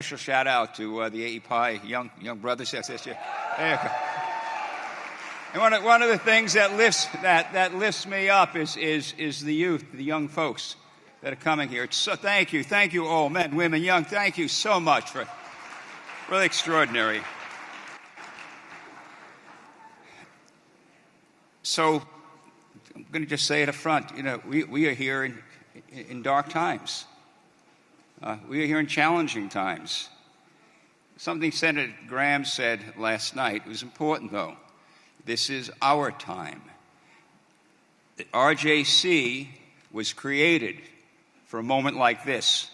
special shout out to the AEPI young brothers. Yes, there you go. And one of the things that lifts me up is the youth, the young folks that are coming here. So thank you all, men, women, young. Thank you so much for really extraordinary. So I'm going to just say it up front. We are here in dark times. We are here in challenging times. Something Senator Graham said last night was important, though. This is our time. The RJC was created for a moment like this,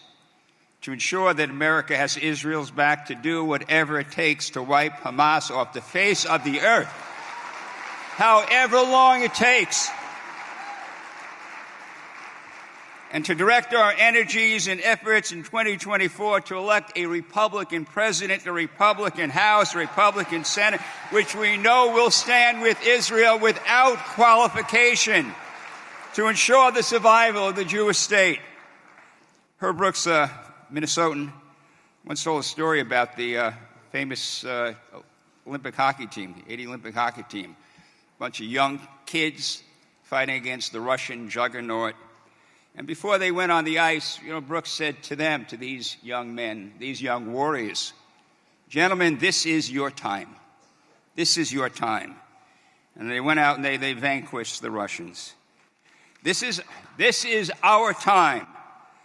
to ensure that America has Israel's back to do whatever it takes to wipe Hamas off the face of the earth, however long it takes, and to direct our energies and efforts in 2024 to elect a Republican president, a Republican House, a Republican Senate, which we know will stand with Israel without qualification to ensure the survival of the Jewish state. Herb Brooks, Minnesotan, once told a story about the famous Olympic hockey team, the 80 Olympic hockey team. A bunch of young kids fighting against the Russian juggernaut. And before they went on the ice, Brooks said to them, to these young men, these young warriors, "Gentlemen, this is your time. This is your time." And they went out and they vanquished the Russians. This is our time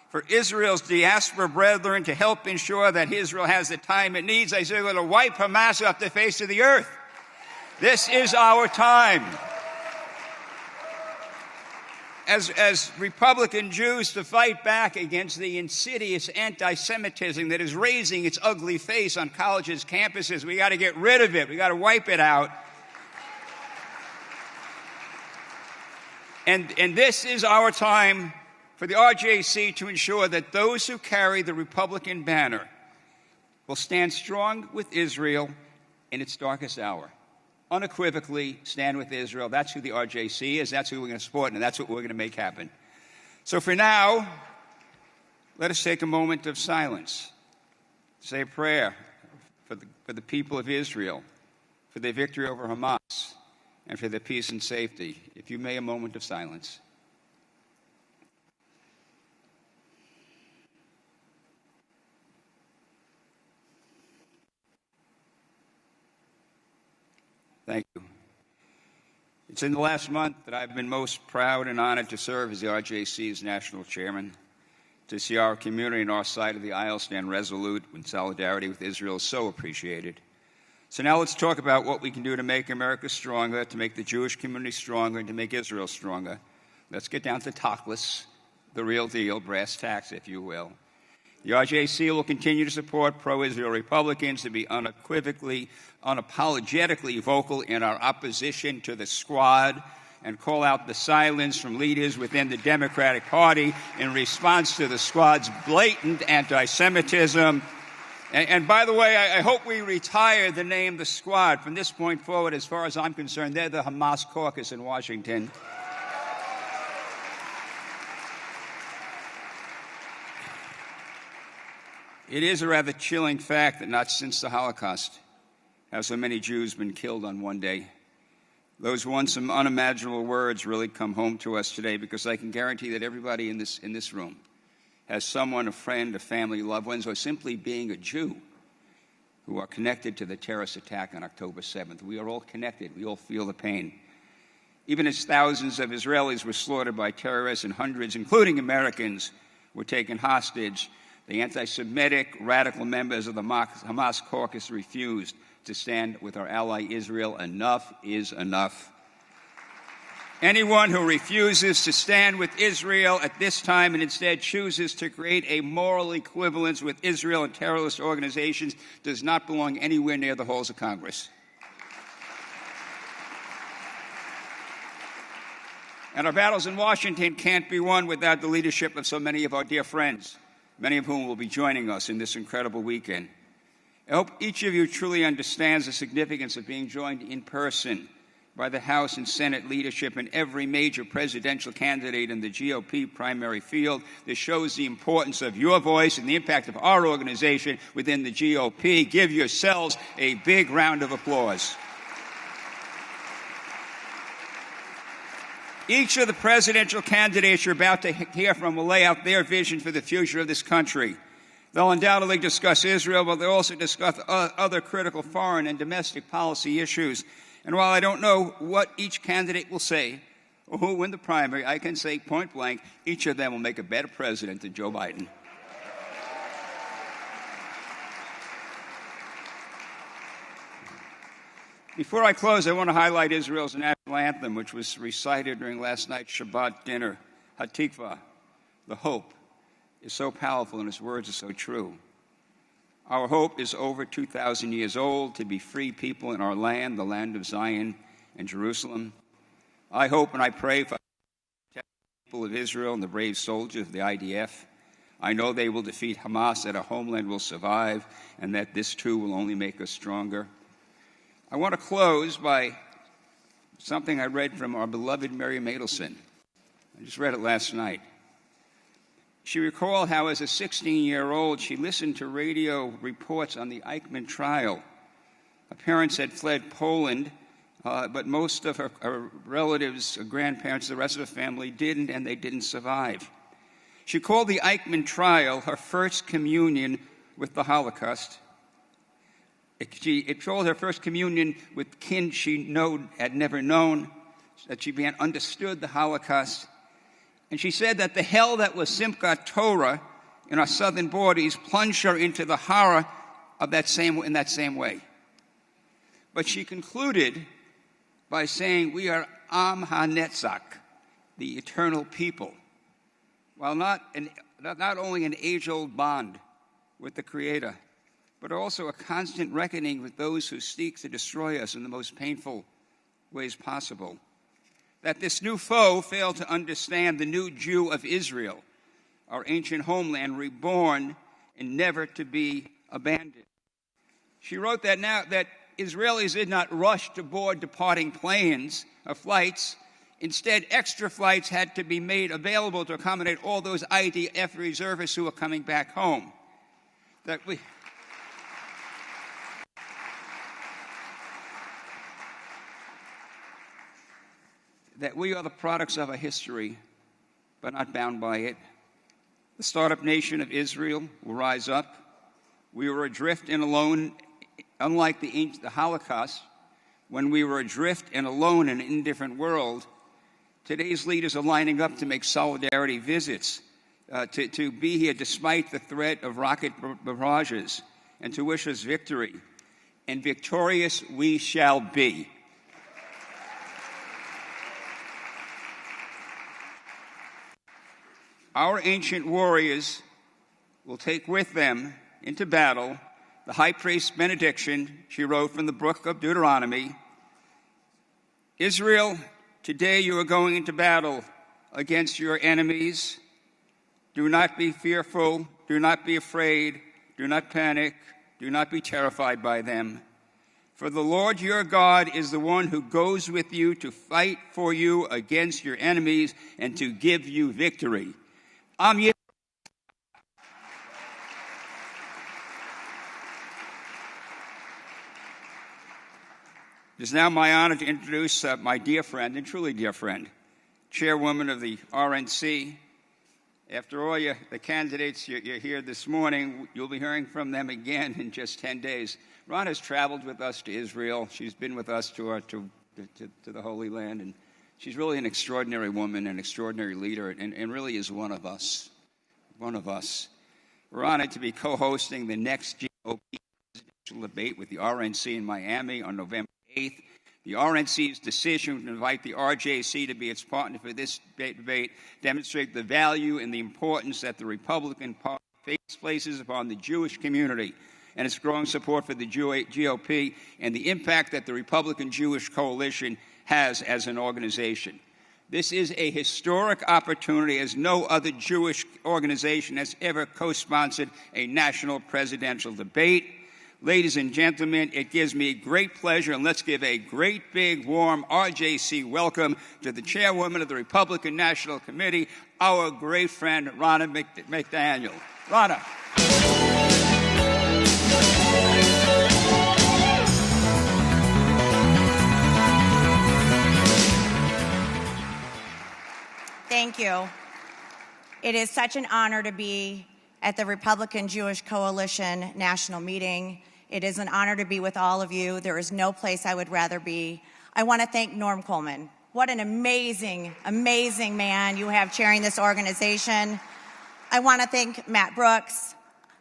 for Israel's diaspora brethren to help ensure that Israel has the time it needs, as they're going to wipe Hamas off the face of the earth. This is our time. As Republican Jews, to fight back against the insidious anti-Semitism that is raising its ugly face on colleges' campuses. We got to get rid of it. We got to wipe it out. And this is our time for the RJC to ensure that those who carry the Republican banner will stand strong with Israel in its darkest hour. Unequivocally stand with Israel. That's who the RJC is. That's who we're going to support, and that's what we're going to make happen. So for now, let us take a moment of silence, say a prayer for the people of Israel, for their victory over Hamas, and for their peace and safety. If you may, a moment of silence. Thank you. It's in the last month that I've been most proud and honored to serve as the RJC's national chairman. To see our community on our side of the aisle stand resolute in solidarity with Israel is so appreciated. So now let's talk about what we can do to make America stronger, to make the Jewish community stronger, and to make Israel stronger. Let's get down to talkless, the real deal, brass tacks, if you will. The RJC will continue to support pro-Israel Republicans to be unequivocally, unapologetically vocal in our opposition to the Squad and call out the silence from leaders within the Democratic Party in response to the Squad's blatant anti-Semitism. And by the way, I hope we retire the name the Squad. From this point forward, as far as I'm concerned, they're the Hamas caucus in Washington. It is a rather chilling fact that not since the Holocaust have so many Jews been killed on one day. Those once unimaginable words really come home to us today, because I can guarantee that everybody in this room has someone, a friend, a family, loved ones, or simply being a Jew who are connected to the terrorist attack on October 7th. We are all connected. We all feel the pain. Even as thousands of Israelis were slaughtered by terrorists and hundreds, including Americans, were taken hostage, the anti-Semitic radical members of the Hamas caucus refused to stand with our ally Israel. Enough is enough. Anyone who refuses to stand with Israel at this time and instead chooses to create a moral equivalence with Israel and terrorist organizations does not belong anywhere near the halls of Congress. And our battles in Washington can't be won without the leadership of so many of our dear friends, many of whom will be joining us in this incredible weekend. I hope each of you truly understands the significance of being joined in person by the House and Senate leadership and every major presidential candidate in the GOP primary field. This shows the importance of your voice and the impact of our organization within the GOP. Give yourselves a big round of applause. Each of the presidential candidates you're about to hear from will lay out their vision for the future of this country. They'll undoubtedly discuss Israel, but they'll also discuss other critical foreign and domestic policy issues. And while I don't know what each candidate will say or who will win the primary, I can say point blank, each of them will make a better president than Joe Biden. Before I close, I want to highlight Israel's national anthem, which was recited during last night's Shabbat dinner, Hatikva. The hope is so powerful and its words are so true. Our hope is over 2,000 years old, to be free people in our land, the land of Zion and Jerusalem. I hope and I pray for the people of Israel and the brave soldiers of the IDF. I know they will defeat Hamas, that our homeland will survive, and that this too will only make us stronger. I want to close by something I read from our beloved Mary Matelson. I just read it last night. She recalled how, as a 16-year-old, she listened to radio reports on the Eichmann trial. Her parents had fled Poland, but most of her relatives, her grandparents, the rest of the family didn't, and they didn't survive. She called the Eichmann trial her first communion with the Holocaust. It told her first communion with kin she had never known, that she understood the Holocaust. And she said that the hell that was Simchat Torah in our southern borders plunged her into the horror of in that same way. But she concluded by saying, we are Am HaNetzach, the eternal people. While not only an age-old bond with the Creator, but also a constant reckoning with those who seek to destroy us in the most painful ways possible. That this new foe failed to understand the new Jew of Israel, our ancient homeland, reborn and never to be abandoned. She wrote that now that Israelis did not rush to board departing planes or flights. Instead, extra flights had to be made available to accommodate all those IDF reservists who were coming back home. That we are the products of our history, but not bound by it. The startup nation of Israel will rise up. We were adrift and alone, unlike the Holocaust, when we were adrift and alone in an indifferent world. Today's leaders are lining up to make solidarity visits, to be here despite the threat of rocket barrages, and to wish us victory. And victorious we shall be. Our ancient warriors will take with them into battle the high priest's benediction she wrote from the book of Deuteronomy. Israel, today you are going into battle against your enemies. Do not be fearful. Do not be afraid. Do not panic. Do not be terrified by them. For the Lord your God is the one who goes with you to fight for you against your enemies and to give you victory. It is now my honor to introduce my dear friend, and truly dear friend, chairwoman of the RNC. After all the candidates you're here this morning, you'll be hearing from them again in just 10 days. Ron has traveled with us to Israel. She's been with us to the Holy Land, and she's really an extraordinary woman, an extraordinary leader, and really is one of us. One of us. We're honored to be co-hosting the next GOP presidential debate with the RNC in Miami on November 8th. The RNC's decision to invite the RJC to be its partner for this debate demonstrates the value and the importance that the Republican Party places upon the Jewish community and its growing support for the GOP and the impact that the Republican Jewish Coalition has as an organization. This is a historic opportunity, as no other Jewish organization has ever co-sponsored a national presidential debate. Ladies and gentlemen, it gives me great pleasure, and let's give a great, big, warm RJC welcome to the chairwoman of the Republican National Committee, our great friend, Ronna McDaniel. Ronna. Thank you. It is such an honor to be at the Republican Jewish Coalition National Meeting. It is an honor to be with all of you. There is no place I would rather be. I want to thank Norm Coleman. What an amazing, amazing man you have chairing this organization. I want to thank Matt Brooks.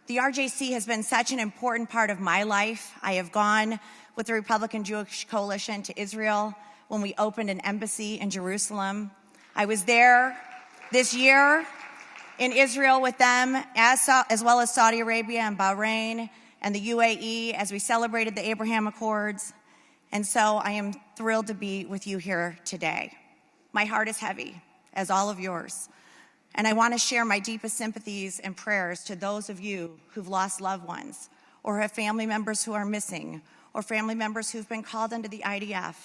The RJC has been such an important part of my life. I have gone with the Republican Jewish Coalition to Israel when we opened an embassy in Jerusalem. I was there this year in Israel with them, as well as Saudi Arabia and Bahrain and the UAE as we celebrated the Abraham Accords. And so I am thrilled to be with you here today. My heart is heavy, as all of yours. And I want to share my deepest sympathies and prayers to those of you who've lost loved ones, or have family members who are missing, or family members who've been called into the IDF.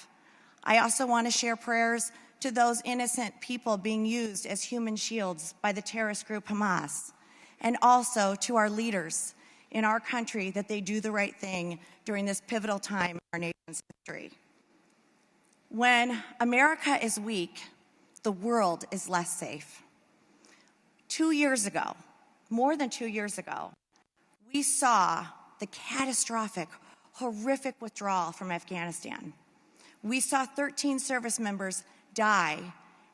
I also want to share prayers to those innocent people being used as human shields by the terrorist group Hamas, and also to our leaders in our country that they do the right thing during this pivotal time in our nation's history. When America is weak, the world is less safe. 2 years ago, more than 2 years ago, we saw the catastrophic, horrific withdrawal from Afghanistan. We saw 13 service members die,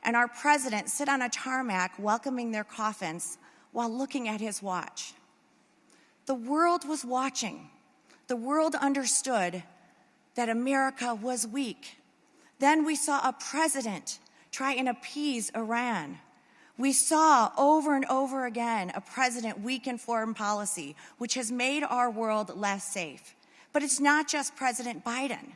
and our president sit on a tarmac welcoming their coffins while looking at his watch. The world was watching. The world understood that America was weak. Then we saw a president try and appease Iran. We saw over and over again a president weaken foreign policy, which has made our world less safe. But it's not just President Biden.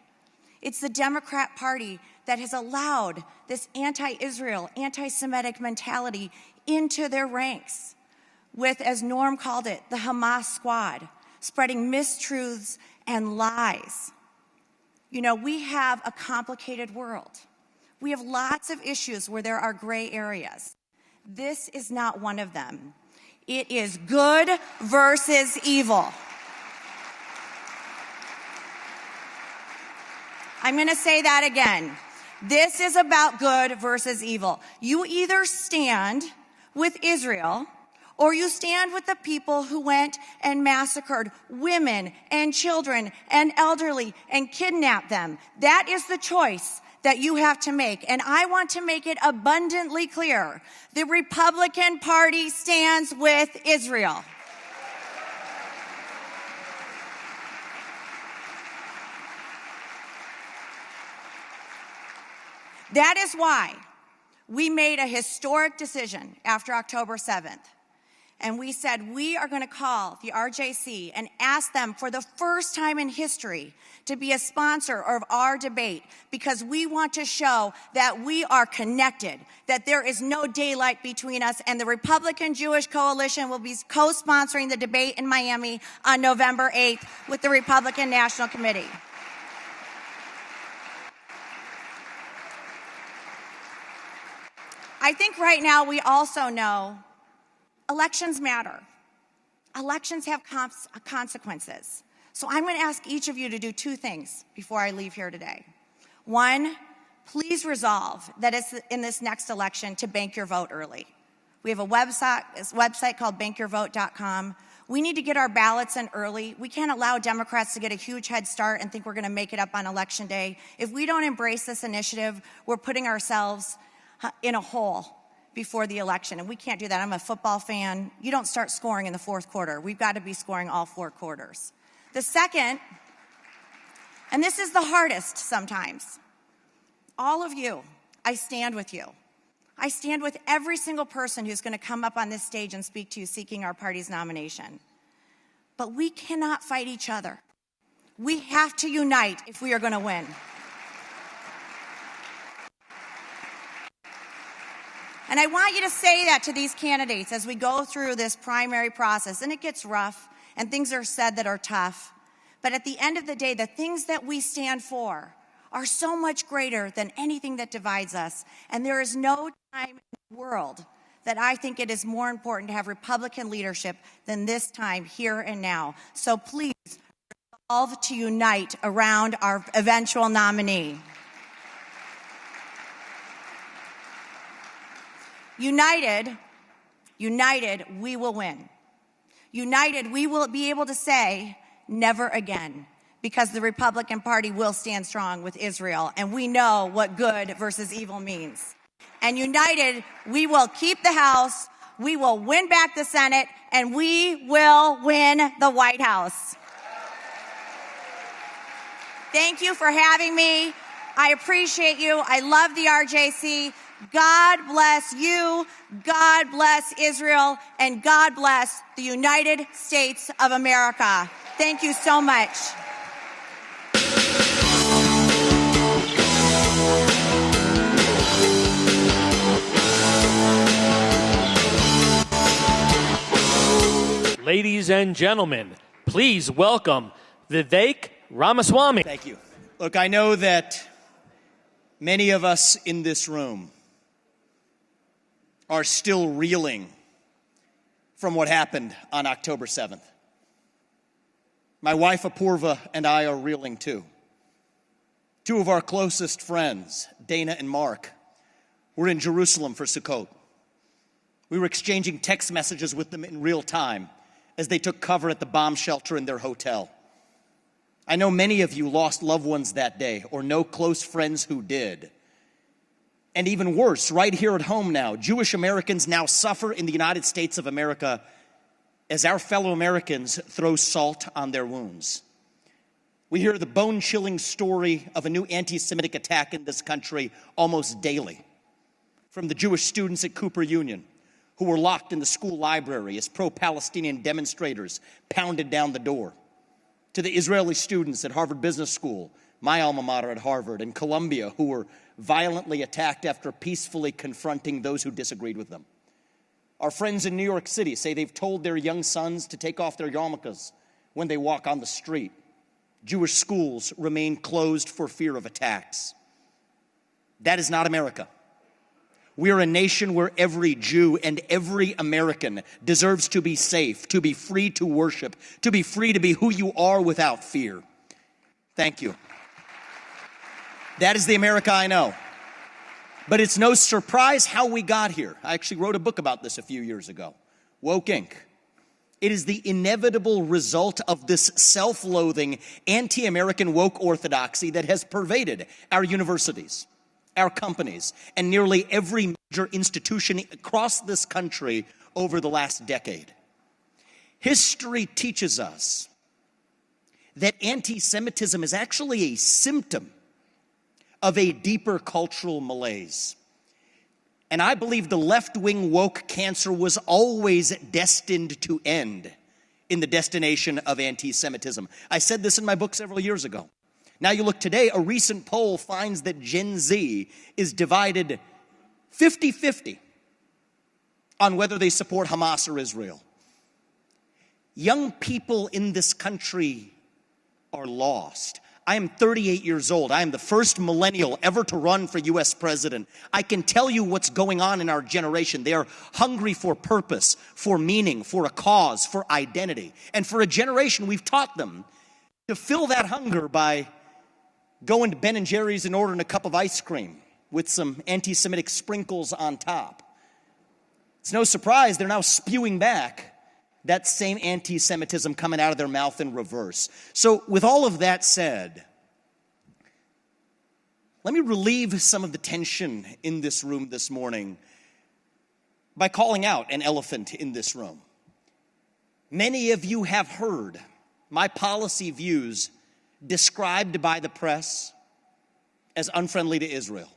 It's the Democrat Party that has allowed this anti-Israel, anti-Semitic mentality into their ranks with, as Norm called it, the Hamas squad, spreading mistruths and lies. You know, we have a complicated world. We have lots of issues where there are gray areas. This is not one of them. It is good versus evil. I'm going to say that again. This is about good versus evil. You either stand with Israel or you stand with the people who went and massacred women and children and elderly and kidnapped them. That is the choice that you have to make. And I want to make it abundantly clear. The Republican Party stands with Israel. That is why we made a historic decision after October 7th. And we said we are going to call the RJC and ask them for the first time in history to be a sponsor of our debate, because we want to show that we are connected, that there is no daylight between us, and the Republican Jewish Coalition will be co-sponsoring the debate in Miami on November 8th with the Republican National Committee. I think right now we also know elections matter. Elections have consequences. So I'm going to ask each of you to do two things before I leave here today. One, please resolve that in this next election to bank your vote early. We have a website called bankyourvote.com. We need to get our ballots in early. We can't allow Democrats to get a huge head start and think we're going to make it up on Election Day. If we don't embrace this initiative, we're putting ourselves in a hole before the election, and we can't do that. I'm a football fan. You don't start scoring in the fourth quarter. We've got to be scoring all four quarters. The second, and this is the hardest sometimes, all of you, I stand with you. I stand with every single person who's going to come up on this stage and speak to you seeking our party's nomination. But we cannot fight each other. We have to unite if we are going to win. And I want you to say that to these candidates as we go through this primary process. And it gets rough, and things are said that are tough. But at the end of the day, the things that we stand for are so much greater than anything that divides us. And there is no time in the world that I think it is more important to have Republican leadership than this time, here and now. So please, resolve to unite around our eventual nominee. United, we will win. United, we will be able to say, never again, because the Republican Party will stand strong with Israel, and we know what good versus evil means. And united, we will keep the House, we will win back the Senate, and we will win the White House. Thank you for having me. I appreciate you. I love the RJC. God bless you, God bless Israel, and God bless the United States of America. Thank you so much. Ladies and gentlemen, please welcome Vivek Ramaswamy. Thank you. Look, I know that many of us in this room are still reeling from what happened on October 7th. My wife, Apurva, and I are reeling too. Two of our closest friends, Dana and Mark, were in Jerusalem for Sukkot. We were exchanging text messages with them in real time as they took cover at the bomb shelter in their hotel. I know many of you lost loved ones that day or know close friends who did. And even worse, right here at home now, Jewish Americans now suffer in the United States of America as our fellow Americans throw salt on their wounds. We hear the bone-chilling story of a new anti-Semitic attack in this country almost daily. From the Jewish students at Cooper Union, who were locked in the school library as pro-Palestinian demonstrators pounded down the door, to the Israeli students at Harvard Business School, my alma mater at Harvard, and Columbia, who were violently attacked after peacefully confronting those who disagreed with them. Our friends in New York City say they've told their young sons to take off their yarmulkes when they walk on the street. Jewish schools remain closed for fear of attacks. That is not America. We are a nation where every Jew and every American deserves to be safe, to be free to worship, to be free to be who you are without fear. Thank you. That is the America I know. But it's no surprise how we got here. I actually wrote a book about this a few years ago, Woke Inc. It is the inevitable result of this self-loathing, anti-American woke orthodoxy that has pervaded our universities, our companies, and nearly every major institution across this country over the last decade. History teaches us that anti-Semitism is actually a symptom of a deeper cultural malaise. And I believe the left-wing woke cancer was always destined to end in the destination of anti-Semitism. I said this in my book several years ago. Now you look today, a recent poll finds that Gen Z is divided 50-50 on whether they support Hamas or Israel. Young people in this country are lost. I am 38 years old. I am the first millennial ever to run for U.S. president. I can tell you what's going on in our generation. They are hungry for purpose, for meaning, for a cause, for identity. And for a generation, we've taught them to fill that hunger by going to Ben & Jerry's and ordering a cup of ice cream with some anti-Semitic sprinkles on top. It's no surprise they're now spewing back that same anti-Semitism coming out of their mouth in reverse. So with all of that said, let me relieve some of the tension in this room this morning by calling out an elephant in this room. Many of you have heard my policy views described by the press as unfriendly to Israel.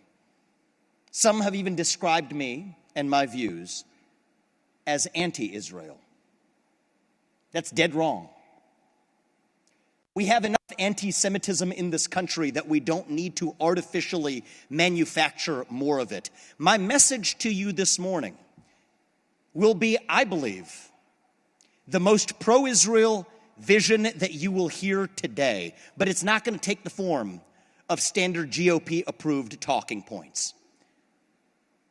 Some have even described me and my views as anti-Israel. That's dead wrong. We have enough anti-Semitism in this country that we don't need to artificially manufacture more of it. My message to you this morning will be, I believe, the most pro-Israel vision that you will hear today, but it's not going to take the form of standard GOP-approved talking points.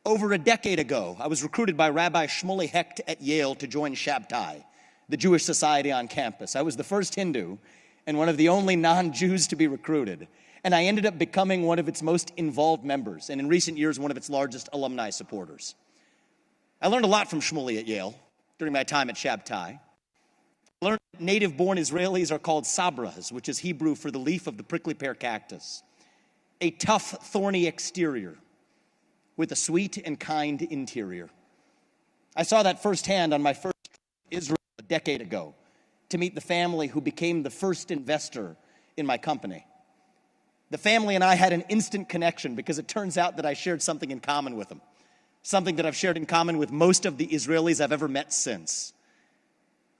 Over a decade ago, I was recruited by Rabbi Shmuley Hecht at Yale to join Shabtai, the Jewish society on campus. I was the first Hindu and one of the only non-Jews to be recruited, and I ended up becoming one of its most involved members, and in recent years, one of its largest alumni supporters. I learned a lot from Shmuley at Yale during my time at Shabtai. I learned that native-born Israelis are called sabras, which is Hebrew for the leaf of the prickly pear cactus, a tough, thorny exterior with a sweet and kind interior. I saw that firsthand on my first trip to Israel a decade ago to meet the family who became the first investor in my company. The family and I had an instant connection because it turns out that I shared something in common with them, something that I've shared in common with most of the Israelis I've ever met since.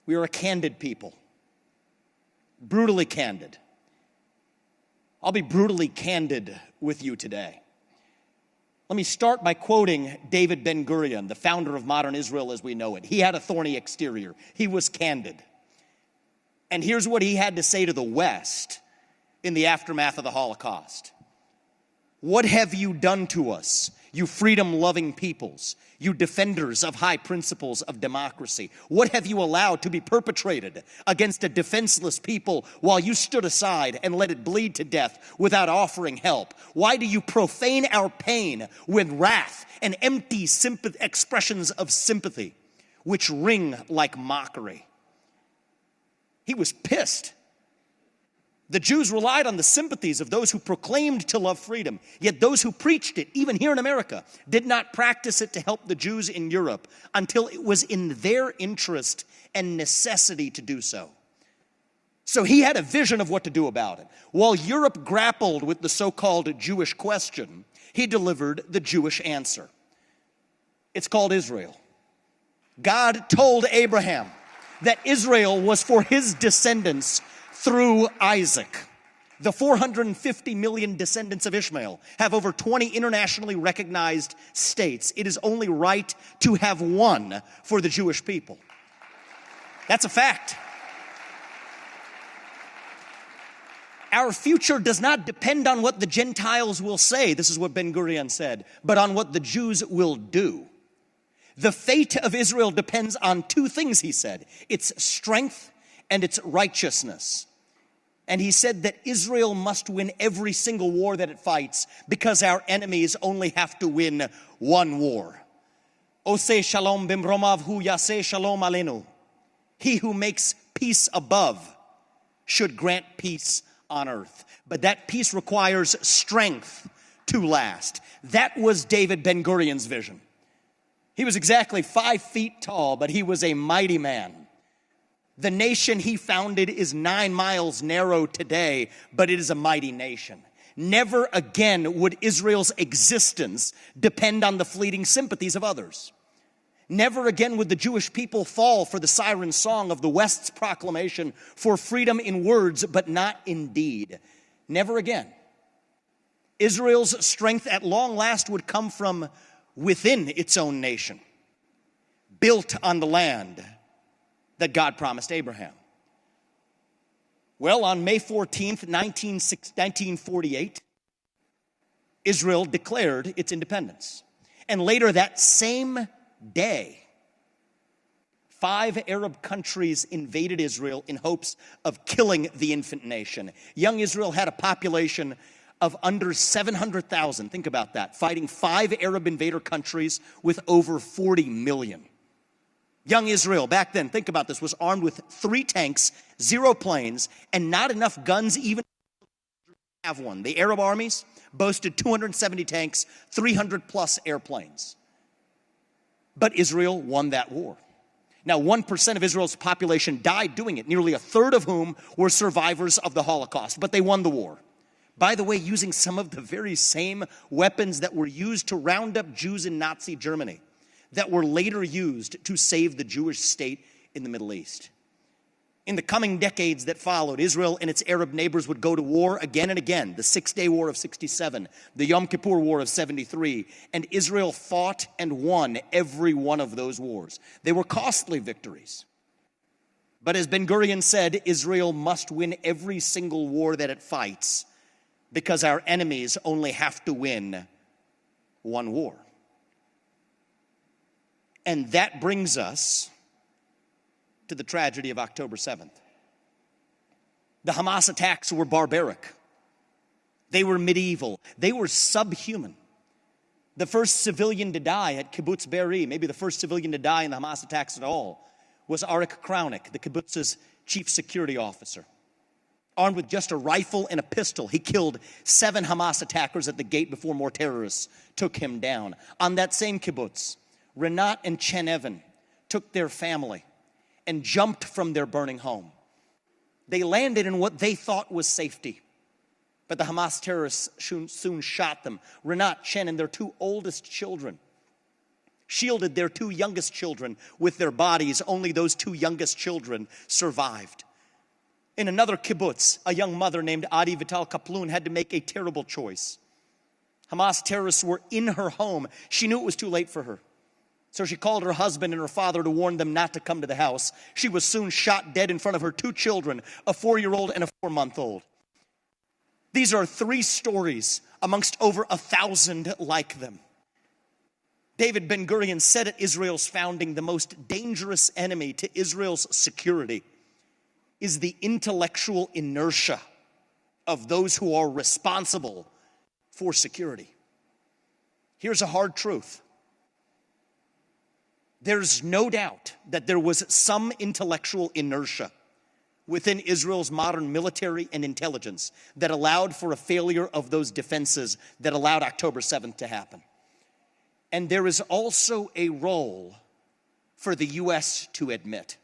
We are a candid people, brutally candid. I'll be brutally candid with you today. Let me start by quoting David Ben-Gurion, the founder of modern Israel as we know it. He had a thorny exterior. He was candid. And here's what he had to say to the West in the aftermath of the Holocaust. What have you done to us, you freedom-loving peoples, you defenders of high principles of democracy? What have you allowed to be perpetrated against a defenseless people while you stood aside and let it bleed to death without offering help? Why do you profane our pain with wrath and empty expressions of sympathy, which ring like mockery? He was pissed. The Jews relied on the sympathies of those who proclaimed to love freedom, yet those who preached it, even here in America, did not practice it to help the Jews in Europe until it was in their interest and necessity to do so. So he had a vision of what to do about it. While Europe grappled with the so-called Jewish question, he delivered the Jewish answer. It's called Israel. God told Abraham that Israel was for his descendants through Isaac. The 450 million descendants of Ishmael have over 20 internationally recognized states. It is only right to have one for the Jewish people. That's a fact. Our future does not depend on what the Gentiles will say, this is what Ben-Gurion said, but on what the Jews will do. The fate of Israel depends on two things, he said, its strength and its righteousness. And he said that Israel must win every single war that it fights because our enemies only have to win one war. Oseh shalom bimromav hu yaseh shalom alenu. He who makes peace above should grant peace on earth. But that peace requires strength to last. That was David Ben-Gurion's vision. He was exactly 5 feet tall, but he was a mighty man. The nation he founded is 9 miles narrow today, but it is a mighty nation. Never again would Israel's existence depend on the fleeting sympathies of others. Never again would the Jewish people fall for the siren song of the West's proclamation for freedom in words, but not in deed. Never again. Israel's strength at long last would come from within its own nation, built on the land that God promised Abraham. Well, on May 14th, 1948, Israel declared its independence. And later that same day, 5 Arab countries invaded Israel in hopes of killing the infant nation. Young Israel had a population of under 700,000. Think about that. Fighting 5 Arab invader countries with over 40 million. Young Israel, back then, think about this, was armed with 3 tanks, 0 planes, and not enough guns even to have one. The Arab armies boasted 270 tanks, 300 plus airplanes. But Israel won that war. Now, 1% of Israel's population died doing it, nearly a third of whom were survivors of the Holocaust, but they won the war. By the way, using some of the very same weapons that were used to round up Jews in Nazi Germany, that were later used to save the Jewish state in the Middle East. In the coming decades that followed, Israel and its Arab neighbors would go to war again and again. The 6-Day War of 67, the Yom Kippur War of 73, and Israel fought and won every one of those wars. They were costly victories. But as Ben-Gurion said, Israel must win every single war that it fights because our enemies only have to win one war. And that brings us to the tragedy of October 7th. The Hamas attacks were barbaric. They were medieval. They were subhuman. The first civilian to die at Kibbutz Be'eri, maybe the first civilian to die in the Hamas attacks at all, was Arik Kraunik, the kibbutz's chief security officer. Armed with just a rifle and a pistol, he killed 7 Hamas attackers at the gate before more terrorists took him down. On that same kibbutz, Renat and Chen Evan took their family and jumped from their burning home. They landed in what they thought was safety, but the Hamas terrorists soon shot them. Renat, Chen, and their 2 oldest children shielded their 2 youngest children with their bodies. Only those 2 youngest children survived. In another kibbutz, a young mother named Adi Vital Kaplun had to make a terrible choice. Hamas terrorists were in her home. She knew it was too late for her, so she called her husband and her father to warn them not to come to the house. She was soon shot dead in front of her 2 children, a 4-year-old and a 4-month-old. These are 3 stories amongst over 1,000 like them. David Ben-Gurion said at Israel's founding, the most dangerous enemy to Israel's security is the intellectual inertia of those who are responsible for security. Here's a hard truth. There's no doubt that there was some intellectual inertia within Israel's modern military and intelligence that allowed for a failure of those defenses that allowed October 7th to happen. And there is also a role for the U.S. to admit.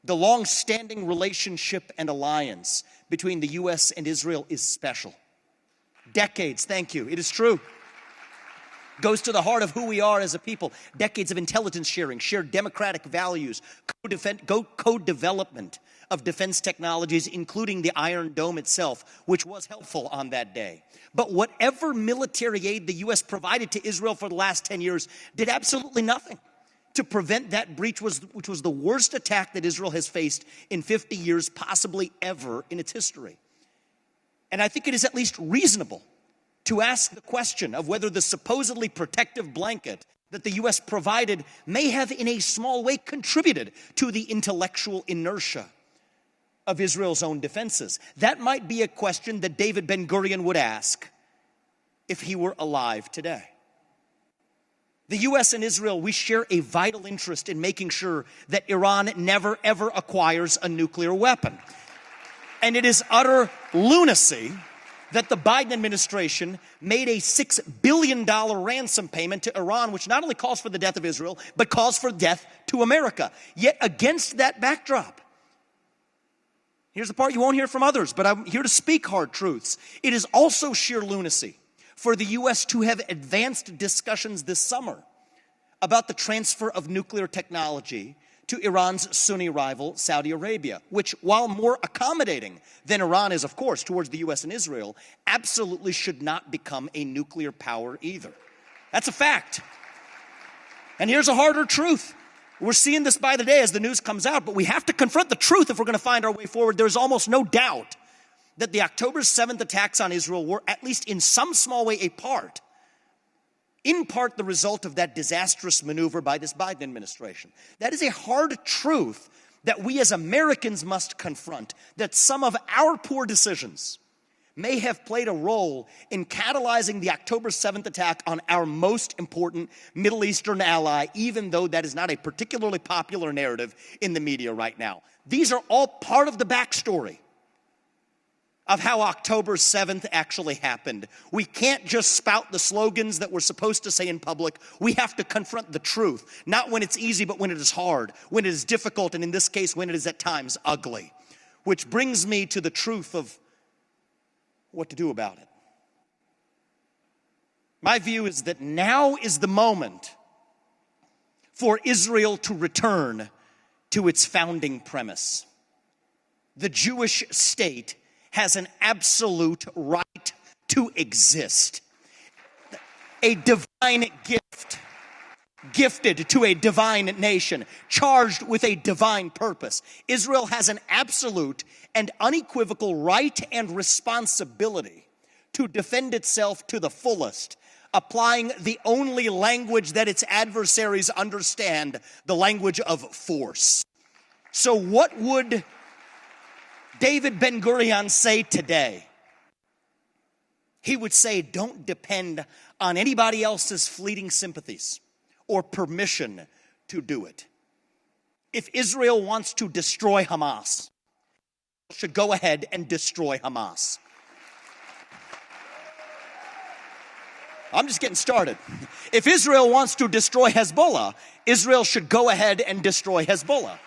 The long-standing relationship and alliance between the U.S. and Israel is special. Decades, thank you, it is true. Goes to the heart of who we are as a people. Decades of intelligence sharing, shared democratic values, co-development of defense technologies, including the Iron Dome itself, which was helpful on that day. But whatever military aid the U.S. provided to Israel for the last 10 years did absolutely nothing to prevent that breach, which was the worst attack that Israel has faced in 50 years, possibly ever in its history. And I think it is at least reasonable to ask the question of whether the supposedly protective blanket that the U.S. provided may have in a small way contributed to the intellectual inertia of Israel's own defenses. That might be a question that David Ben-Gurion would ask if he were alive today. The U.S. and Israel, we share a vital interest in making sure that Iran never, ever acquires a nuclear weapon. And it is utter lunacy that the Biden administration made a $6 billion ransom payment to Iran, which not only calls for the death of Israel, but calls for death to America. Yet against that backdrop, here's the part you won't hear from others, but I'm here to speak hard truths. It is also sheer lunacy for the U.S. to have advanced discussions this summer about the transfer of nuclear technology to Iran's Sunni rival, Saudi Arabia, which, while more accommodating than Iran is, of course, towards the U.S. and Israel, absolutely should not become a nuclear power either. That's a fact. And here's a harder truth. We're seeing this by the day as the news comes out, but we have to confront the truth if we're going to find our way forward. There's almost no doubt that the October 7th attacks on Israel were, at least in some small way, in part the result of that disastrous maneuver by this Biden administration. That is a hard truth that we as Americans must confront, that some of our poor decisions may have played a role in catalyzing the October 7th attack on our most important Middle Eastern ally, even though that is not a particularly popular narrative in the media right now. These are all part of the backstory of how October 7th actually happened. We can't just spout the slogans that we're supposed to say in public. We have to confront the truth, not when it's easy, but when it is hard, when it is difficult, and in this case, when it is at times ugly. Which brings me to the truth of what to do about it. My view is that now is the moment for Israel to return to its founding premise. The Jewish state has an absolute right to exist. A divine gift gifted to a divine nation, charged with a divine purpose. Israel has an absolute and unequivocal right and responsibility to defend itself to the fullest, applying the only language that its adversaries understand, the language of force. So what would David Ben-Gurion say today? He would say, don't depend on anybody else's fleeting sympathies or permission to do it. If Israel wants to destroy Hamas, it should go ahead and destroy Hamas. I'm just getting started. If Israel wants to destroy Hezbollah, Israel should go ahead and destroy Hezbollah.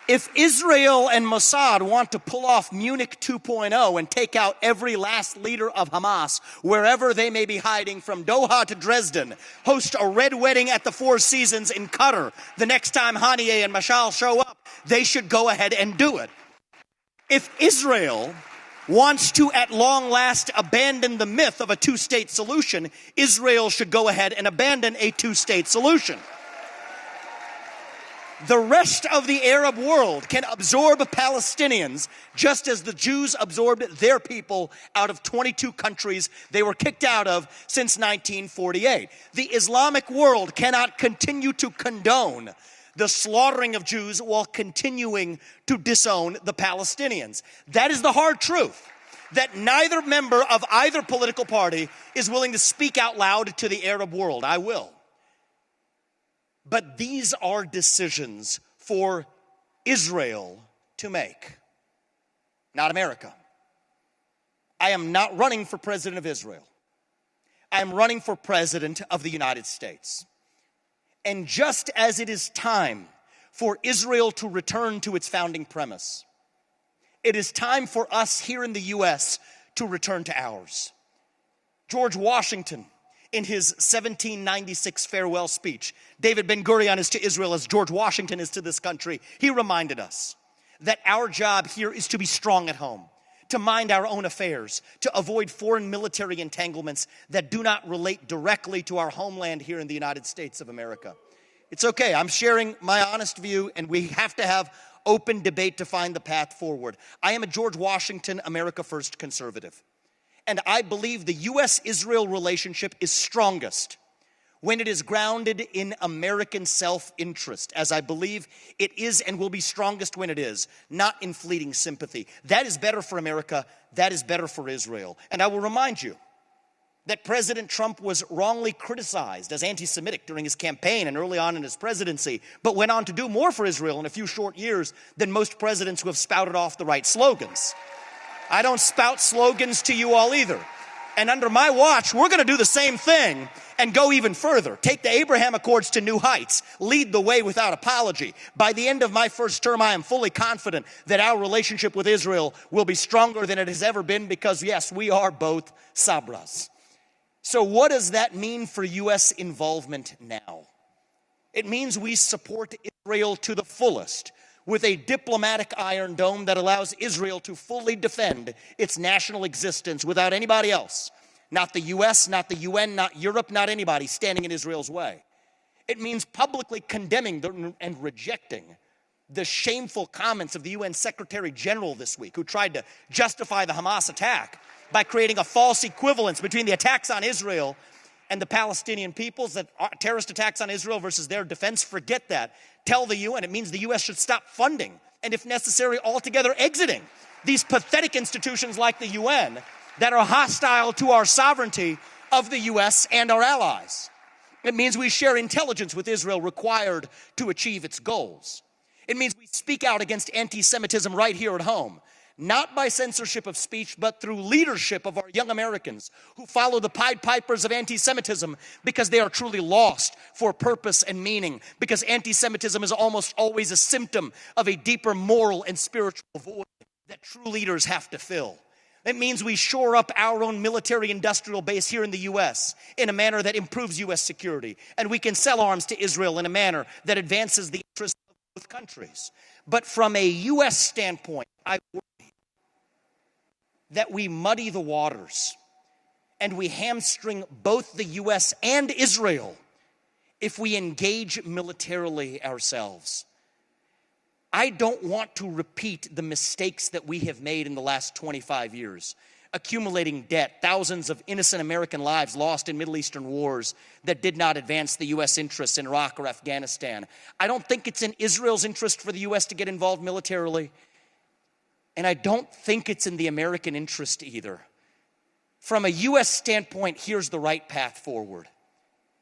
If Israel and Mossad want to pull off Munich 2.0 and take out every last leader of Hamas, wherever they may be hiding from Doha to Dresden, host a red wedding at the Four Seasons in Qatar the next time Haniyeh and Mashal show up, they should go ahead and do it. If Israel wants to at long last abandon the myth of a two-state solution, Israel should go ahead and abandon a two-state solution. The rest of the Arab world can absorb Palestinians just as the Jews absorbed their people out of 22 countries they were kicked out of since 1948. The Islamic world cannot continue to condone the slaughtering of Jews while continuing to disown the Palestinians. That is the hard truth that neither member of either political party is willing to speak out loud to the Arab world. I will. But these are decisions for Israel to make, not America. I am not running for president of Israel. I am running for president of the United States. And just as it is time for Israel to return to its founding premise, it is time for us here in the U.S. to return to ours. George Washington, in his 1796 farewell speech, David Ben-Gurion is to Israel as George Washington is to this country. He reminded us that our job here is to be strong at home, to mind our own affairs, to avoid foreign military entanglements that do not relate directly to our homeland here in the United States of America. It's okay, I'm sharing my honest view, and we have to have open debate to find the path forward. I am a George Washington, America First conservative. And I believe the U.S.-Israel relationship is strongest when it is grounded in American self-interest, as I believe it is and will be strongest when it is, not in fleeting sympathy. That is better for America. That is better for Israel. And I will remind you that President Trump was wrongly criticized as anti-Semitic during his campaign and early on in his presidency, but went on to do more for Israel in a few short years than most presidents who have spouted off the right slogans. I don't spout slogans to you all either. And under my watch, we're going to do the same thing and go even further. Take the Abraham Accords to new heights. Lead the way without apology. By the end of my first term, I am fully confident that our relationship with Israel will be stronger than it has ever been because, yes, we are both Sabras. So what does that mean for U.S. involvement now? It means we support Israel to the fullest with a diplomatic Iron Dome that allows Israel to fully defend its national existence without anybody else. Not the U.S., not the UN, not Europe, not anybody standing in Israel's way. It means publicly condemning and rejecting the shameful comments of the UN Secretary General this week, who tried to justify the Hamas attack by creating a false equivalence between the attacks on Israel and the Palestinian peoples, that terrorist attacks on Israel versus their defense. Forget that. Tell the UN it means the U.S. should stop funding and, if necessary, altogether exiting these pathetic institutions like the UN that are hostile to our sovereignty of the U.S. and our allies. It means we share intelligence with Israel required to achieve its goals. It means we speak out against anti-Semitism right here at home, not by censorship of speech, but through leadership of our young Americans who follow the Pied Pipers of anti-Semitism because they are truly lost for purpose and meaning, because anti-Semitism is almost always a symptom of a deeper moral and spiritual void that true leaders have to fill. It means we shore up our own military-industrial base here in the U.S. in a manner that improves U.S. security, and we can sell arms to Israel in a manner that advances the interests of both countries. But from a U.S. standpoint, I worry that we muddy the waters and we hamstring both the U.S. and Israel if we engage militarily ourselves. I don't want to repeat the mistakes that we have made in the last 25 years. Accumulating debt, thousands of innocent American lives lost in Middle Eastern wars that did not advance the U.S. interests in Iraq or Afghanistan. I don't think it's in Israel's interest for the U.S. to get involved militarily. And I don't think it's in the American interest either. From a U.S. standpoint, here's the right path forward.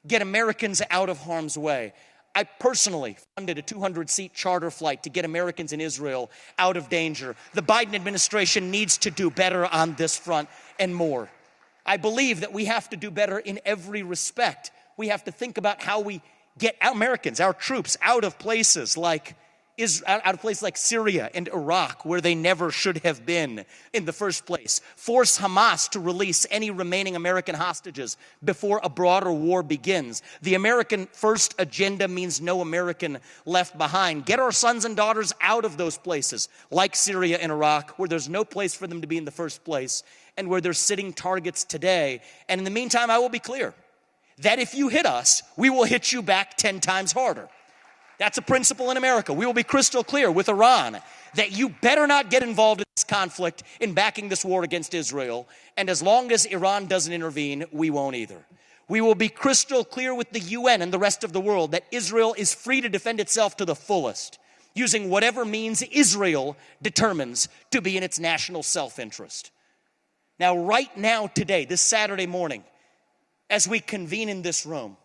Get Americans out of harm's way. I personally funded a 200-seat charter flight to get Americans in Israel out of danger. The Biden administration needs to do better on this front and more. I believe that we have to do better in every respect. We have to think about how we get Americans, our troops, out of places like Syria and Iraq, where they never should have been in the first place. Force Hamas to release any remaining American hostages before a broader war begins. The American first agenda means no American left behind. Get our sons and daughters out of those places, like Syria and Iraq, where there's no place for them to be in the first place, and where they're sitting targets today. And in the meantime, I will be clear that if you hit us, we will hit you back 10 times harder. That's a principle in America. We will be crystal clear with Iran that you better not get involved in this conflict in backing this war against Israel. And as long as Iran doesn't intervene, we won't either. We will be crystal clear with the UN and the rest of the world that Israel is free to defend itself to the fullest, using whatever means Israel determines to be in its national self-interest. Now, right now, today, this Saturday morning, as we convene in this room,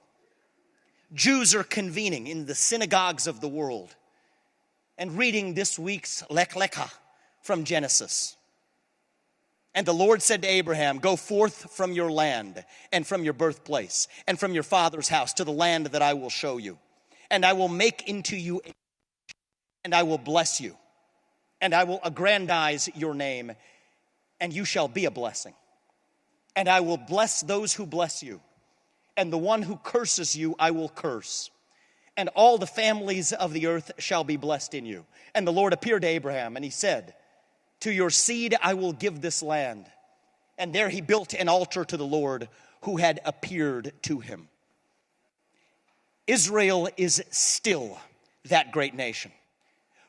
Jews are convening in the synagogues of the world and reading this week's Lech Lecha from Genesis. And the Lord said to Abraham, "Go forth from your land and from your birthplace and from your father's house to the land that I will show you. And I will make into you a and I will bless you. And I will aggrandize your name, and you shall be a blessing. And I will bless those who bless you. And the one who curses you, I will curse. And all the families of the earth shall be blessed in you." And the Lord appeared to Abraham, and he said, "To your seed I will give this land." And there he built an altar to the Lord who had appeared to him. Israel is still that great nation.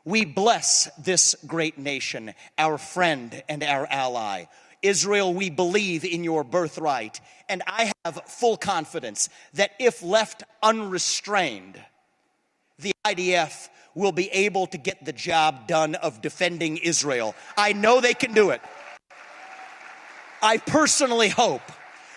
We bless this great nation, our friend and our ally. Israel, we believe in your birthright, and I have full confidence that if left unrestrained, the IDF will be able to get the job done of defending Israel. I know they can do it. I personally hope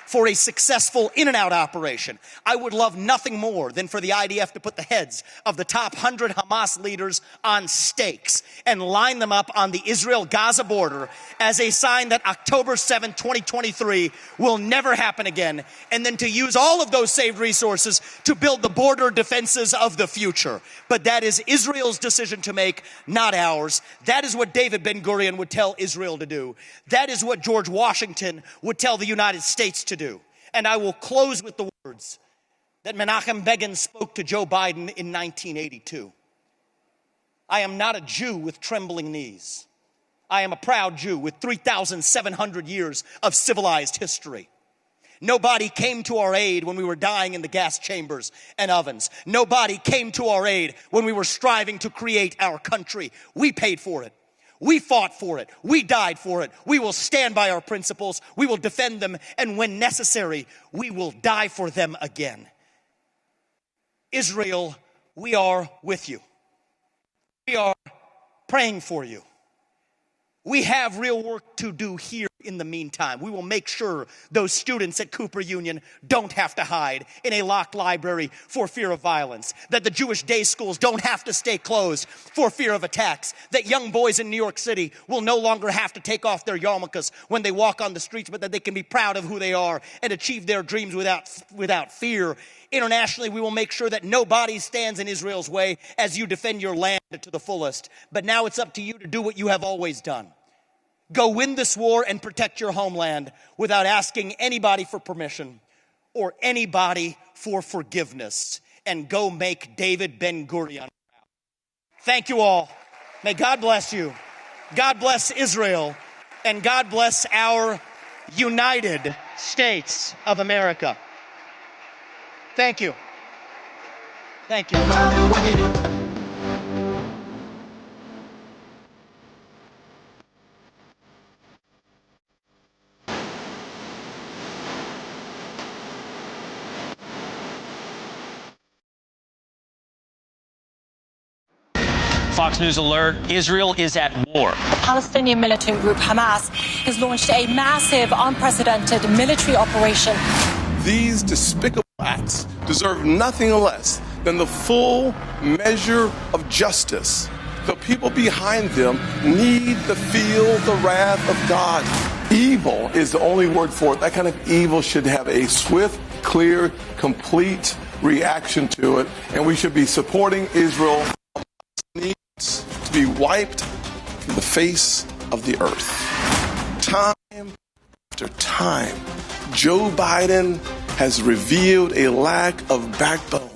for a successful in-and-out operation. I would love nothing more than for the IDF to put the heads of the top 100 Hamas leaders on stakes and line them up on the Israel-Gaza border as a sign that October 7, 2023 will never happen again, and then to use all of those saved resources to build the border defenses of the future. But that is Israel's decision to make, not ours. That is what David Ben-Gurion would tell Israel to do. That is what George Washington would tell the United States to do. And I will close with the words that Menachem Begin spoke to Joe Biden in 1982. "I am not a Jew with trembling knees. I am a proud Jew with 3,700 years of civilized history. Nobody came to our aid when we were dying in the gas chambers and ovens. Nobody came to our aid when we were striving to create our country. We paid for it. We fought for it. We died for it. We will stand by our principles. We will defend them. And when necessary, we will die for them again. Israel, we are with you. We are praying for you. We have real work to do here in the meantime. We will make sure those students at Cooper Union don't have to hide in a locked library for fear of violence. That the Jewish day schools don't have to stay closed for fear of attacks. That young boys in New York City will no longer have to take off their yarmulkes when they walk on the streets, but that they can be proud of who they are and achieve their dreams without fear. Internationally, we will make sure that nobody stands in Israel's way as you defend your land to the fullest. But now it's up to you to do what you have always done. Go win this war and protect your homeland without asking anybody for permission or anybody for forgiveness. And go make David Ben-Gurion proud. Thank you all. May God bless you. God bless Israel. And God bless our united States of America. Thank you. Thank you. Fox News alert, Israel is at war. The Palestinian militant group Hamas has launched a massive, unprecedented military operation. These despicable acts deserve nothing less than the full measure of justice. The people behind them need to feel the wrath of God. Evil is the only word for it. That kind of evil should have a swift, clear, complete reaction to it, and we should be supporting Israel. Needs to be wiped from the face of the earth. Time after time, Joe Biden has revealed a lack of backbone.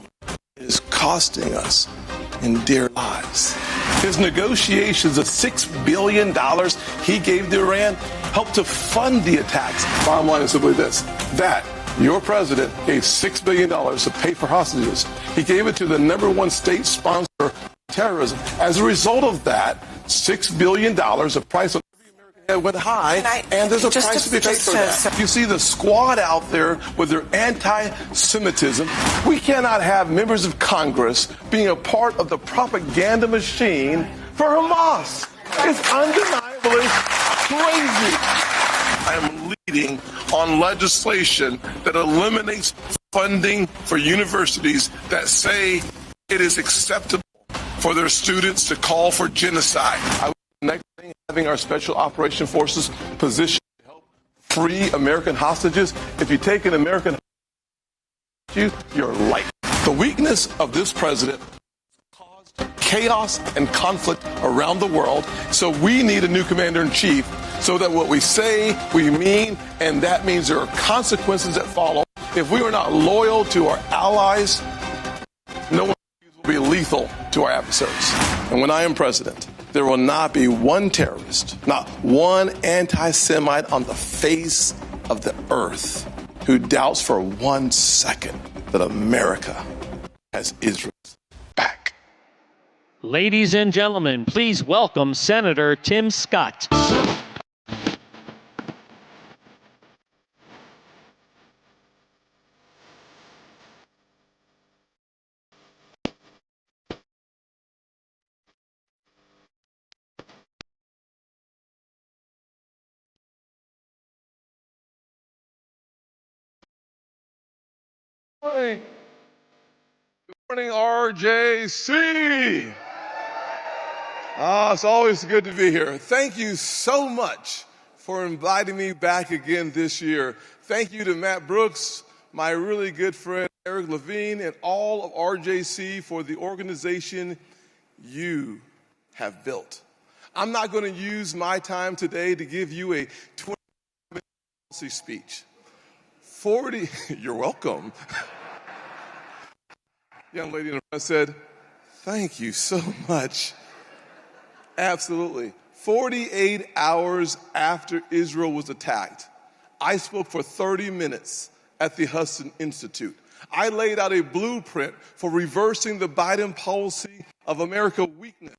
It is costing us in dear lives. His negotiations of $6 billion he gave to Iran helped to fund the attacks. Bottom line is simply this, that your president gave $6 billion to pay for hostages. He gave it to the #1 state sponsor terrorism. As a result of that, $6 billion, the price of every American head went high, and there's a price to be paid for that. You see the squad out there with their anti-Semitism. We cannot have members of Congress being a part of the propaganda machine for Hamas. It's undeniably crazy. I am leading on legislation that eliminates funding for universities that say it is acceptable for their students to call for genocide. I was next thing having our special operation forces positioned to help free American hostages. If you take an American hostage, you're light. The weakness of this president caused chaos and conflict around the world, so we need a new commander-in-chief so that what we say, we mean, and that means there are consequences that follow. If we are not loyal to our allies, no one will be lethal to our adversaries. And when I am president, there will not be one terrorist, not one anti-Semite on the face of the earth who doubts for 1 second that America has Israel's back. Ladies and gentlemen, please welcome Senator Tim Scott. Good morning, RJC. It's always good to be here. Thank you so much for inviting me back again this year. Thank you to Matt Brooks, my really good friend Eric Levine, and all of RJC for the organization you have built. I'm not going to use my time today to give you a 20-minute policy speech. You're welcome. Young lady in the front said, thank you so much. Absolutely. 48 hours after Israel was attacked, I spoke for 30 minutes at the Hudson Institute. I laid out a blueprint for reversing the Biden policy of America's weakness,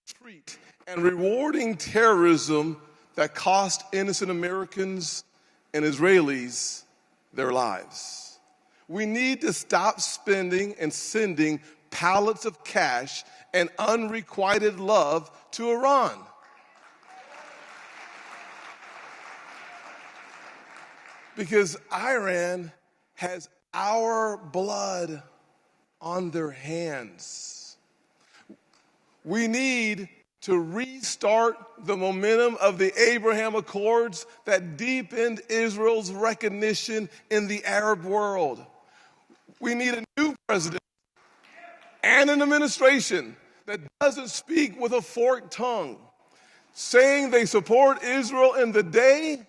treat, and rewarding terrorism that cost innocent Americans and Israelis their lives. We need to stop spending and sending pallets of cash and unrequited love to Iran. Because Iran has our blood on their hands. We need to restart the momentum of the Abraham Accords that deepened Israel's recognition in the Arab world. We need a new president and an administration that doesn't speak with a forked tongue, saying they support Israel in the day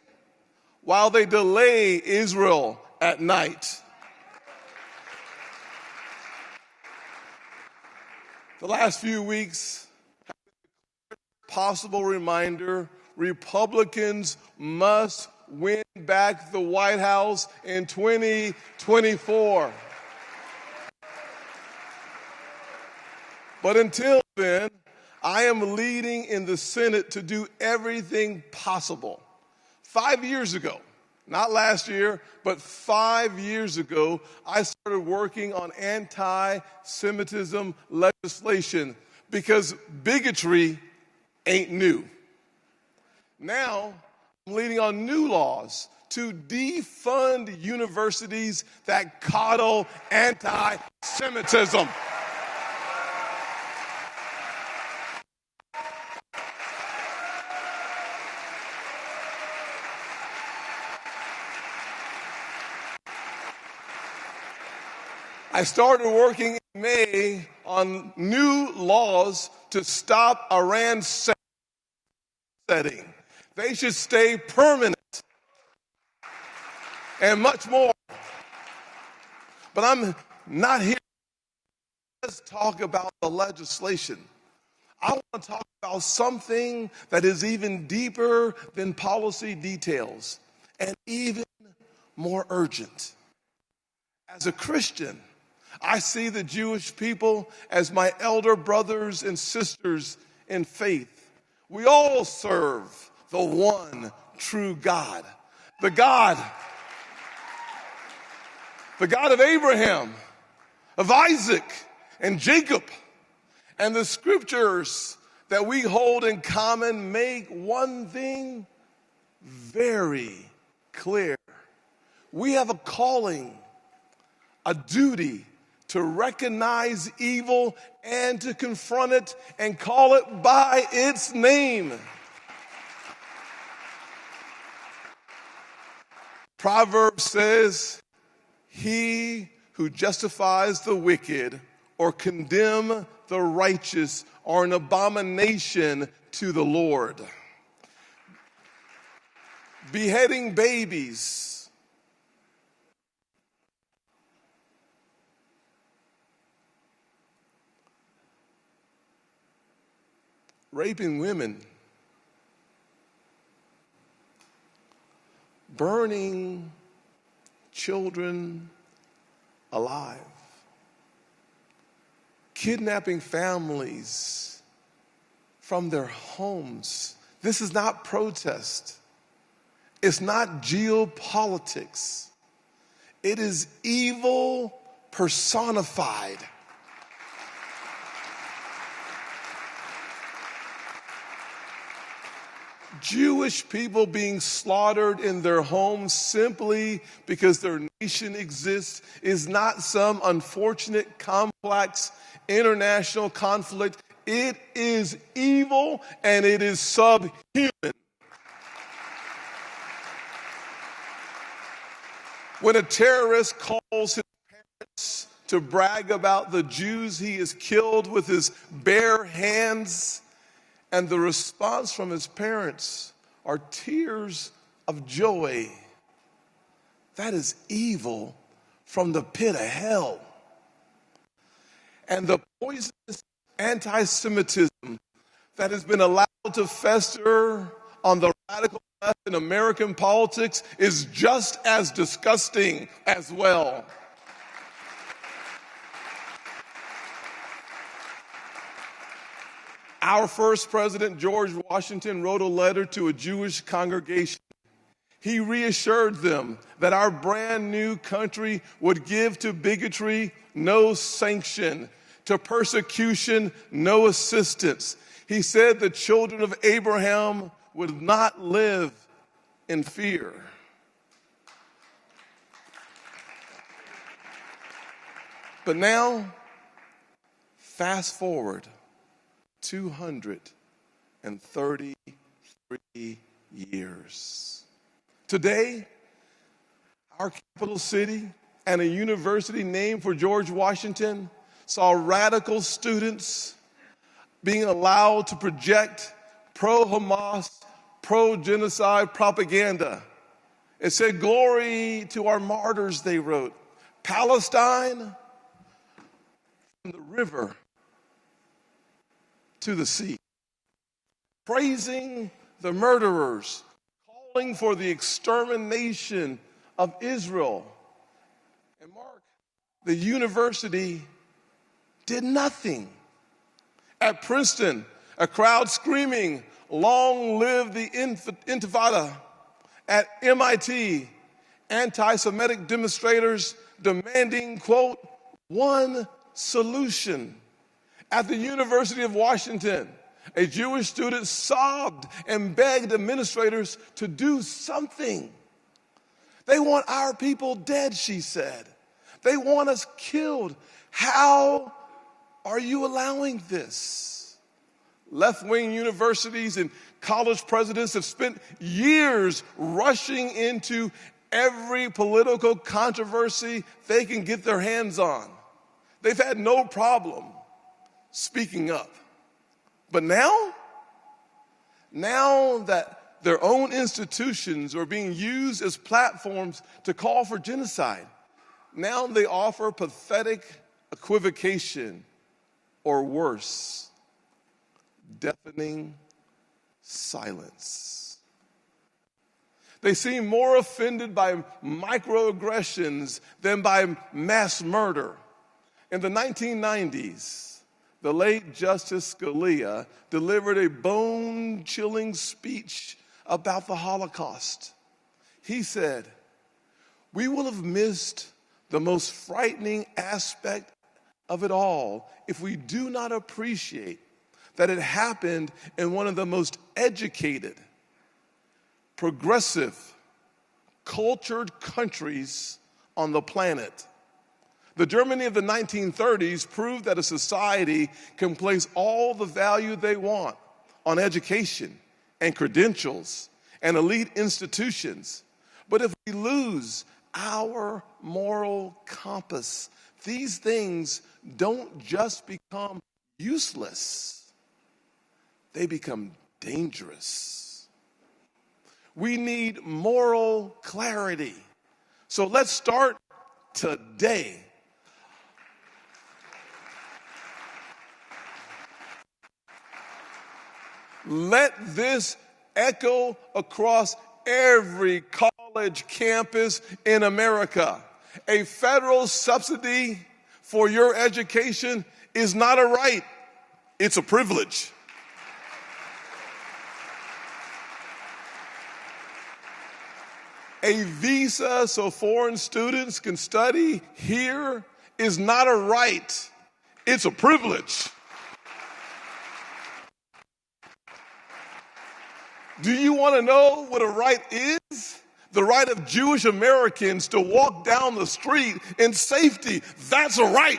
while they delay Israel at night. The last few weeks have been a possible reminder Republicans must win take back the White House in 2024. But until then, I am leading in the Senate to do everything possible. 5 years ago, not last year, but 5 years ago, I started working on anti-Semitism legislation because bigotry ain't new. Now, I'm leading on new laws to defund universities that coddle anti-Semitism. I started working in May on new laws to stop Iran setting. They should stay permanent and much more. But I'm not here to just talk about the legislation. I want to talk about something that is even deeper than policy details and even more urgent. As a Christian, I see the Jewish people as my elder brothers and sisters in faith. We all serve the one true God, the God of Abraham, of Isaac, and Jacob. And the scriptures that we hold in common make one thing very clear. We have a calling, a duty to recognize evil and to confront it and call it by its name. Proverbs says, "He who justifies the wicked or condemn the righteous are an abomination to the Lord." Beheading babies, raping women, burning children alive, kidnapping families from their homes. This is not protest. It's not geopolitics. It is evil personified. Jewish people being slaughtered in their homes simply because their nation exists is not some unfortunate, complex international conflict. It is evil and it is subhuman. When a terrorist calls his parents to brag about the Jews he has killed with his bare hands, and the response from his parents are tears of joy, that is evil from the pit of hell. And the poisonous anti-Semitism that has been allowed to fester on the radical left in American politics is just as disgusting as well. Our first president, George Washington, wrote a letter to a Jewish congregation. He reassured them that our brand new country would give to bigotry no sanction, to persecution no assistance. He said the children of Abraham would not live in fear. But now, fast forward 233 years. Today, our capital city and a university named for George Washington saw radical students being allowed to project pro-Hamas, pro-genocide propaganda. It said, "Glory to our martyrs," they wrote. Palestine, from the river to the sea. Praising the murderers, calling for the extermination of Israel. And Mark, the university did nothing. At Princeton, a crowd screaming, "Long live the Intifada." At MIT, anti-Semitic demonstrators demanding, quote, "one solution." At the University of Washington, a Jewish student sobbed and begged administrators to do something. They want our people dead, she said. They want us killed. How are you allowing this? Left-wing universities and college presidents have spent years rushing into every political controversy they can get their hands on. They've had no problem speaking up. But now that their own institutions are being used as platforms to call for genocide, now they offer pathetic equivocation, or worse, deafening silence. They seem more offended by microaggressions than by mass murder. In the 1990s, the late Justice Scalia delivered a bone-chilling speech about the Holocaust. He said, "We will have missed the most frightening aspect of it all if we do not appreciate that it happened in one of the most educated, progressive, cultured countries on the planet." The Germany of the 1930s proved that a society can place all the value they want on education and credentials and elite institutions. But if we lose our moral compass, these things don't just become useless, they become dangerous. We need moral clarity. So let's start today. Let this echo across every college campus in America. A federal subsidy for your education is not a right, it's a privilege. A visa so foreign students can study here is not a right, it's a privilege. Do you want to know what a right is? The right of Jewish Americans to walk down the street in safety. That's a right.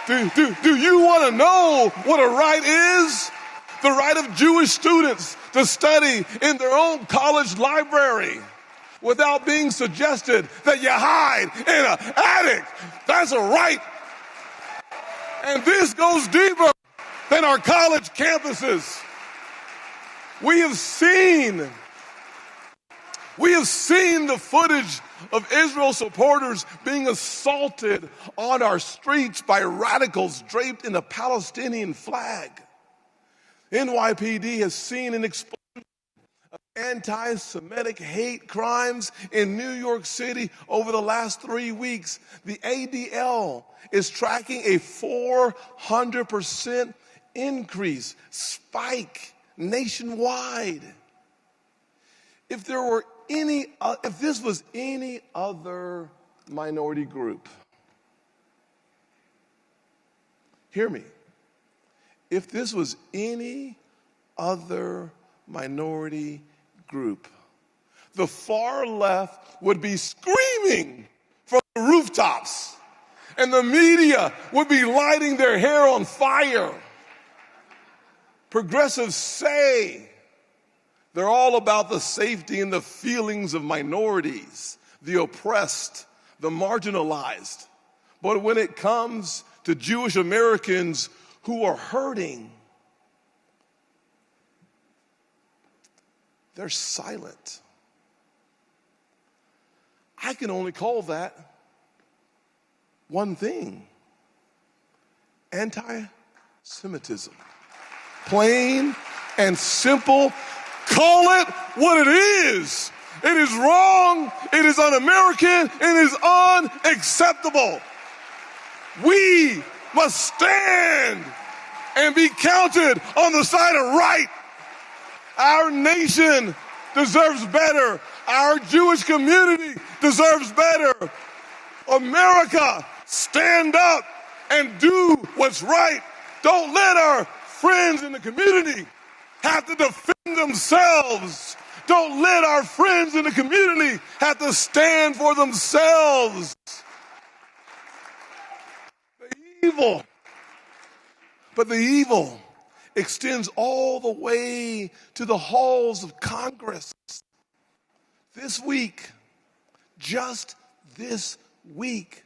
Do you want to know what a right is? The right of Jewish students to study in their own college library without being suggested that you hide in an attic. That's a right. And this goes deeper than our college campuses. We have seen the footage of Israel supporters being assaulted on our streets by radicals draped in a Palestinian flag. NYPD has seen an explosion of anti-Semitic hate crimes in New York City over the last 3 weeks. The ADL is tracking a 400% increase, spike nationwide. If this was any other minority group, hear me. If this was any other minority group, the far left would be screaming from the rooftops, and the media would be lighting their hair on fire. Progressives say they're all about the safety and the feelings of minorities, the oppressed, the marginalized. But when it comes to Jewish Americans who are hurting, they're silent. I can only call that one thing: anti-Semitism. Plain and simple Call it what it is. It is wrong, it is un-American, and it is unacceptable. We must stand and be counted on the side of right. Our nation deserves better. Our Jewish community deserves better. America, stand up and do what's right. Don't let our friends in the community have to defend themselves. Don't let our friends in the community have to stand for themselves. The evil extends all the way to the halls of Congress. This week, just this week,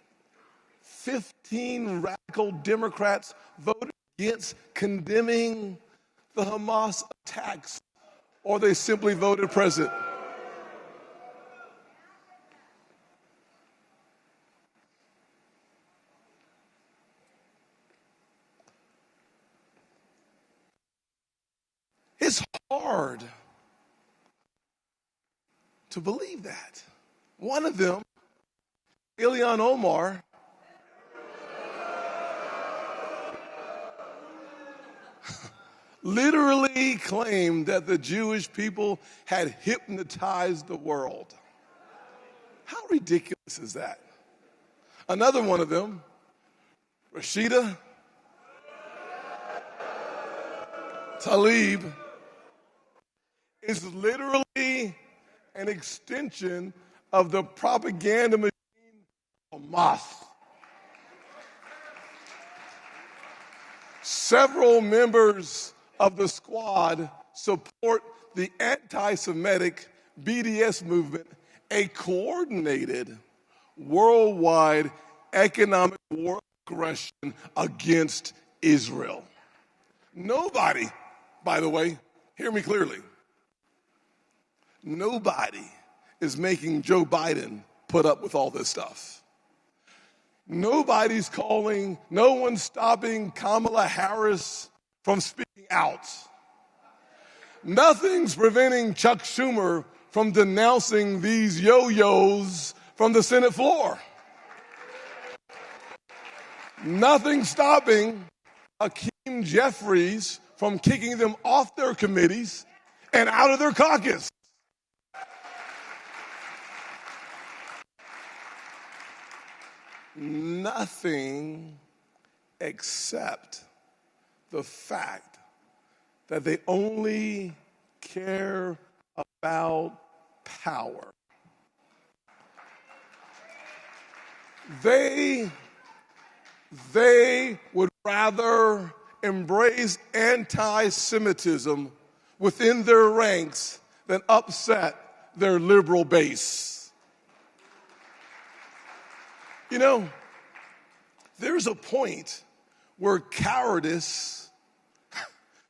15 radical Democrats voted against condemning the Hamas attacks, or they simply voted present. It's hard to believe that. One of them, Ilhan Omar, literally claimed that the Jewish people had hypnotized the world. How ridiculous is that? Another one of them, Rashida Tlaib, is literally an extension of the propaganda machine of Hamas. Several members of the squad support the anti-Semitic BDS movement, a coordinated worldwide economic war aggression against Israel. Nobody, by the way, hear me clearly, nobody is making Joe Biden put up with all this stuff. No one's stopping Kamala Harris from speaking out. Nothing's preventing Chuck Schumer from denouncing these yo-yos from the Senate floor. Nothing's stopping Hakeem Jeffries from kicking them off their committees and out of their caucus. Nothing except the fact that they only care about power. They would rather embrace anti-Semitism within their ranks than upset their liberal base. You know, there's a point where cowardice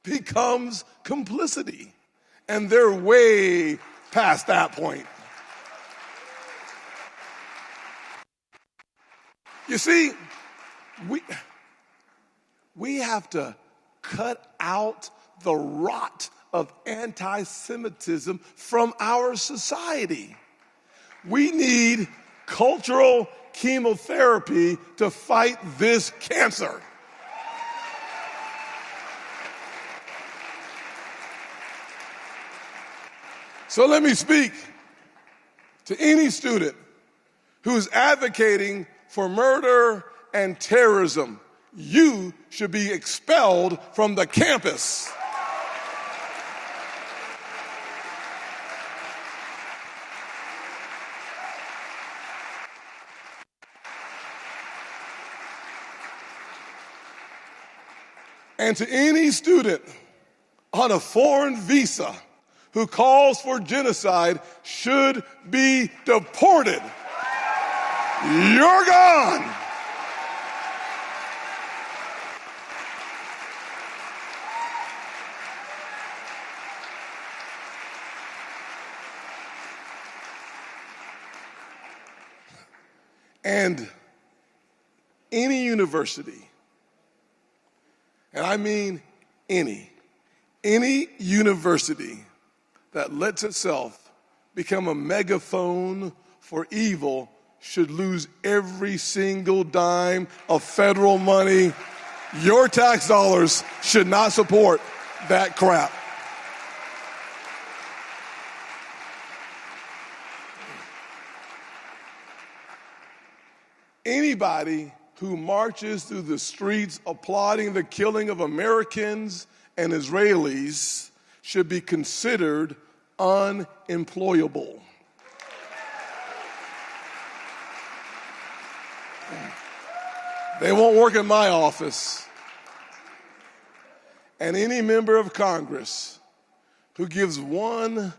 becomes complicity, and they're way past that point. You see, we have to cut out the rot of anti-Semitism from our society. We need cultural chemotherapy to fight this cancer. So let me speak to any student who's advocating for murder and terrorism. You should be expelled from the campus. And to any student on a foreign visa who calls for genocide should be deported. You're gone. And any university, and I mean any university that lets itself become a megaphone for evil should lose every single dime of federal money. Your tax dollars should not support that crap. Anybody who marches through the streets applauding the killing of Americans and Israelis should be considered unemployable. They won't work in my office. And any member of Congress who gives 1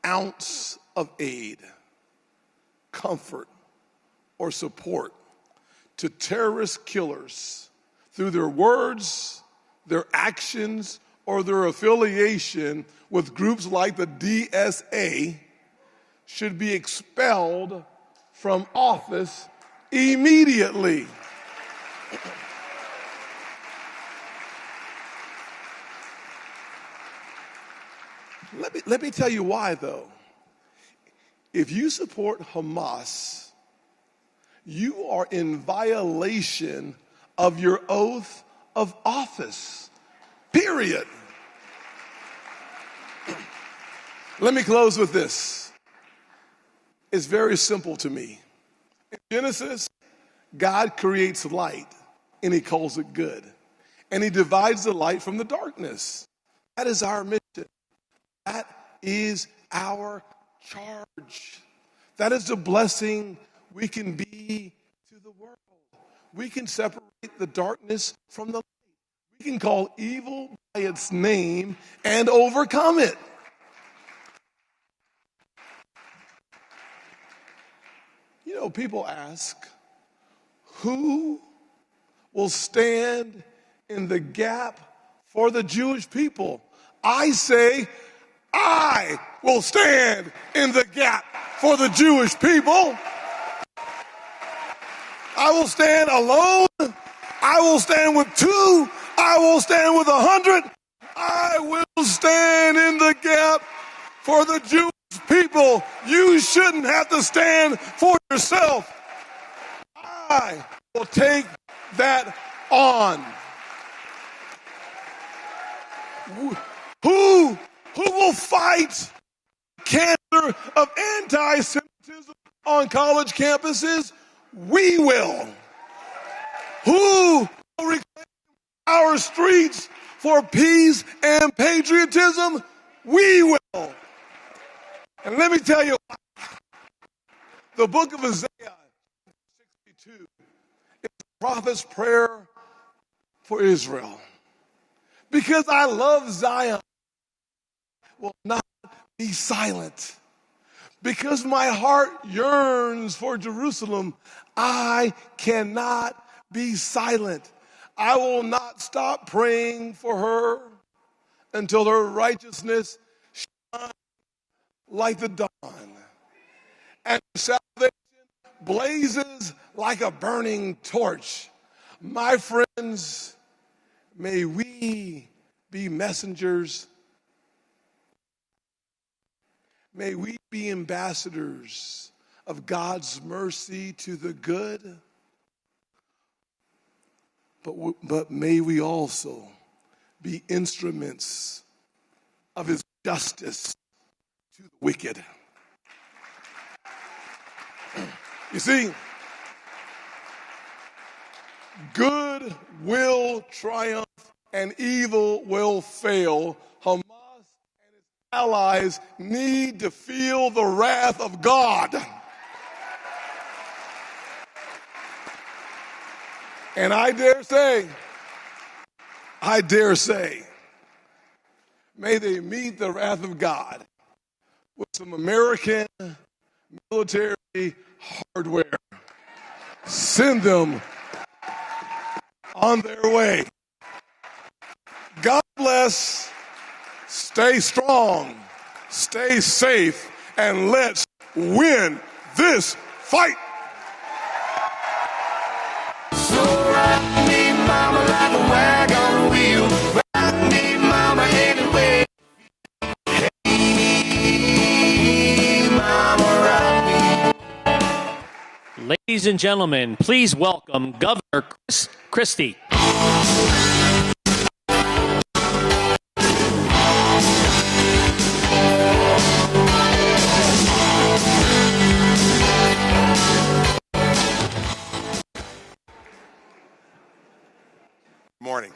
ounce of aid, comfort, or support to terrorist killers through their words, their actions, or their affiliation with groups like the DSA should be expelled from office immediately. Let me tell you why, though. If you support Hamas, you are in violation of your oath of office, period. Let me close with this. It's very simple to me. In Genesis, God creates light, and he calls it good. And he divides the light from the darkness. That is our mission. That is our charge. That is the blessing we can be to the world. We can separate the darkness from the light. We can call evil by its name and overcome it. You know, people ask, who will stand in the gap for the Jewish people? I say, I will stand in the gap for the Jewish people. I will stand alone. I will stand with 2. I will stand with 100. I will stand in the gap for the Jewish people. You shouldn't have to stand for yourself. I will take that on. Who will fight cancer of anti-Semitism on college campuses? We will. Who will reclaim our streets for peace and patriotism? We will. And let me tell you, the book of Isaiah 62 is the prophet's prayer for Israel. Because I love Zion, I will not be silent. Because my heart yearns for Jerusalem, I cannot be silent. I will not stop praying for her until her righteousness shines like the dawn and her salvation blazes like a burning torch. My friends, may we be messengers. May we be ambassadors of God's mercy to the good, but may we also be instruments of his justice to the wicked. You see, good will triumph and evil will fail. Hamas and its allies need to feel the wrath of God. And I dare say, may they meet the wrath of God with some American military hardware. Send them on their way. God bless. Stay strong. Stay safe. And let's win this fight. So ride me, mama, like a wagon wheel. Ride me, mama, anyway. Hey, Ladies and gentlemen, please welcome Governor Christie. Morning.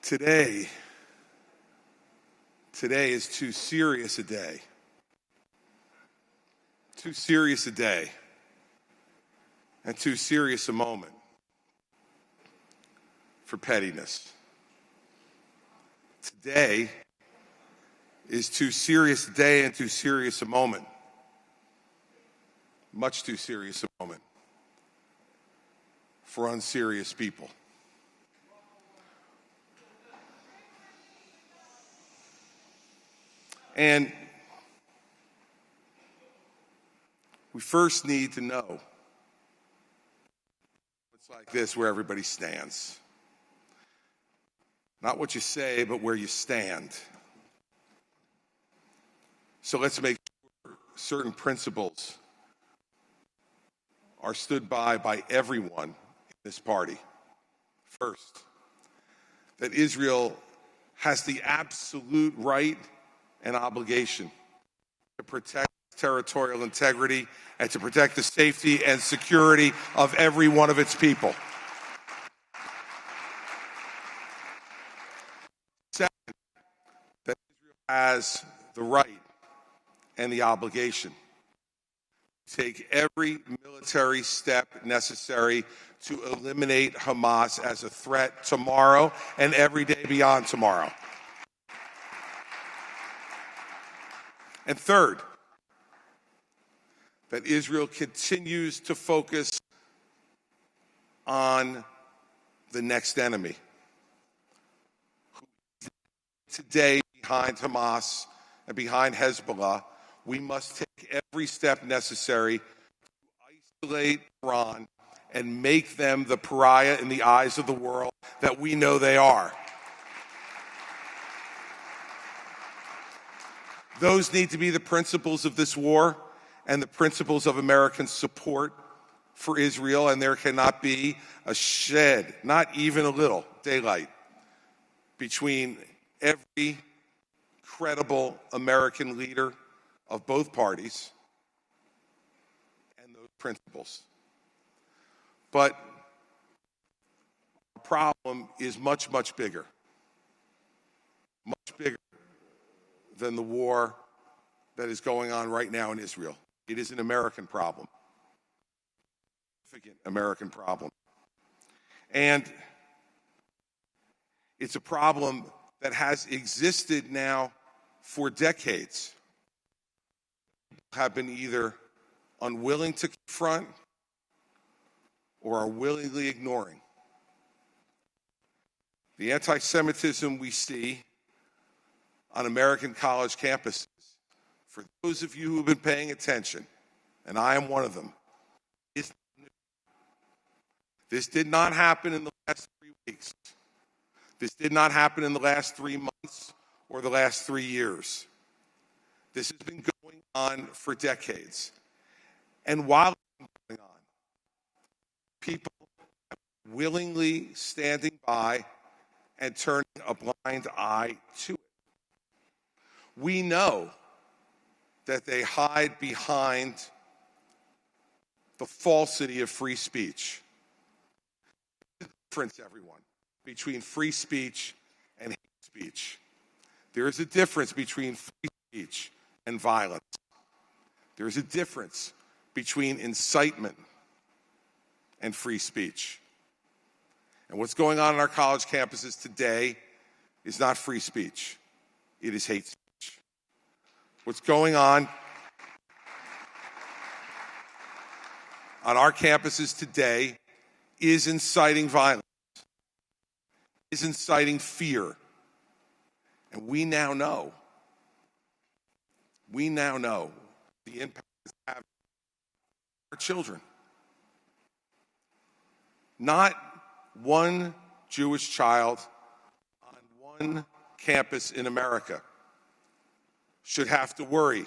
Today is too serious a day. Too serious a day. And too serious a moment for pettiness. Today is too serious a day and too serious a moment. Much too serious a moment for unserious people. And we first need to know it's like this where everybody stands. Not what you say, but where you stand. So let's make sure certain principles are stood by everyone in this party. First, that Israel has the absolute right and obligation to protect territorial integrity and to protect the safety and security of every one of its people. Second, that Israel has the right and the obligation to take every military step necessary to eliminate Hamas as a threat tomorrow and every day beyond tomorrow. And third, that Israel continues to focus on the next enemy. Today, behind Hamas and behind Hezbollah, we must take every step necessary to isolate Iran and make them the pariah in the eyes of the world that we know they are. Those need to be the principles of this war and the principles of American support for Israel, and there cannot be a shed, not even a little, daylight between every credible American leader of both parties and those principles. But the problem is much, much bigger. Much bigger than the war that is going on right now in Israel. It is an American problem. Significant American problem. And it's a problem that has existed now for decades. People have been either unwilling to confront or are willingly ignoring. The anti-Semitism we see on American college campuses, for those of you who have been paying attention, and I am one of them, is new. This did not happen in the last 3 weeks. This did not happen in the last 3 months or the last 3 years. This has been going on for decades. And while it's been going on, people are willingly standing by and turning a blind eye to it. We know that they hide behind the falsity of free speech. There's a difference, everyone, between free speech and hate speech. There is a difference between free speech and violence. There is a difference between incitement and free speech. And what's going on in our college campuses today is not free speech. It is hate speech. What's going on our campuses today is inciting violence, is inciting fear. And we now know the impact it's having on our children. Not one Jewish child on one campus in America should have to worry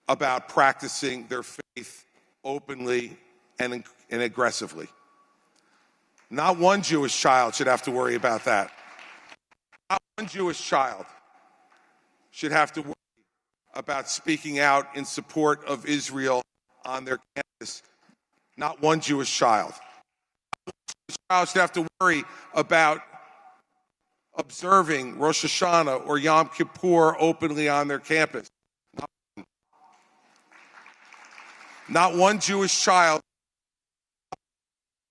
about practicing their faith openly and aggressively. Not one Jewish child should have to worry about that. Not one Jewish child should have to worry about speaking out in support of Israel on their campus. Not one Jewish child. Not one Jewish child should have to worry about observing Rosh Hashanah or Yom Kippur openly on their campus. Not one Jewish child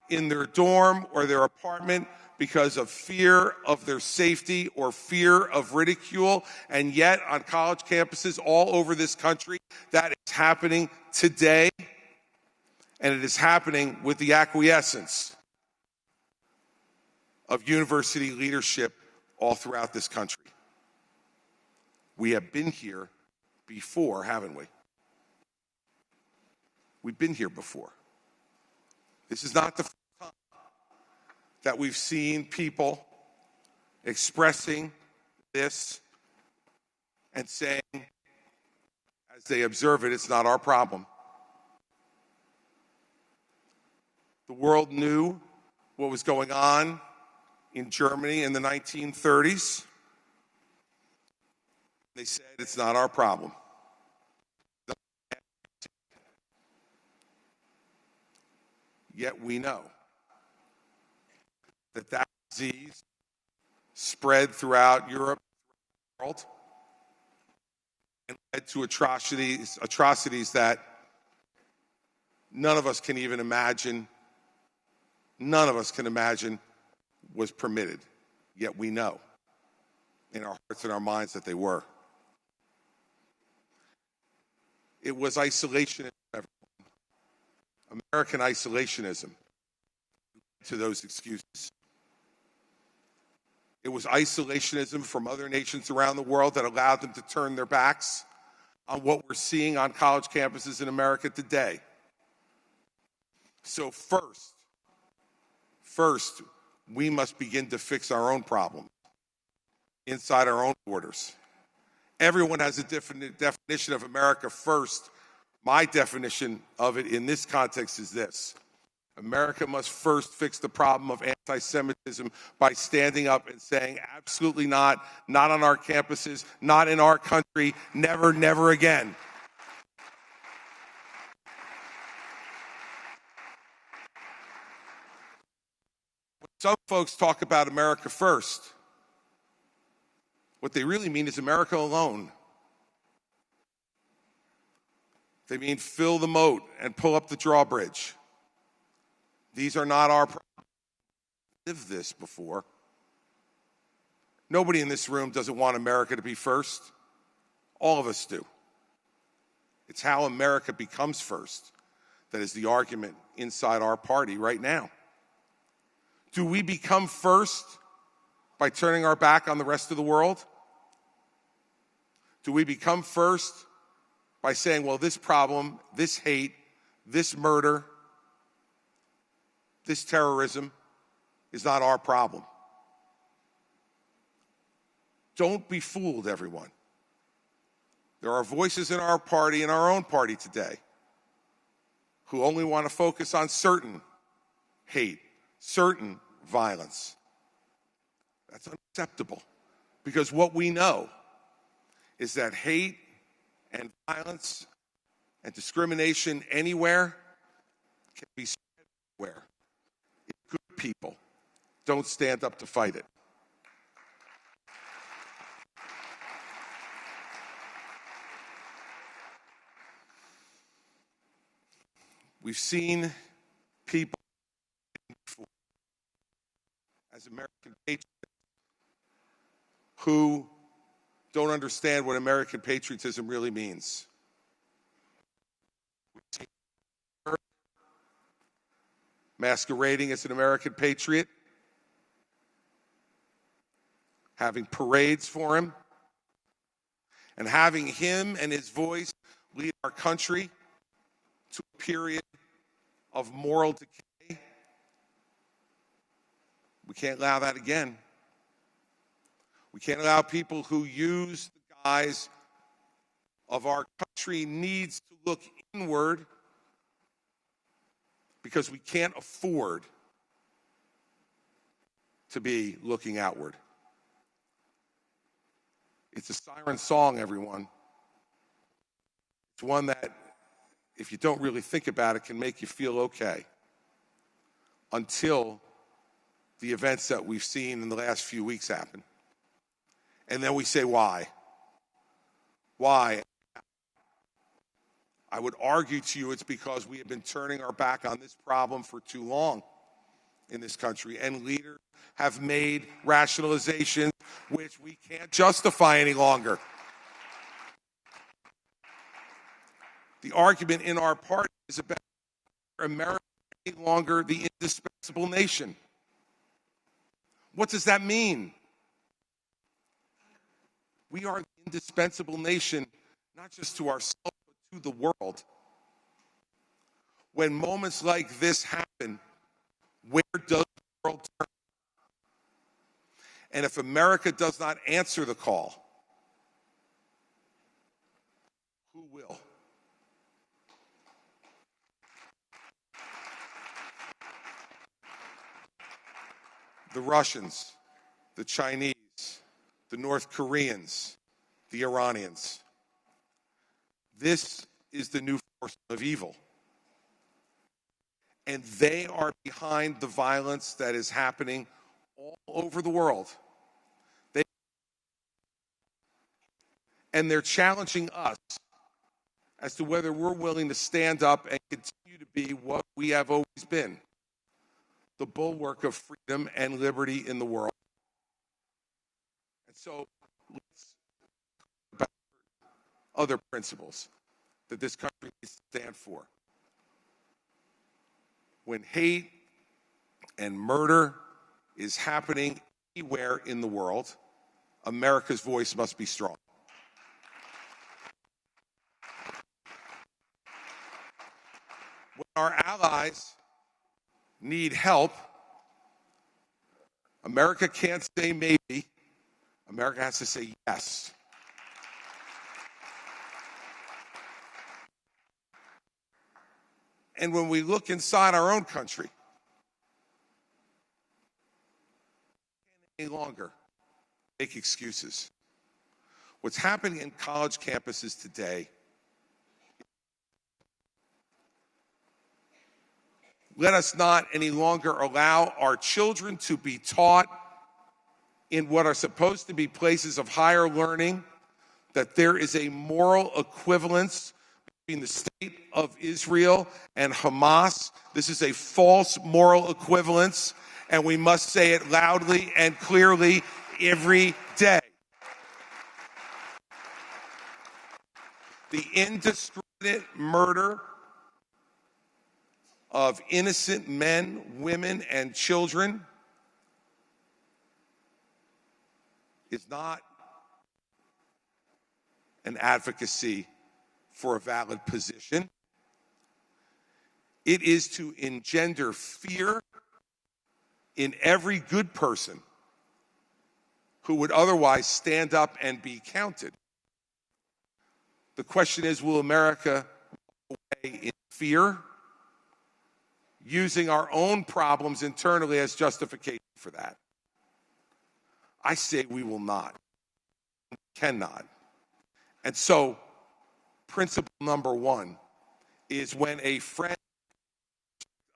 in their dorm or their apartment because of fear of their safety or fear of ridicule. And yet on college campuses all over this country, that is happening today. And it is happening with the acquiescence of university leadership all throughout this country. We have been here before, haven't we? We've been here before. This is not the first time that we've seen people expressing this and saying, as they observe it, it's not our problem. The world knew what was going on in Germany in the 1930s. They said, it's not our problem. Yet we know that that disease spread throughout Europe and the world and led to atrocities that none of us can even imagine, was permitted. Yet we know in our hearts and our minds that they were. It was isolationism, American isolationism, to those excuses. It was isolationism from other nations around the world that allowed them to turn their backs on what we're seeing on college campuses in America today. So first, we must begin to fix our own problems inside our own borders. Everyone has a different definition of America first. My definition of it in this context is this: America must first fix the problem of anti-Semitism by standing up and saying, absolutely not on our campuses, not in our country, never, never again. When some folks talk about America first, what they really mean is America alone. They mean fill the moat and pull up the drawbridge. These are not our problems. We've lived this before. Nobody in this room doesn't want America to be first. All of us do. It's how America becomes first that is the argument inside our party right now. Do we become first by turning our back on the rest of the world? Do we become first by saying, well, this problem, this hate, this murder, this terrorism is not our problem? Don't be fooled, everyone. There are voices in our party, in our own party today, who only want to focus on certain hate, certain violence. That's unacceptable, because what we know is that hate and violence and discrimination anywhere can be spread everywhere if good people don't stand up to fight it. We've seen people as American patriots who don't understand what American patriotism really means. Masquerading as an American patriot, having parades for him, and having him and his voice lead our country to a period of moral decay We can't allow that again. We can't allow people who use the guise of our country needs to look inward because we can't afford to be looking outward. It's a siren song, everyone. It's one that, if you don't really think about it, can make you feel okay until the events that we've seen in the last few weeks happen. And then we say, why? Why? I would argue to you it's because we have been turning our back on this problem for too long in this country, and leaders have made rationalizations which we can't justify any longer. The argument in our party is about America no longer the indispensable nation. What does that mean? We are the indispensable nation, not just to ourselves, but to the world. When moments like this happen, where does the world turn? And if America does not answer the call, who will? The Russians, the Chinese, the North Koreans, the Iranians. This is the new force of evil. And they are behind the violence that is happening all over the world. And they're challenging us as to whether we're willing to stand up and continue to be what we have always been, the bulwark of freedom and liberty in the world. And so let's talk about other principles that this country needs to stand for. When hate and murder is happening anywhere in the world, America's voice must be strong. When our allies need help, America can't say maybe. America has to say yes. And when we look inside our own country, we can't any longer make excuses. What's happening in college campuses today, let us not any longer allow our children to be taught in what are supposed to be places of higher learning that there is a moral equivalence between the state of Israel and Hamas. This is a false moral equivalence, and we must say it loudly and clearly every day. The indiscriminate murder of innocent men, women, and children is not an advocacy for a valid position. It is to engender fear in every good person who would otherwise stand up and be counted. The question is, will America walk away in fear, using our own problems internally as justification for that? I say we will not. We cannot. And so, principle number one is when a friend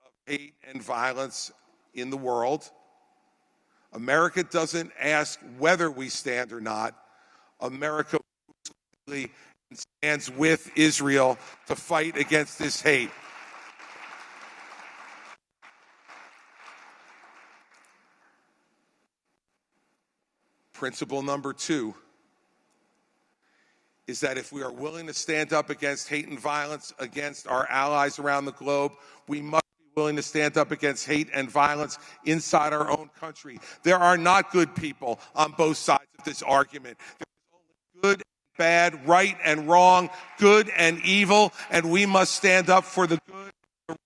of hate and violence in the world, America doesn't ask whether we stand or not. America stands with Israel to fight against this hate. Principle number two is that if we are willing to stand up against hate and violence against our allies around the globe, we must be willing to stand up against hate and violence inside our own country. There are not good people on both sides of this argument. There is only good and bad, right and wrong, good and evil, and we must stand up for the good,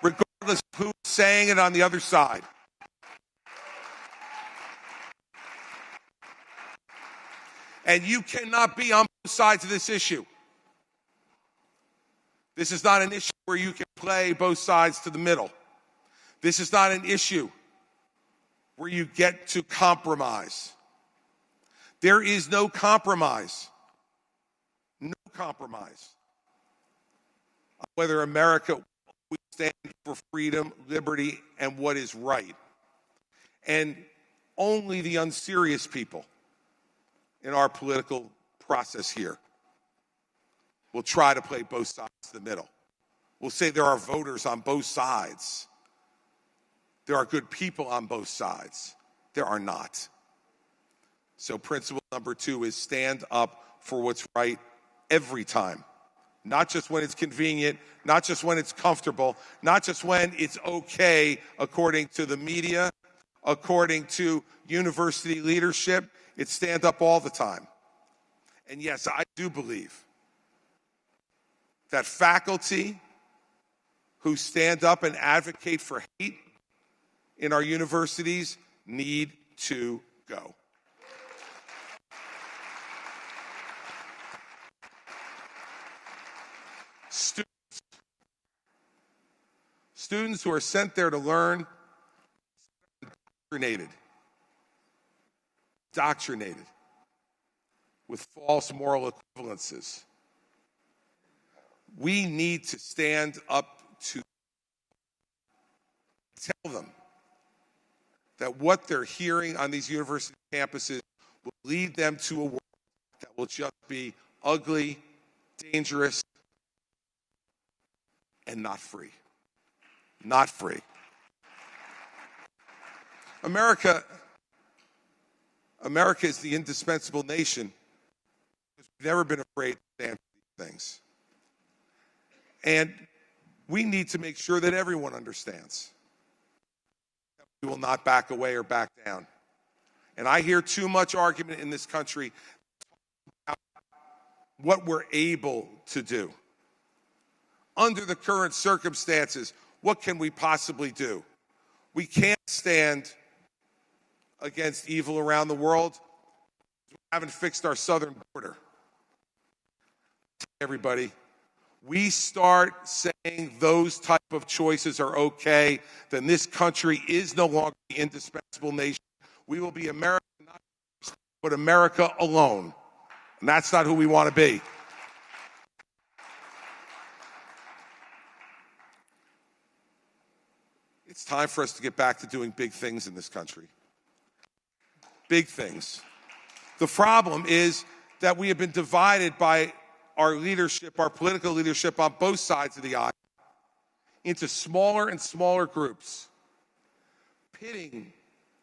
regardless of who's saying it on the other side. And you cannot be on both sides of this issue. This is not an issue where you can play both sides to the middle. This is not an issue where you get to compromise. There is no compromise. No compromise on whether America will stand for freedom, liberty, and what is right. And only the unserious people in our political process here will try to play both sides to the middle. We'll say there are voters on both sides. There are good people on both sides. There are not. So principle number 2 is stand up for what's right every time. Not just when it's convenient, not just when it's comfortable, not just when it's okay according to the media, according to university leadership. It's stand up all the time. And yes, I do believe that faculty who stand up and advocate for hate in our universities need to go. Students who are sent there to learn, indoctrinated with false moral equivalences. We need to stand up to tell them that what they're hearing on these university campuses will lead them to a world that will just be ugly, dangerous, and not free. Not free. America is the indispensable nation because we've never been afraid to stand for these things. And we need to make sure that everyone understands that we will not back away or back down. And I hear too much argument in this country about what we're able to do. Under the current circumstances, what can we possibly do? We can't stand against evil around the world. We haven't fixed our southern border. Everybody, we start saying those type of choices are okay, then this country is no longer the indispensable nation. We will be America, not first, but America alone. And that's not who we want to be. It's time for us to get back to doing big things in this country. Big things. The problem is that we have been divided by our leadership, our political leadership on both sides of the aisle, into smaller and smaller groups, pitting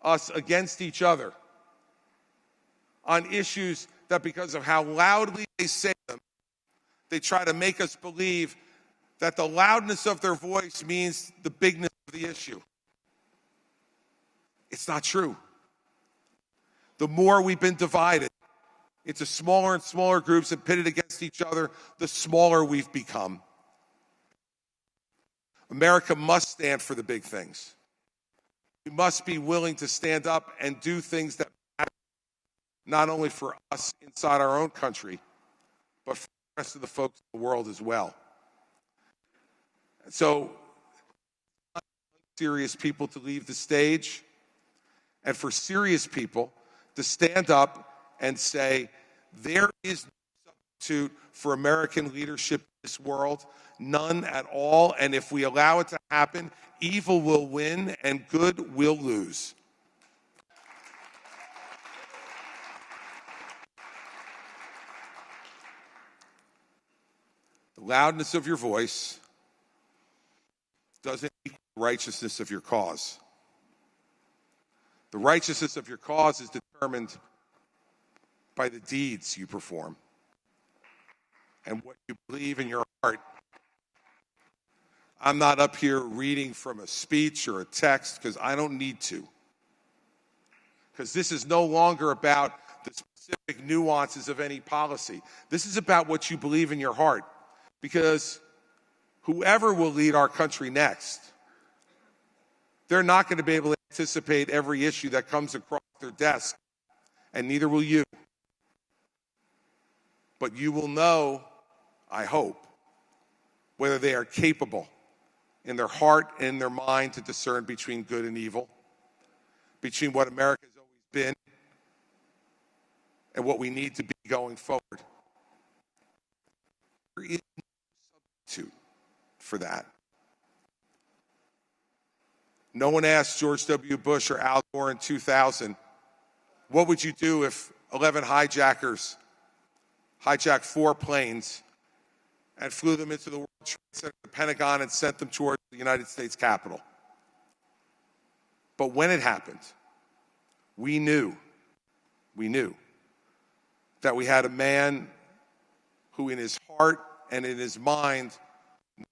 us against each other on issues that, because of how loudly they say them, they try to make us believe that the loudness of their voice means the bigness of the issue. It's not true. The more we've been divided into smaller and smaller groups and pitted against each other, the smaller we've become. America must stand for the big things. We must be willing to stand up and do things that matter, not only for us inside our own country, but for the rest of the folks in the world as well. So, serious people to leave the stage, and for serious people to stand up and say, there is no substitute for American leadership in this world, none at all, and if we allow it to happen, evil will win and good will lose. The loudness of your voice doesn't equal the righteousness of your cause. The righteousness of your cause is determined by the deeds you perform and what you believe in your heart. I'm not up here reading from a speech or a text because I don't need to. Because this is no longer about the specific nuances of any policy. This is about what you believe in your heart. Because whoever will lead our country next, they're not going to be able to anticipate every issue that comes across their desk, and neither will you. But you will know, I hope, whether they are capable in their heart and in their mind to discern between good and evil, between what America has always been and what we need to be going forward. There is no substitute for that. No one asked George W. Bush or Al Gore in 2000, what would you do if 11 hijackers hijacked 4 planes and flew them into the World Trade Center, the Pentagon, and sent them towards the United States Capitol? But when it happened, we knew that we had a man who in his heart and in his mind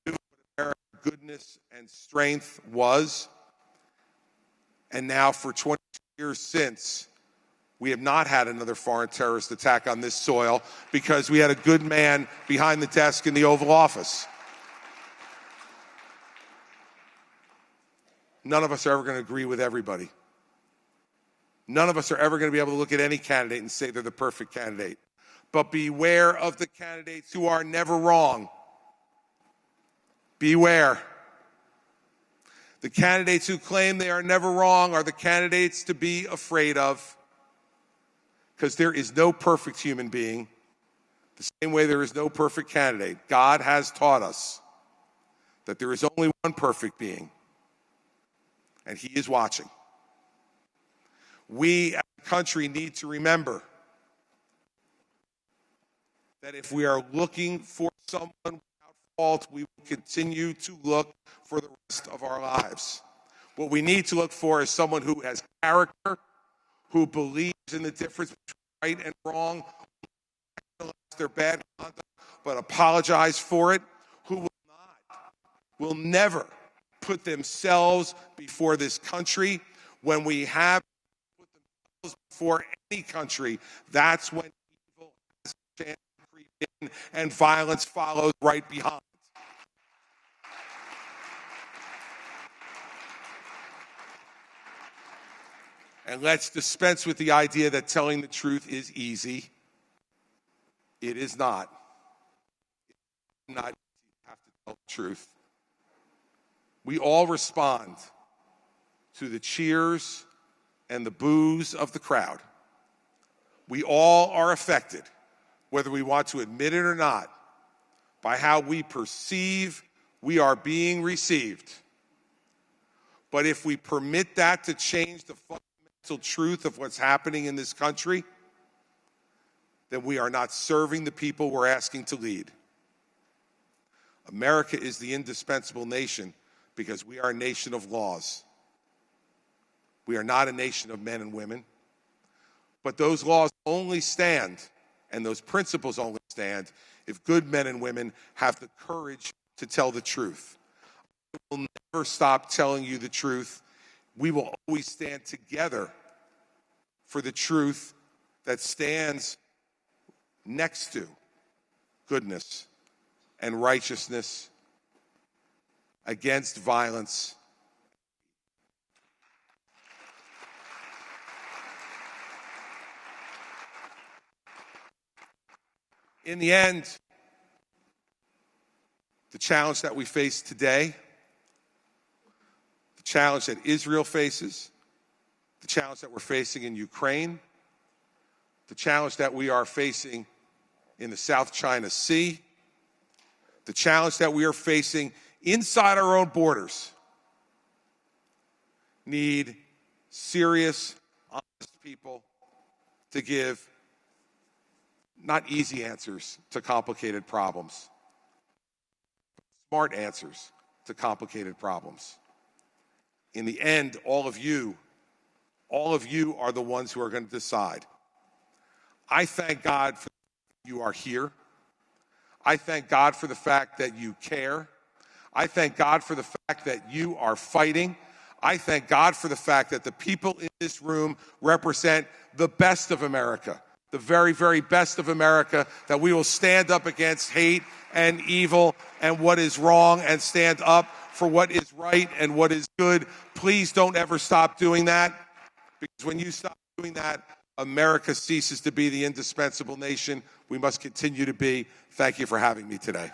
knew what America's goodness and strength was. And now for 22 years since, we have not had another foreign terrorist attack on this soil because we had a good man behind the desk in the Oval Office. None of us are ever going to agree with everybody. None of us are ever going to be able to look at any candidate and say they're the perfect candidate. But beware of the candidates who are never wrong. Beware. The candidates who claim they are never wrong are the candidates to be afraid of, because there is no perfect human being, the same way there is no perfect candidate. God has taught us that there is only one perfect being, and he is watching. We as a country need to remember that if we are looking for someone without fault, we will continue to look for the rest of our lives. What we need to look for is someone who has character, who believes in the difference between right and wrong, who their bad conduct, but apologize for it, who will never put themselves before this country. When we have put themselves before any country, that's when evil has a chance to creep in and violence follows right behind. And let's dispense with the idea that telling the truth is easy. It is not. It's not easy to have to tell the truth. We all respond to the cheers and the boos of the crowd. We all are affected, whether we want to admit it or not, by how we perceive we are being received. But if we permit that to change the fundamental truth of what's happening in this country, then we are not serving the people we're asking to lead. America is the indispensable nation because we are a nation of laws. We are not a nation of men and women. But those laws only stand, and those principles only stand, if good men and women have the courage to tell the truth. I will never stop telling you the truth. We will always stand together for the truth that stands next to goodness and righteousness, against violence. In the end, the challenge that we face today, the challenge that Israel faces, the challenge that we're facing in Ukraine, the challenge that we are facing in the South China Sea, the challenge that we are facing inside our own borders, need serious, honest people to give not easy answers to complicated problems, smart answers to complicated problems. In the end, all of you are the ones who are going to decide. I thank God for that you are here. I thank God for the fact that you care. I thank God for the fact that you are fighting. I thank God for the fact that the people in this room represent the best of America, the very, very best of America, that we will stand up against hate and evil and what is wrong and stand up for what is right and what is good. Please don't ever stop doing that, because when you stop doing that, America ceases to be the indispensable nation we must continue to be. Thank you for having me today.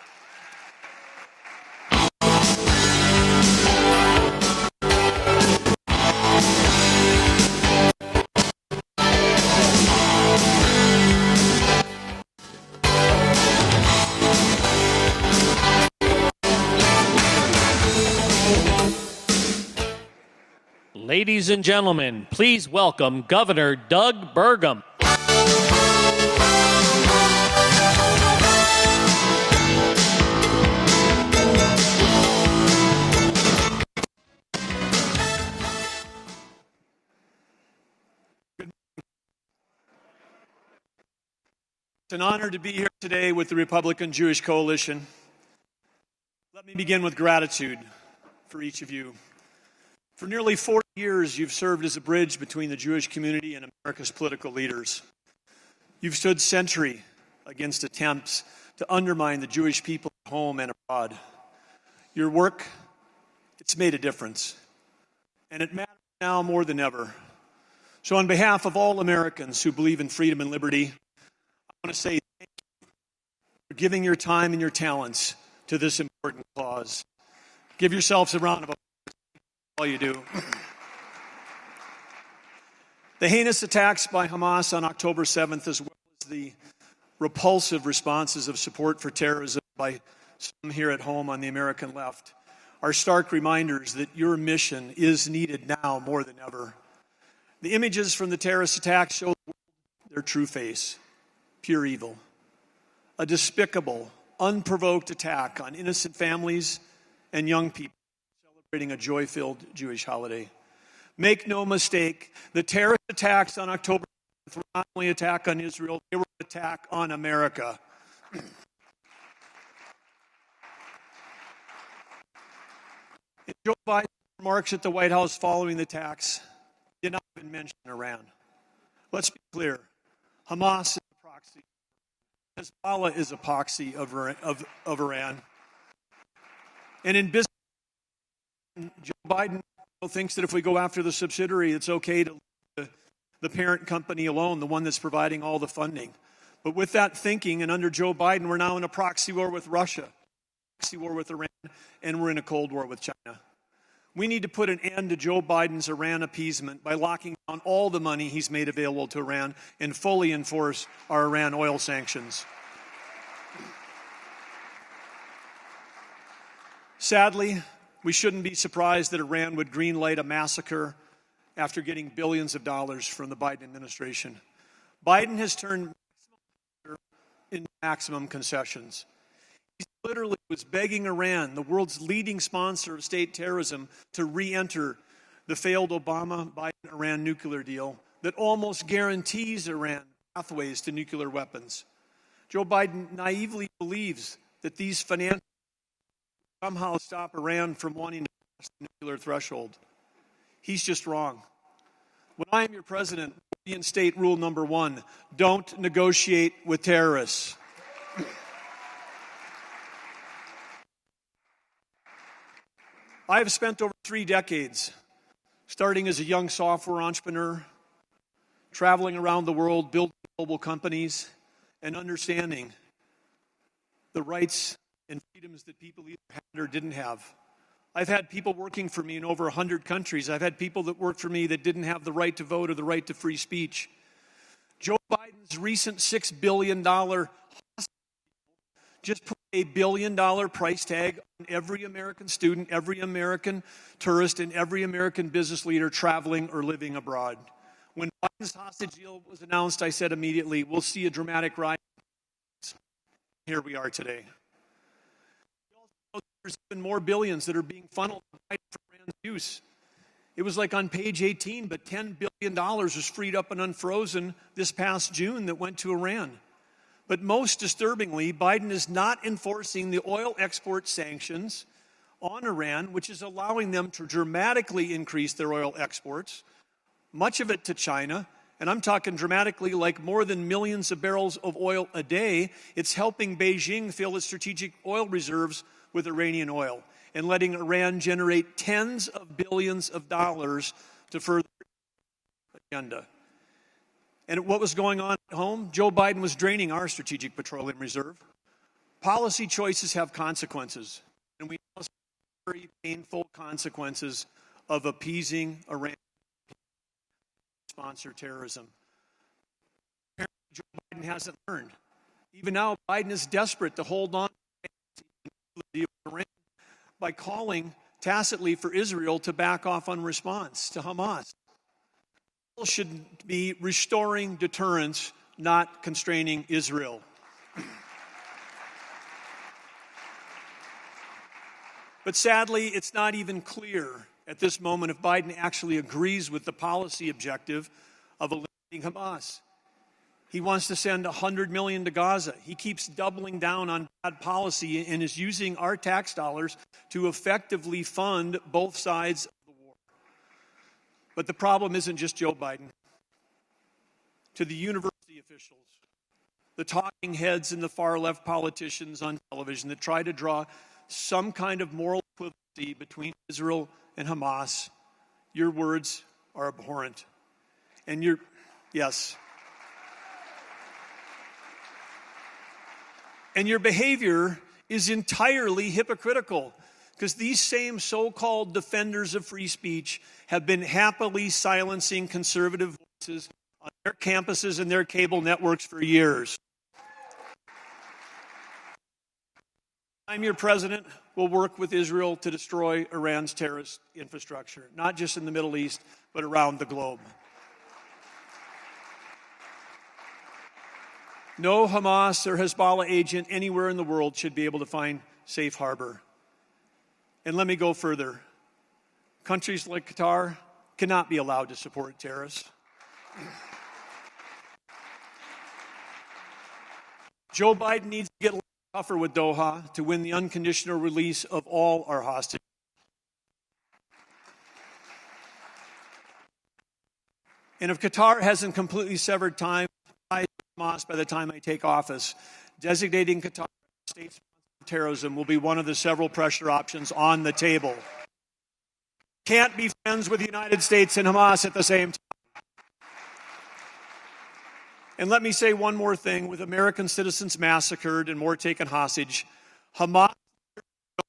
Ladies and gentlemen, please welcome Governor Doug Burgum. It's an honor to be here today with the Republican Jewish Coalition. Let me begin with gratitude for each of you. For nearly 40 years, you've served as a bridge between the Jewish community and America's political leaders. You've stood sentry against attempts to undermine the Jewish people at home and abroad. Your work, it's made a difference, and it matters now more than ever. So on behalf of all Americans who believe in freedom and liberty, I want to say thank you for giving your time and your talents to this important cause. Give yourselves a round of applause. All you do. The heinous attacks by Hamas on October 7th, as well as the repulsive responses of support for terrorism by some here at home on the American left, are stark reminders that your mission is needed now more than ever. The images from the terrorist attacks show their true face, pure evil. A despicable, unprovoked attack on innocent families and young people celebrating a joy-filled Jewish holiday. Make no mistake, the terrorist attacks on October 7th were not only an attack on Israel, they were an attack on America. In Joe Biden's remarks at the White House following the attacks, he did not even mention Iran. Let's be clear. Hamas is a proxy. Hezbollah is a proxy of Iran. And in business, Joe Biden thinks that if we go after the subsidiary, it's okay to leave the parent company alone, the one that's providing all the funding. But with that thinking, and under Joe Biden, we're now in a proxy war with Russia, proxy war with Iran, and we're in a Cold War with China. We need to put an end to Joe Biden's Iran appeasement by locking down all the money he's made available to Iran and fully enforce our Iran oil sanctions. Sadly, we shouldn't be surprised that Iran would greenlight a massacre after getting billions of dollars from the Biden administration. Biden has turned into maximum concessions. He literally was begging Iran, the world's leading sponsor of state terrorism, to re-enter the failed Obama-Biden-Iran nuclear deal that almost guarantees Iran pathways to nuclear weapons. Joe Biden naively believes that these financial somehow stop Iran from wanting to pass the nuclear threshold. He's just wrong. When I am your president, reinstate rule number 1, don't negotiate with terrorists. I have spent over 3 decades, starting as a young software entrepreneur, traveling around the world, building global companies, and understanding the rights and freedoms that people either had or didn't have. I've had people working for me in over 100 countries. I've had people that worked for me that didn't have the right to vote or the right to free speech. Joe Biden's recent $6 billion just put a $1 billion price tag on every American student, every American tourist, and every American business leader traveling or living abroad. When Biden's hostage deal was announced, I said immediately, we'll see a dramatic rise. Here we are today. There's even more billions that are being funneled for Iran's use. It was like on page 18, but $10 billion was freed up and unfrozen this past June that went to Iran. But most disturbingly, Biden is not enforcing the oil export sanctions on Iran, which is allowing them to dramatically increase their oil exports, much of it to China. And I'm talking dramatically, like more than millions of barrels of oil a day. It's helping Beijing fill its strategic oil reserves with Iranian oil and letting Iran generate tens of billions of dollars to further the agenda. And what was going on at home? Joe Biden was draining our strategic petroleum reserve. Policy choices have consequences, and we know very painful consequences of appeasing Iran sponsor terrorism. Apparently, Joe Biden hasn't learned. Even now, Biden is desperate to hold on to the deal with Iran by calling tacitly for Israel to back off on response to Hamas. It should be restoring deterrence, not constraining Israel. But sadly, it's not even clear at this moment if Biden actually agrees with the policy objective of eliminating Hamas. He wants to send $100 million to Gaza. He keeps doubling down on bad policy and is using our tax dollars to effectively fund both sides of the war. But the problem isn't just Joe Biden. To the university officials, the talking heads and the far-left politicians on television that try to draw some kind of moral equivalency between Israel and Hamas, your words are abhorrent. And and your behavior is entirely hypocritical, because these same so-called defenders of free speech have been happily silencing conservative voices on their campuses and their cable networks for years. I'm your president. Will work with Israel to destroy Iran's terrorist infrastructure, not just in the Middle East, but around the globe. No Hamas or Hezbollah agent anywhere in the world should be able to find safe harbor. And let me go further. Countries like Qatar cannot be allowed to support terrorists. Joe Biden needs to get a little tougher with Doha to win the unconditional release of all our hostages. And if Qatar hasn't completely severed ties with Hamas by the time I take office, designating Qatar as state sponsor of terrorism will be one of the several pressure options on the table. Can't be friends with the United States and Hamas at the same time. And let me say one more thing. With American citizens massacred and more taken hostage, Hamas and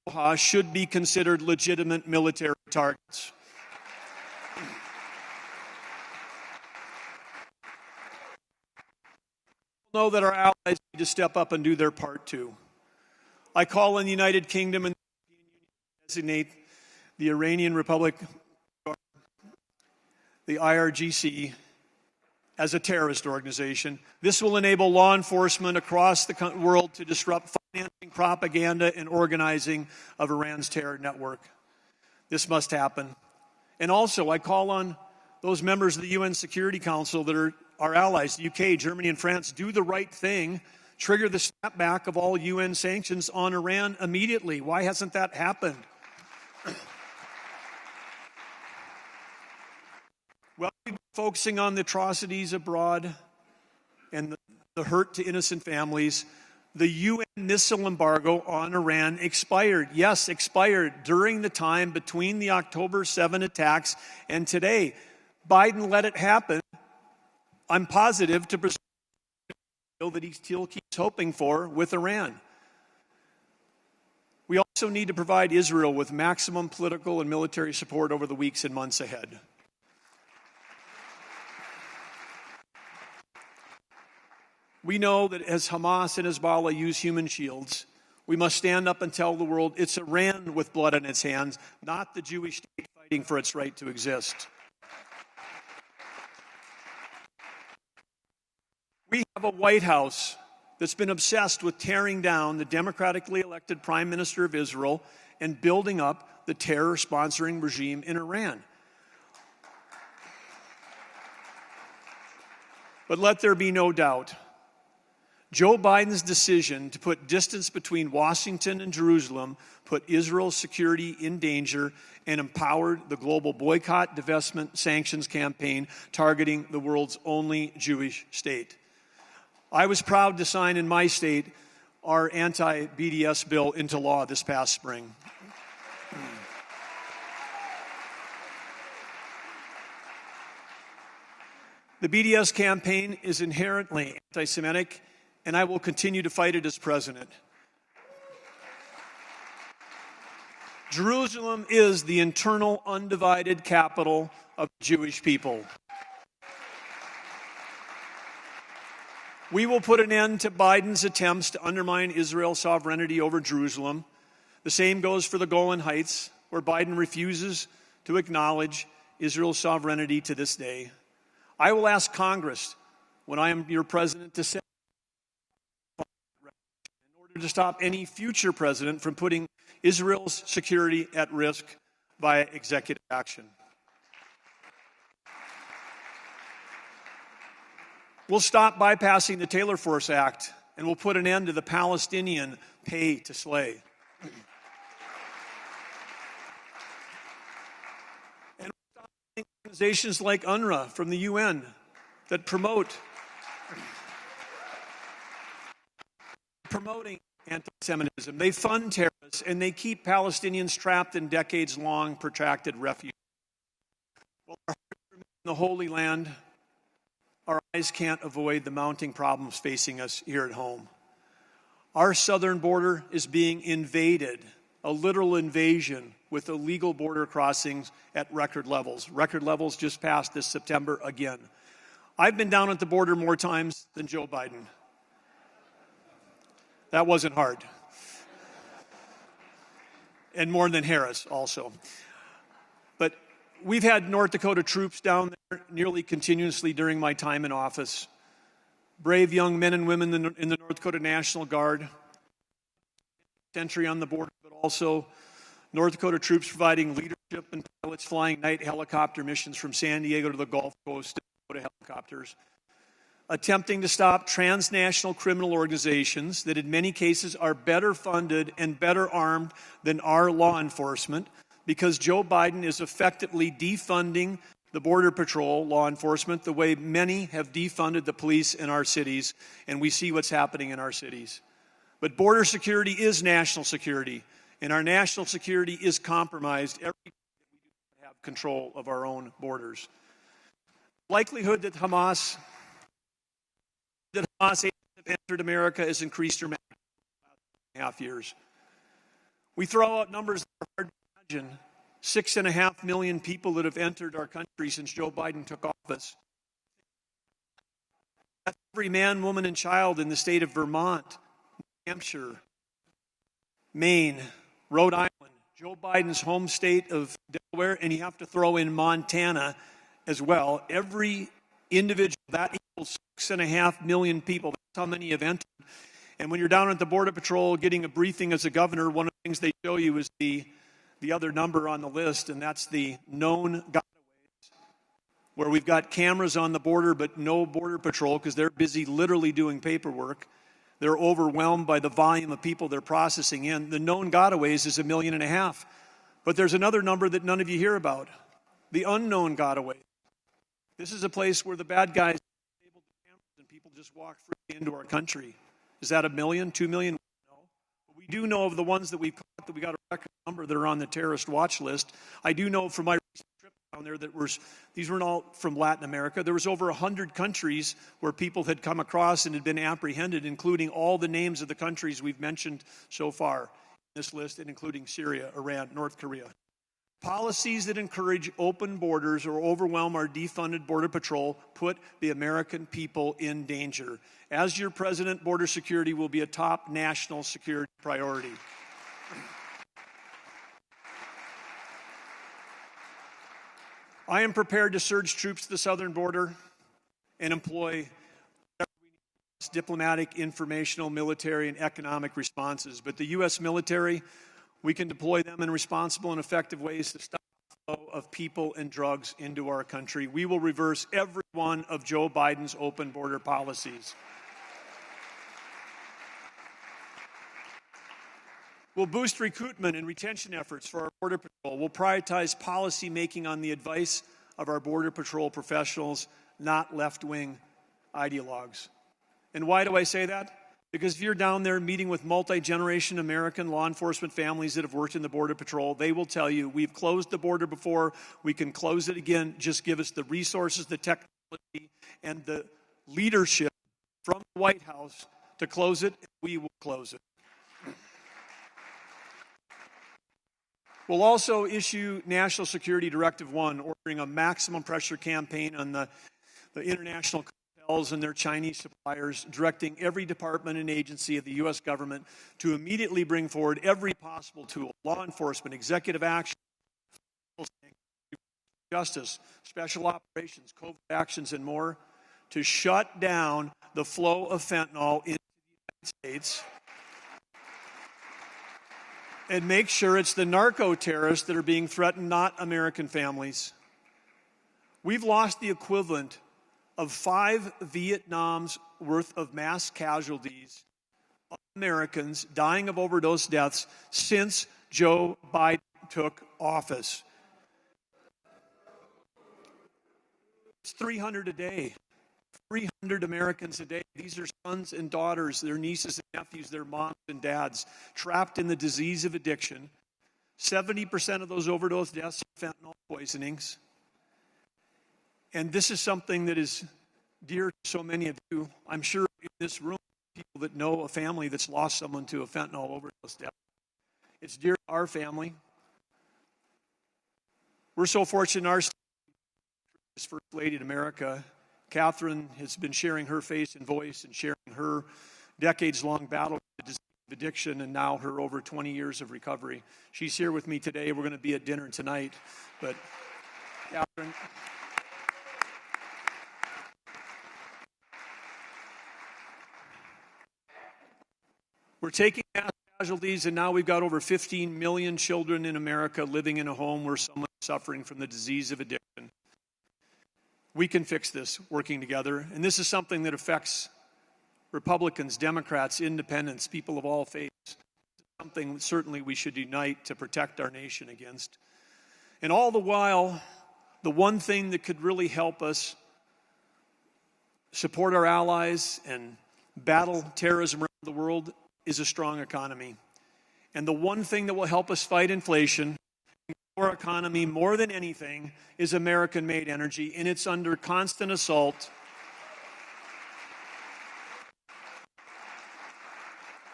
Doha should be considered legitimate military targets. We know that our allies need to step up and do their part too. I call on the United Kingdom and the European Union to designate the Iranian Republic, the IRGC, as a terrorist organization. This will enable law enforcement across the world to disrupt financing, propaganda, and organizing of Iran's terror network. This must happen. And also, I call on those members of the UN Security Council that are our allies, the UK, Germany, and France, do the right thing, trigger the snapback of all UN sanctions on Iran immediately. Why hasn't that happened? Well, we've been focusing on the atrocities abroad and the hurt to innocent families. The UN missile embargo on Iran expired. Yes, expired during the time between the October 7 attacks and today. Biden let it happen. I'm positive to preserve the deal that he still keeps hoping for with Iran. We also need to provide Israel with maximum political and military support over the weeks and months ahead. We know that as Hamas and Hezbollah use human shields, we must stand up and tell the world it's Iran with blood on its hands, not the Jewish state fighting for its right to exist. We have a White House that's been obsessed with tearing down the democratically elected Prime Minister of Israel and building up the terror-sponsoring regime in Iran. But let there be no doubt, Joe Biden's decision to put distance between Washington and Jerusalem put Israel's security in danger and empowered the global boycott, divestment, sanctions campaign targeting the world's only Jewish state. I was proud to sign in my state our anti-BDS bill into law this past spring. The BDS campaign is inherently anti-Semitic, and I will continue to fight it as president. Jerusalem is the eternal, undivided capital of the Jewish people. We will put an end to Biden's attempts to undermine Israel's sovereignty over Jerusalem. The same goes for the Golan Heights, where Biden refuses to acknowledge Israel's sovereignty to this day. I will ask Congress, when I am your president, to set in order to stop any future president from putting Israel's security at risk via executive action. We'll stop bypassing the Taylor Force Act, and we'll put an end to the Palestinian pay to slay. And we'll stop organizations like UNRWA from the UN that promoting anti-Semitism. They fund terrorists, and they keep Palestinians trapped in decades-long protracted refuge. While our hearts remain in the Holy Land, our eyes can't avoid the mounting problems facing us here at home. Our southern border is being invaded, a literal invasion, with illegal border crossings at record levels. Record levels just passed this September again. I've been down at the border more times than Joe Biden. That wasn't hard. And more than Harris also. But we've had North Dakota troops down there nearly continuously during my time in office. Brave young men and women in the North Dakota National Guard, sentry on the border, but also North Dakota troops providing leadership and pilots flying night helicopter missions from San Diego to the Gulf Coast, Dakota helicopters, attempting to stop transnational criminal organizations that in many cases are better funded and better armed than our law enforcement, because Joe Biden is effectively defunding the Border Patrol law enforcement the way many have defunded the police in our cities, and we see what's happening in our cities. But border security is national security, and our national security is compromised every day that we do not have control of our own borders. Likelihood that Hamas have entered America has increased dramatically in the last 2.5 years. We throw out numbers that are hard to imagine. 6.5 million people that have entered our country since Joe Biden took office. That's every man, woman, and child in the state of Vermont, New Hampshire, Maine, Rhode Island, Joe Biden's home state of Delaware, and you have to throw in Montana as well. Every individual, that equals 6.5 million people. That's how many have entered. And when you're down at the Border Patrol getting a briefing as a governor, one of the things they show you is the other number on the list, and that's the known gotaways, where we've got cameras on the border but no Border Patrol because they're busy literally doing paperwork. They're overwhelmed by the volume of people they're processing in. The known gotaways is 1.5 million. But there's another number that none of you hear about, the unknown gotaways. This is a place where the bad guys disabled the cameras and people just walk freely into our country. Is that 1 million, 2 million? No. But we do know of the ones that we've caught that we got a record number that are on the terrorist watch list. I do know from my recent trip down there that these weren't all from Latin America. There was over 100 countries where people had come across and had been apprehended, including all the names of the countries we've mentioned so far in this list, and including Syria, Iran, North Korea. Policies that encourage open borders or overwhelm our defunded Border Patrol put the American people in danger. As your president, border security will be a top national security priority. I am prepared to surge troops to the southern border and employ diplomatic, informational, military, and economic responses. But the U.S. military, we can deploy them in responsible and effective ways to stop the flow of people and drugs into our country. We will reverse every one of Joe Biden's open border policies. We'll boost recruitment and retention efforts for our Border Patrol. We'll prioritize policy making on the advice of our Border Patrol professionals, not left-wing ideologues. And why do I say that? Because if you're down there meeting with multi-generation American law enforcement families that have worked in the Border Patrol, they will tell you, we've closed the border before, we can close it again, just give us the resources, the technology, and the leadership from the White House to close it, and we will close it. We'll also issue National Security Directive 1, ordering a maximum pressure campaign on the international cartels and their Chinese suppliers, directing every department and agency of the U.S. government to immediately bring forward every possible tool, law enforcement, executive action, justice, special operations, covert actions, and more, to shut down the flow of fentanyl into the United States and make sure it's the narco-terrorists that are being threatened, not American families. We've lost the equivalent of 5 Vietnams worth of mass casualties of Americans dying of overdose deaths since Joe Biden took office. It's 300 a day. 300 Americans a day. These are sons and daughters, their nieces and nephews, their moms and dads, trapped in the disease of addiction. 70% of those overdose deaths are fentanyl poisonings. And this is something that is dear to so many of you. I'm sure in this room, people that know a family that's lost someone to a fentanyl overdose death. It's dear to our family. We're so fortunate our state is First Lady in America. Catherine has been sharing her face and voice and sharing her decades-long battle with the disease of addiction and now her over 20 years of recovery. She's here with me today. We're going to be at dinner tonight. But Catherine, we're taking mass casualties, and now we've got over 15 million children in America living in a home where someone is suffering from the disease of addiction. We can fix this working together, and this is something that affects Republicans, Democrats, independents, people of all faiths. Something certainly we should unite to protect our nation against. And all the while, the one thing that could really help us support our allies and battle terrorism around the world is a strong economy. And the one thing that will help us fight inflation, our economy more than anything, is American-made energy, and it's under constant assault.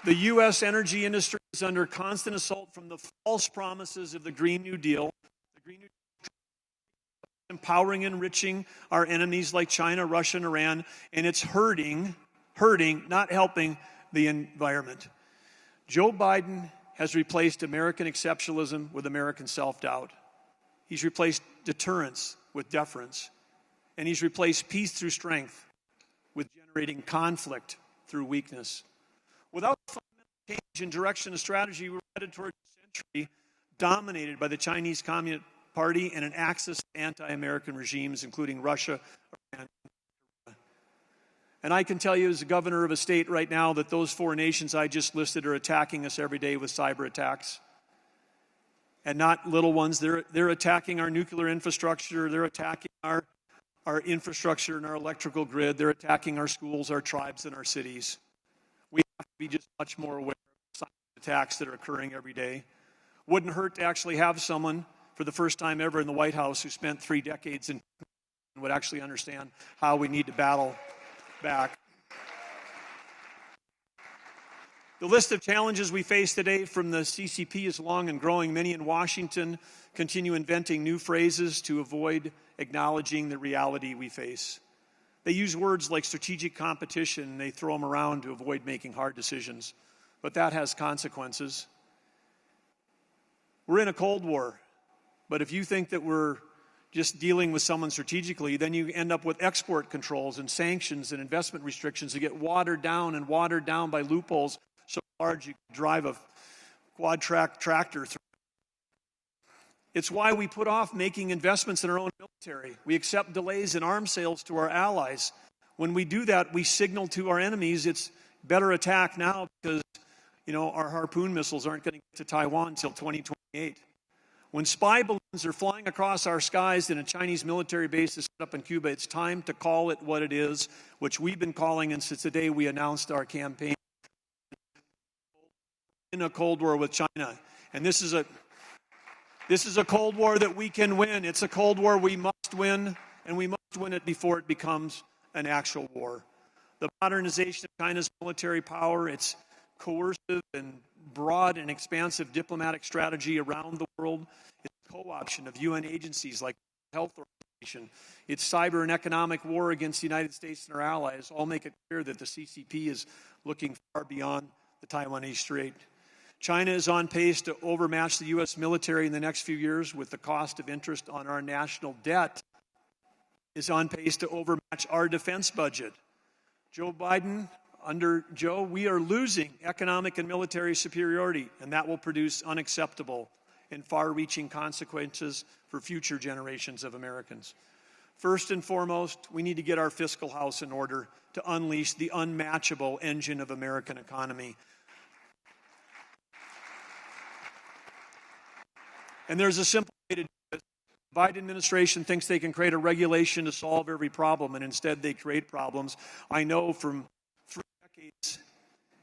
The U.S. energy industry is under constant assault from the false promises of the Green New Deal. The Green New Deal empowering and enriching our enemies like China, Russia, and Iran, and it's hurting, not helping the environment. Joe Biden has replaced American exceptionalism with American self-doubt. He's replaced deterrence with deference. And he's replaced peace through strength with generating conflict through weakness. Without fundamental change in direction and strategy, we're headed towards a century dominated by the Chinese Communist Party and an axis of anti-American regimes, including Russia, Iran, and I can tell you as a governor of a state right now that those 4 nations I just listed are attacking us every day with cyber attacks. And not little ones. They're attacking our nuclear infrastructure. They're attacking our infrastructure and our electrical grid. They're attacking our schools, our tribes, and our cities. We have to be just much more aware of cyber attacks that are occurring every day. Wouldn't hurt to actually have someone for the first time ever in the White House who spent 3 decades in and would actually understand how we need to battle back. The list of challenges we face today from the CCP is long and growing. Many in Washington continue inventing new phrases to avoid acknowledging the reality we face. They use words like strategic competition, and they throw them around to avoid making hard decisions. But that has consequences. We're in a Cold War. But if you think that we're just dealing with someone strategically, then you end up with export controls and sanctions and investment restrictions that get watered down by loopholes so large you can drive a quad-track tractor through. It's why we put off making investments in our own military. We accept delays in arms sales to our allies. When we do that, we signal to our enemies it's better attack now because, our Harpoon missiles aren't going to get to Taiwan until 2028. When spy balloons are flying across our skies and a Chinese military base is set up in Cuba, it's time to call it what it is, which we've been calling, and since the day we announced our campaign, in a Cold War with China. And this is a Cold War that we can win. It's a Cold War we must win, and we must win it before it becomes an actual war. The modernization of China's military power, its coercive and broad and expansive diplomatic strategy around the world, its co-option of UN agencies like the Health Organization, its cyber and economic war against the United States and our allies all make it clear that the CCP is looking far beyond the Taiwanese Strait. China is on pace to overmatch the U.S. military in the next few years, with the cost of interest on our national debt is on pace to overmatch our defense budget. Joe Biden, under Joe, we are losing economic and military superiority, and that will produce unacceptable and far-reaching consequences for future generations of Americans. First and foremost, we need to get our fiscal house in order to unleash the unmatchable engine of American economy. And there's a simple way to do it. The Biden administration thinks they can create a regulation to solve every problem, and instead they create problems. I know from 3 decades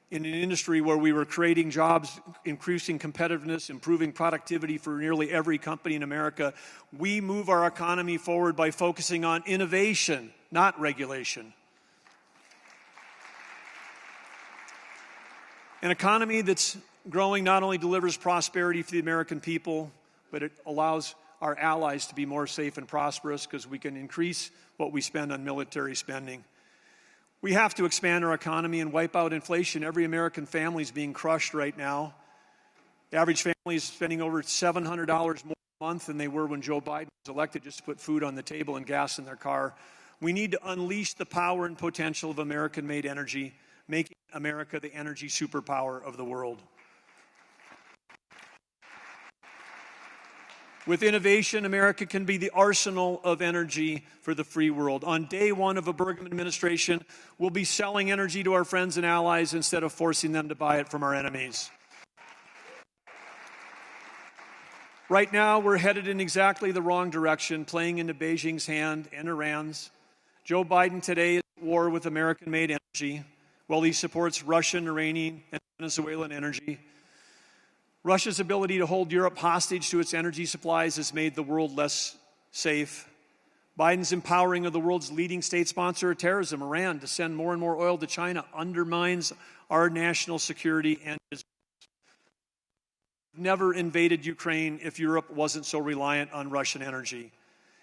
in an industry where we were creating jobs, increasing competitiveness, improving productivity for nearly every company in America, we move our economy forward by focusing on innovation, not regulation. An economy that's growing not only delivers prosperity for the American people, but it allows our allies to be more safe and prosperous because we can increase what we spend on military spending. We have to expand our economy and wipe out inflation. Every American family is being crushed right now. The average family is spending over $700 more a month than they were when Joe Biden was elected just to put food on the table and gas in their car. We need to unleash the power and potential of American-made energy, making America the energy superpower of the world. With innovation, America can be the arsenal of energy for the free world. On day one of a Burgum administration, we'll be selling energy to our friends and allies instead of forcing them to buy it from our enemies. Right now, we're headed in exactly the wrong direction, playing into Beijing's hand and Iran's. Joe Biden today is at war with American-made energy, while he supports Russian, Iranian, and Venezuelan energy. Russia's ability to hold Europe hostage to its energy supplies has made the world less safe. Biden's empowering of the world's leading state sponsor of terrorism, Iran, to send more and more oil to China undermines our national security and never invaded Ukraine if Europe wasn't so reliant on Russian energy.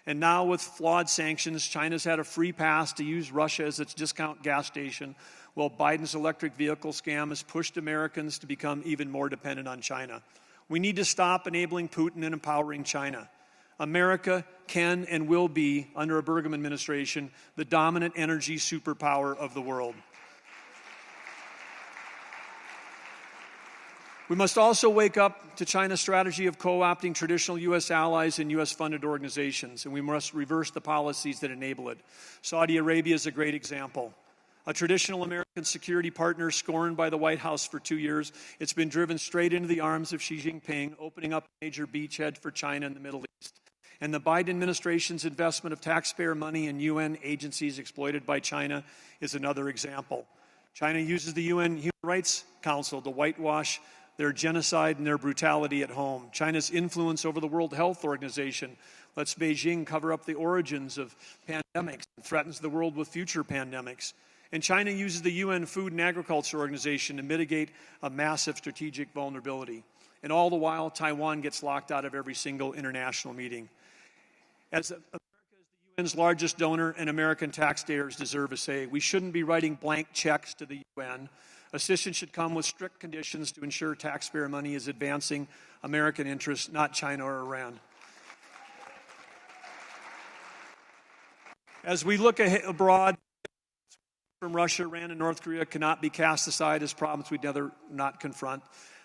And now with flawed sanctions, China's had a free pass to use Russia as its discount gas station, while Biden's electric vehicle scam has pushed Americans to become even more dependent on China. We need to stop enabling Putin and empowering China. America can and will be, under a Burgum administration, the dominant energy superpower of the world. We must also wake up to China's strategy of co-opting traditional U.S. allies and U.S.-funded organizations, and we must reverse the policies that enable it. Saudi Arabia is a great example. A traditional American security partner scorned by the White House for 2 years, it's been driven straight into the arms of Xi Jinping, opening up a major beachhead for China in the Middle East. And the Biden administration's investment of taxpayer money in UN agencies exploited by China is another example. China uses the UN Human Rights Council to whitewash their genocide and their brutality at home. China's influence over the World Health Organization lets Beijing cover up the origins of pandemics and threatens the world with future pandemics. And China uses the UN Food and Agriculture Organization to mitigate a massive strategic vulnerability. And all the while, Taiwan gets locked out of every single international meeting. As America is the UN's largest donor, and American taxpayers deserve a say. We shouldn't be writing blank checks to the UN. Assistance should come with strict conditions to ensure taxpayer money is advancing American interests, not China or Iran. As we look abroad, from Russia, Iran, and North Korea cannot be cast aside as problems we'd rather not confront.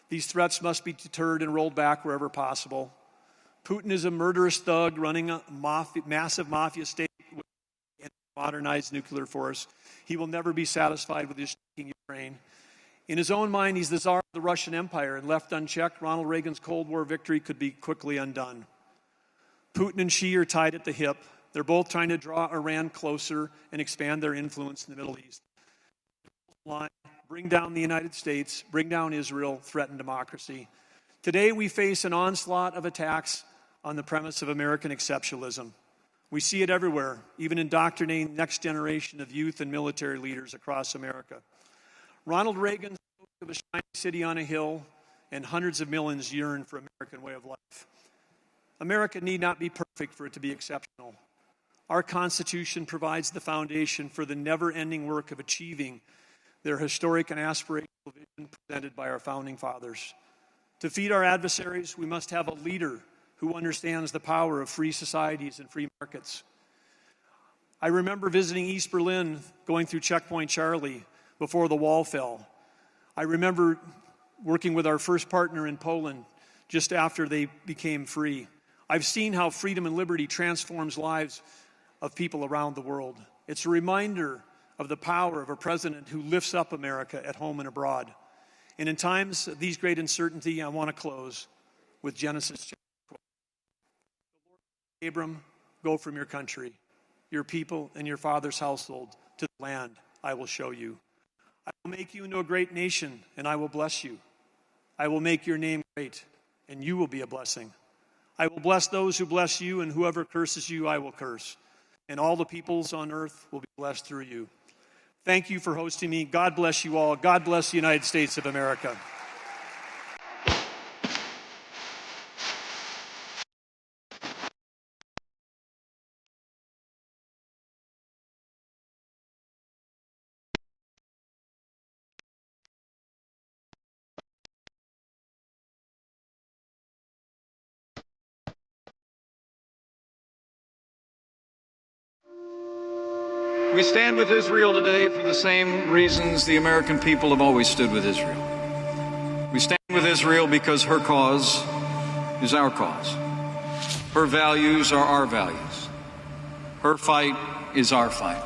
These threats must be deterred and rolled back wherever possible. Putin is a murderous thug running a massive mafia state with a modernized nuclear force. He will never be satisfied with his taking Ukraine. In his own mind, he's the czar of the Russian Empire, and left unchecked, Ronald Reagan's Cold War victory could be quickly undone. Putin and Xi are tied at the hip. They're both trying to draw Iran closer and expand their influence in the Middle East. Bring down the United States, bring down Israel, threaten democracy. Today we face an onslaught of attacks on the premise of American exceptionalism. We see it everywhere, even indoctrinating the next generation of youth and military leaders across America. Ronald Reagan spoke of a shining city on a hill, and hundreds of millions yearn for American way of life. America need not be perfect for it to be exceptional. Our Constitution provides the foundation for the never-ending work of achieving their historic and aspirational vision presented by our founding fathers. To defeat our adversaries, we must have a leader who understands the power of free societies and free markets. I remember visiting East Berlin, going through Checkpoint Charlie before the wall fell. I remember working with our first partner in Poland just after they became free. I've seen how freedom and liberty transforms lives of people around the world. It's a reminder of the power of a president who lifts up America at home and abroad. And in times of these great uncertainty, I want to close with Genesis chapter 12. Abram, go from your country, your people, and your father's household to the land I will show you. I will make you into a great nation, and I will bless you. I will make your name great, and you will be a blessing. I will bless those who bless you, and whoever curses you, I will curse. And all the peoples on earth will be blessed through you. Thank you for hosting me. God bless you all. God bless the United States of America. We stand with Israel today for the same reasons the American people have always stood with Israel. We stand with Israel because her cause is our cause. Her values are our values. Her fight is our fight.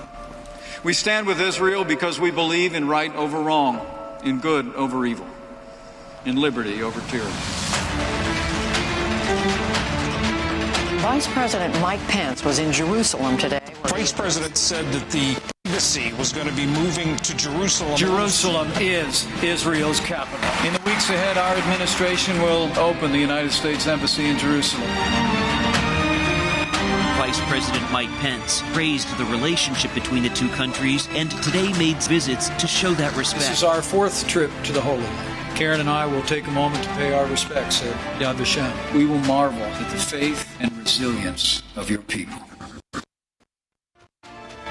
We stand with Israel because we believe in right over wrong, in good over evil, in liberty over tyranny. Vice President Mike Pence was in Jerusalem today. Vice President said that the embassy was going to be moving to Jerusalem. Jerusalem is Israel's capital. In the weeks ahead, our administration will open the United States Embassy in Jerusalem. Vice President Mike Pence praised the relationship between the two countries and today made visits to show that respect. This is our fourth trip to the Holy Land. Karen and I will take a moment to pay our respects at Yad Vashem. We will marvel at the faith and resilience of your people.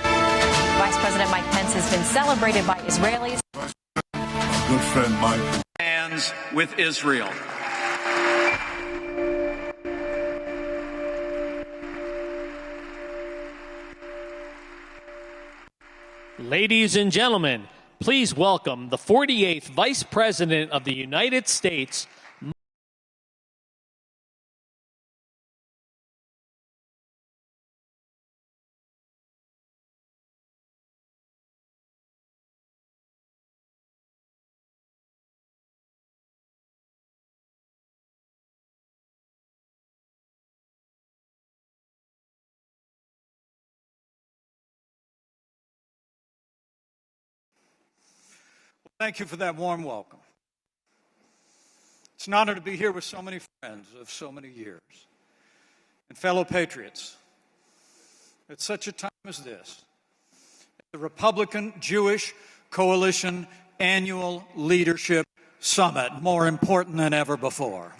Vice President Mike Pence has been celebrated by Israelis. My good friend Mike stands with Israel. Ladies and gentlemen, please welcome the 48th Vice President of the United States, Thank you for that warm welcome. It's an honor to be here with so many friends of so many years and fellow patriots at such a time as this, at the Republican-Jewish Coalition Annual Leadership Summit, more important than ever before.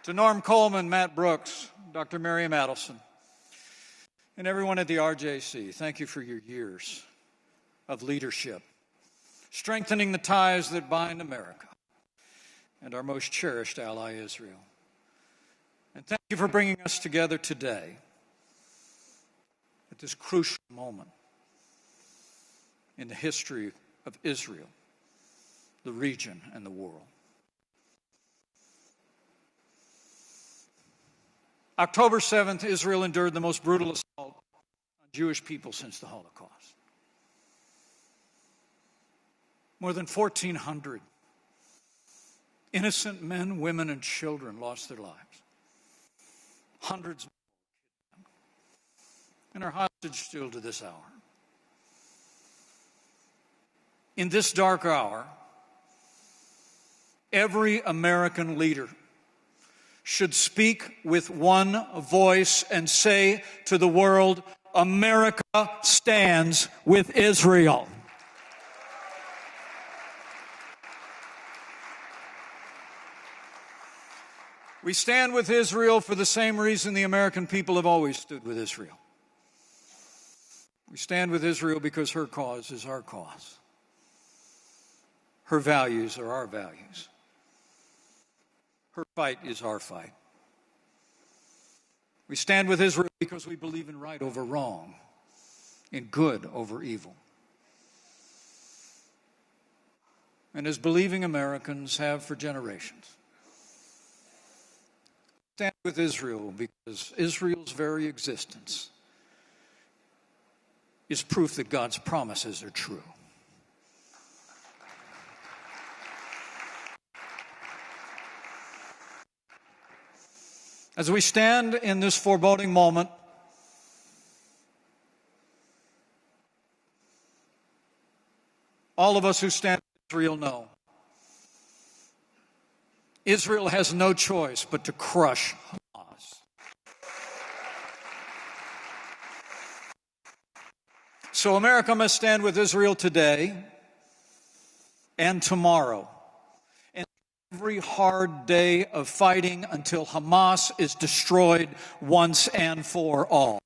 To Norm Coleman, Matt Brooks, Dr. Miriam Adelson, and everyone at the RJC, thank you for your years of leadership, strengthening the ties that bind America and our most cherished ally, Israel. And thank you for bringing us together today at this crucial moment in the history of Israel, the region, and the world. October 7th, Israel endured the most brutal assault on Jewish people since the Holocaust. More than 1,400 innocent men, women, and children lost their lives. Hundreds more and are hostage still to this hour. In this dark hour, every American leader should speak with one voice and say to the world, America stands with Israel. We stand with Israel for the same reason the American people have always stood with Israel. We stand with Israel because her cause is our cause. Her values are our values. Her fight is our fight. We stand with Israel because we believe in right over wrong, in good over evil. And as believing Americans have for generations, stand with Israel because Israel's very existence is proof that God's promises are true. As we stand in this foreboding moment, all of us who stand with Israel know Israel has no choice but to crush Hamas. So America must stand with Israel today and tomorrow, and every hard day of fighting until Hamas is destroyed once and for all.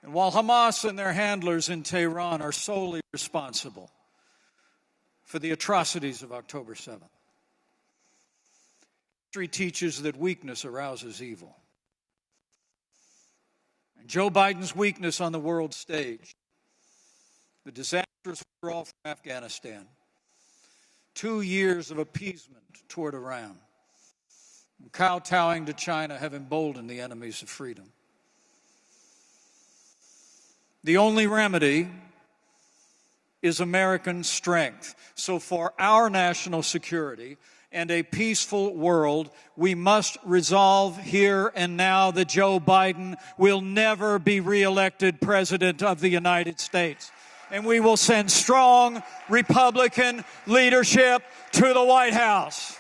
And while Hamas and their handlers in Tehran are solely responsible for the atrocities of October 7th, history teaches that weakness arouses evil. And Joe Biden's weakness on the world stage, the disastrous withdrawal from Afghanistan, 2 years of appeasement toward Iran, and kowtowing to China have emboldened the enemies of freedom. The only remedy is American strength. So for our national security and a peaceful world, we must resolve here and now that Joe Biden will never be reelected President of the United States. And we will send strong Republican leadership to the White House.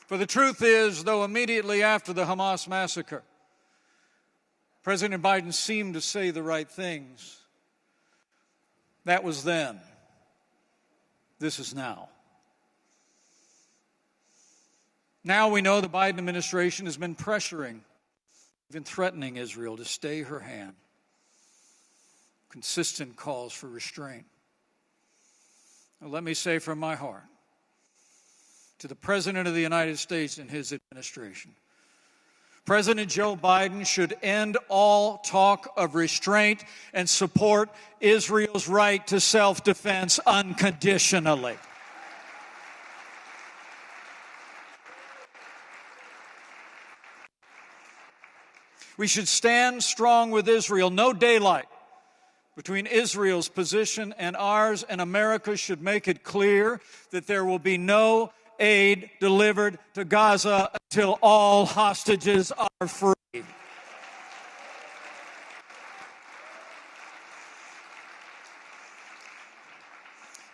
For the truth is, though immediately after the Hamas massacre, President Biden seemed to say the right things, that was then. This is now. Now we know the Biden administration has been pressuring, even threatening Israel to stay her hand. Consistent calls for restraint. Now, let me say from my heart to the President of the United States and his administration, President Joe Biden should end all talk of restraint and support Israel's right to self-defense unconditionally. We should stand strong with Israel. No daylight between Israel's position and ours, and America should make it clear that there will be no aid delivered to Gaza until all hostages are free.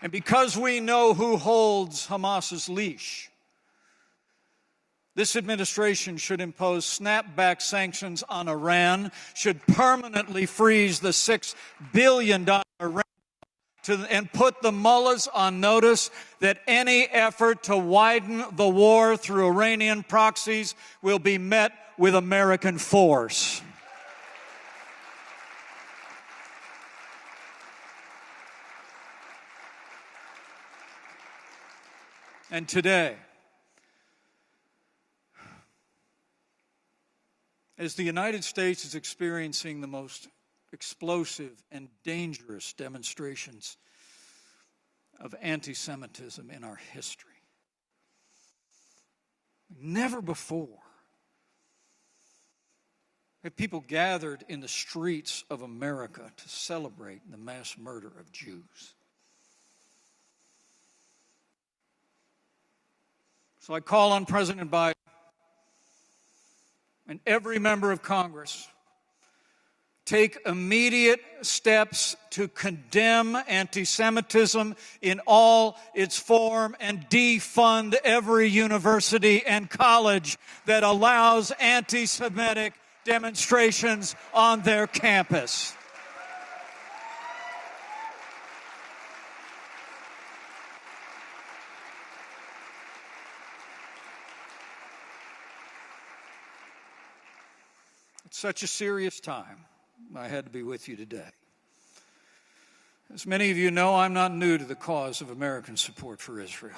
And because we know who holds Hamas's leash, this administration should impose snapback sanctions on Iran, should permanently freeze the $6 billion ransom and put the mullahs on notice that any effort to widen the war through Iranian proxies will be met with American force. And today, as the United States is experiencing the most explosive and dangerous demonstrations of antisemitism in our history, never before have people gathered in the streets of America to celebrate the mass murder of Jews. So I call on President Biden and every member of Congress take immediate steps to condemn anti-Semitism in all its form and defund every university and college that allows anti-Semitic demonstrations on their campus. It's such a serious time. I had to be with you today. As many of you know, I'm not new to the cause of American support for Israel.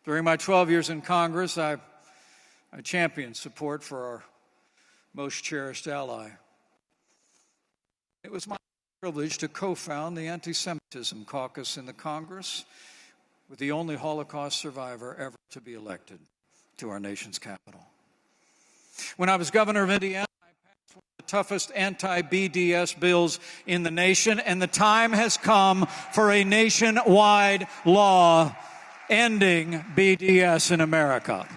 During my 12 years in Congress, I championed support for our most cherished ally. It was my privilege to co-found the Anti-Semitism Caucus in the Congress with the only Holocaust survivor ever to be elected to our nation's capital. When I was governor of Indiana, I passed one of the toughest anti-BDS bills in the nation, and the time has come for a nationwide law ending BDS in America.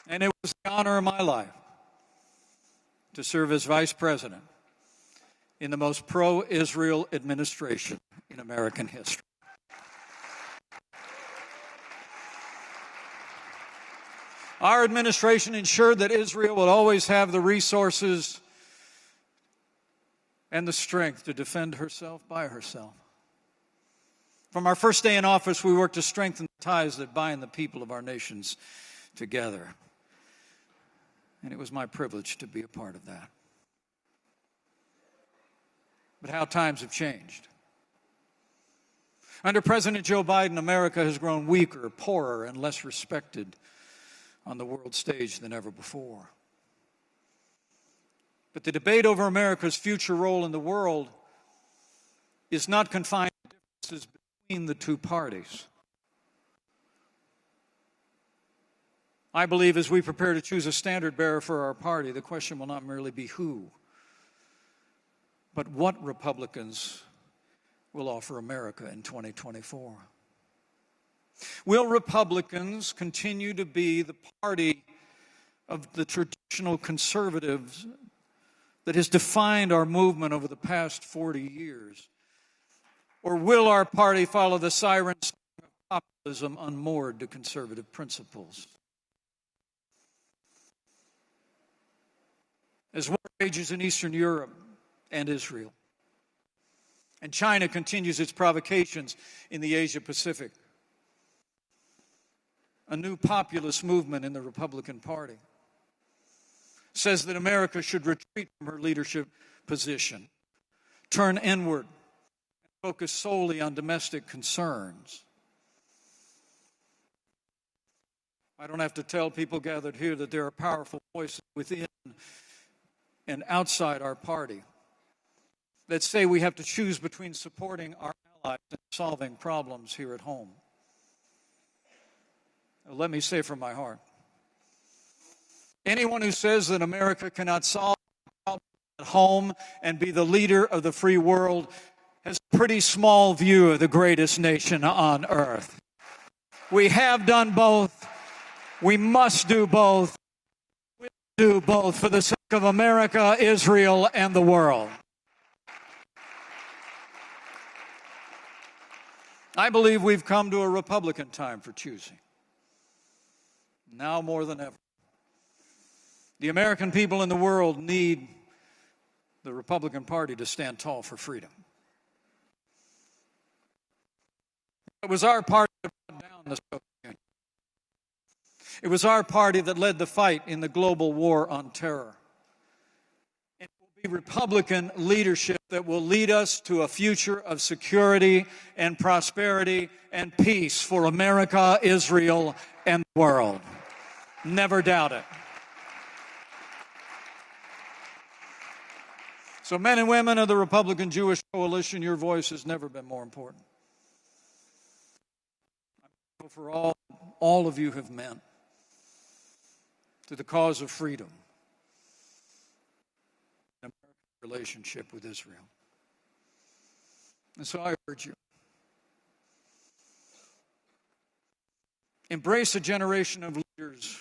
And it was the honor of my life to serve as vice president in the most pro-Israel administration in American history. Our administration ensured that Israel would always have the resources and the strength to defend herself by herself. From our first day in office, we worked to strengthen the ties that bind the people of our nations together. And it was my privilege to be a part of that. But how times have changed. Under President Joe Biden, America has grown weaker, poorer, and less respected on the world stage than ever before. But the debate over America's future role in the world is not confined to differences between the two parties. I believe as we prepare to choose a standard bearer for our party, the question will not merely be who, but what Republicans will offer America in 2024. Will Republicans continue to be the party of the traditional conservatives that has defined our movement over the past 40 years? Or will our party follow the siren song of populism unmoored to conservative principles? As war rages in Eastern Europe and Israel, and China continues its provocations in the Asia-Pacific, a new populist movement in the Republican Party says that America should retreat from her leadership position, turn inward, and focus solely on domestic concerns. I don't have to tell people gathered here that there are powerful voices within and outside our party that say we have to choose between supporting our allies and solving problems here at home. Let me say from my heart, anyone who says that America cannot solve problems at home and be the leader of the free world has a pretty small view of the greatest nation on earth. We have done both. We must do both. We'll do both for the sake of America, Israel, and the world. I believe we've come to a Republican time for choosing. Now more than ever. The American people in the world need the Republican Party to stand tall for freedom. It was our party that brought down the Soviet Union. It was our party that led the fight in the global war on terror. It will be Republican leadership that will lead us to a future of security and prosperity and peace for America, Israel, and the world. Never doubt it. So men and women of the Republican Jewish Coalition, your voice has never been more important. I'm grateful for all of you have meant to the cause of freedom and American relationship with Israel. And so I urge you, embrace a generation of leaders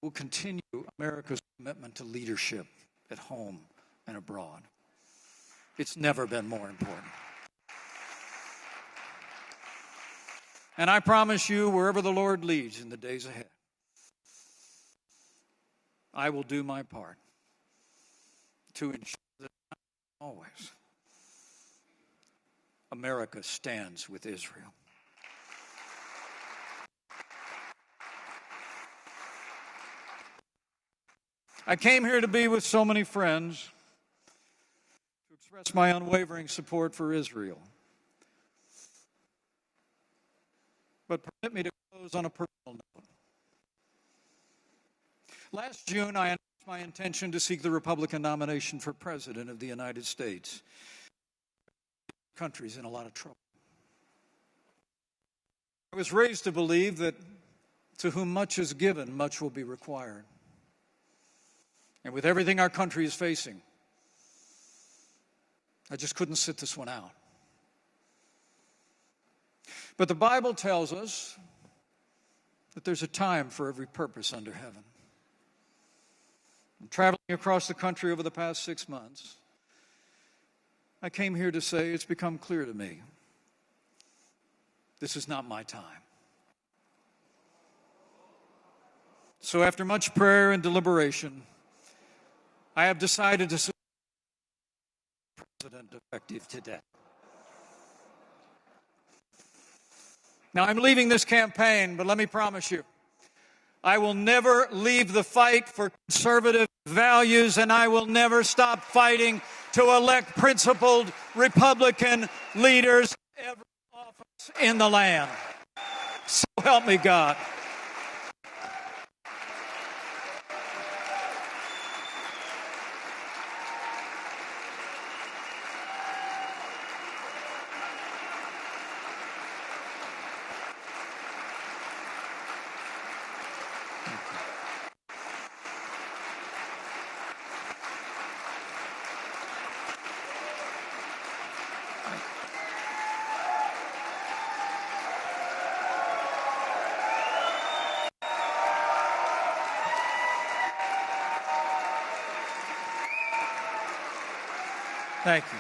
who will continue America's commitment to leadership at home and abroad. It's never been more important. And I promise you, wherever the Lord leads in the days ahead, I will do my part to ensure that always America stands with Israel. I came here to be with so many friends to express my unwavering support for Israel. But permit me to close on a personal note. Last June, I announced my intention to seek the Republican nomination for President of the United States. The country's in a lot of trouble. I was raised to believe that to whom much is given, much will be required. And with everything our country is facing, I just couldn't sit this one out. But the Bible tells us that there's a time for every purpose under heaven. And traveling across the country over the past 6 months, I came here to say it's become clear to me this is not my time. So after much prayer and deliberation, I have decided to support the President effective today. Now, I'm leaving this campaign, but let me promise you, I will never leave the fight for conservative values, and I will never stop fighting to elect principled Republican leaders in every office in the land. So help me God. Thank you.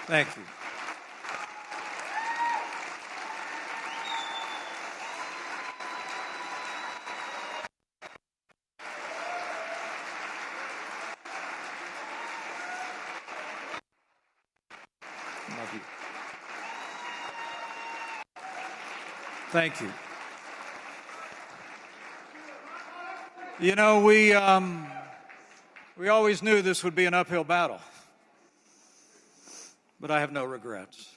Thank you. Love you. Thank you. You know, we always knew this would be an uphill battle, but I have no regrets.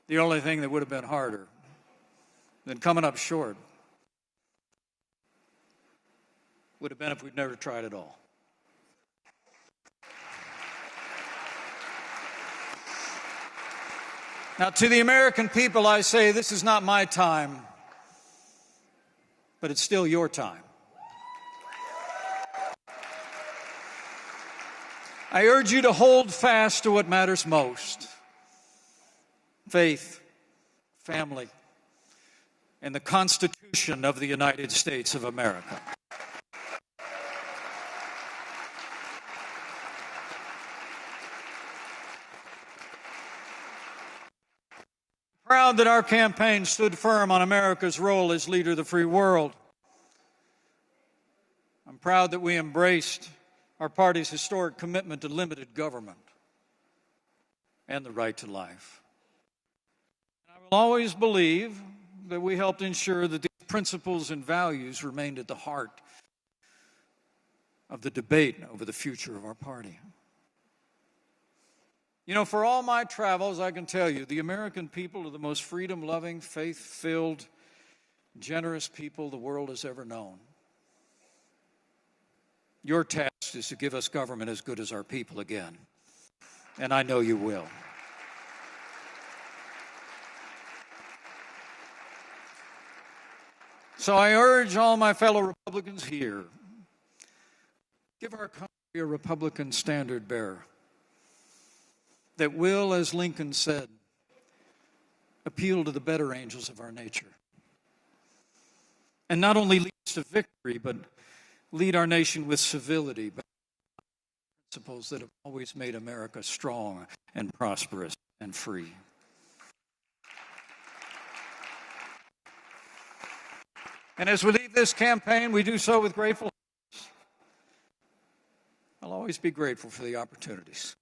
The only thing that would have been harder than coming up short would have been if we'd never tried at all. Now, to the American people, I say this is not my time, but it's still your time. I urge you to hold fast to what matters most: faith, family, and the Constitution of the United States of America. Proud that our campaign stood firm on America's role as leader of the free world. I'm proud that we embraced our party's historic commitment to limited government and the right to life. And I will always believe that we helped ensure that these principles and values remained at the heart of the debate over the future of our party. You know, for all my travels, I can tell you, the American people are the most freedom-loving, faith-filled, generous people the world has ever known. Your task is to give us government as good as our people again, and I know you will. So I urge all my fellow Republicans here, give our country be a Republican standard bearer that will, as Lincoln said, appeal to the better angels of our nature. And not only lead us to victory, but lead our nation with civility, but principles that have always made America strong and prosperous and free. And as we leave this campaign, we do so with grateful hearts. I'll always be grateful for the opportunities.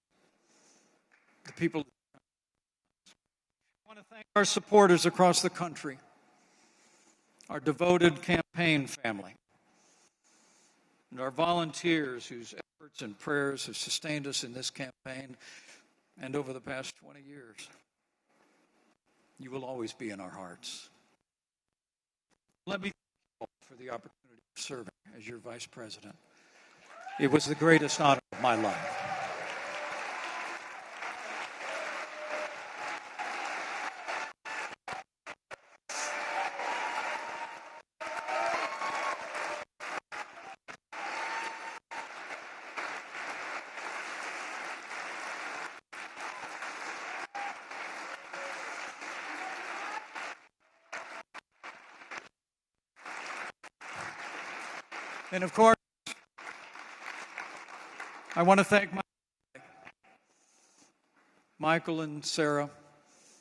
The people. I want to thank our supporters across the country, our devoted campaign family, and our volunteers whose efforts and prayers have sustained us in this campaign and over the past 20 years. You will always be in our hearts. Let me thank you all for the opportunity of serving as your vice president. It was the greatest honor of my life. And of course, I want to thank Michael and Sarah,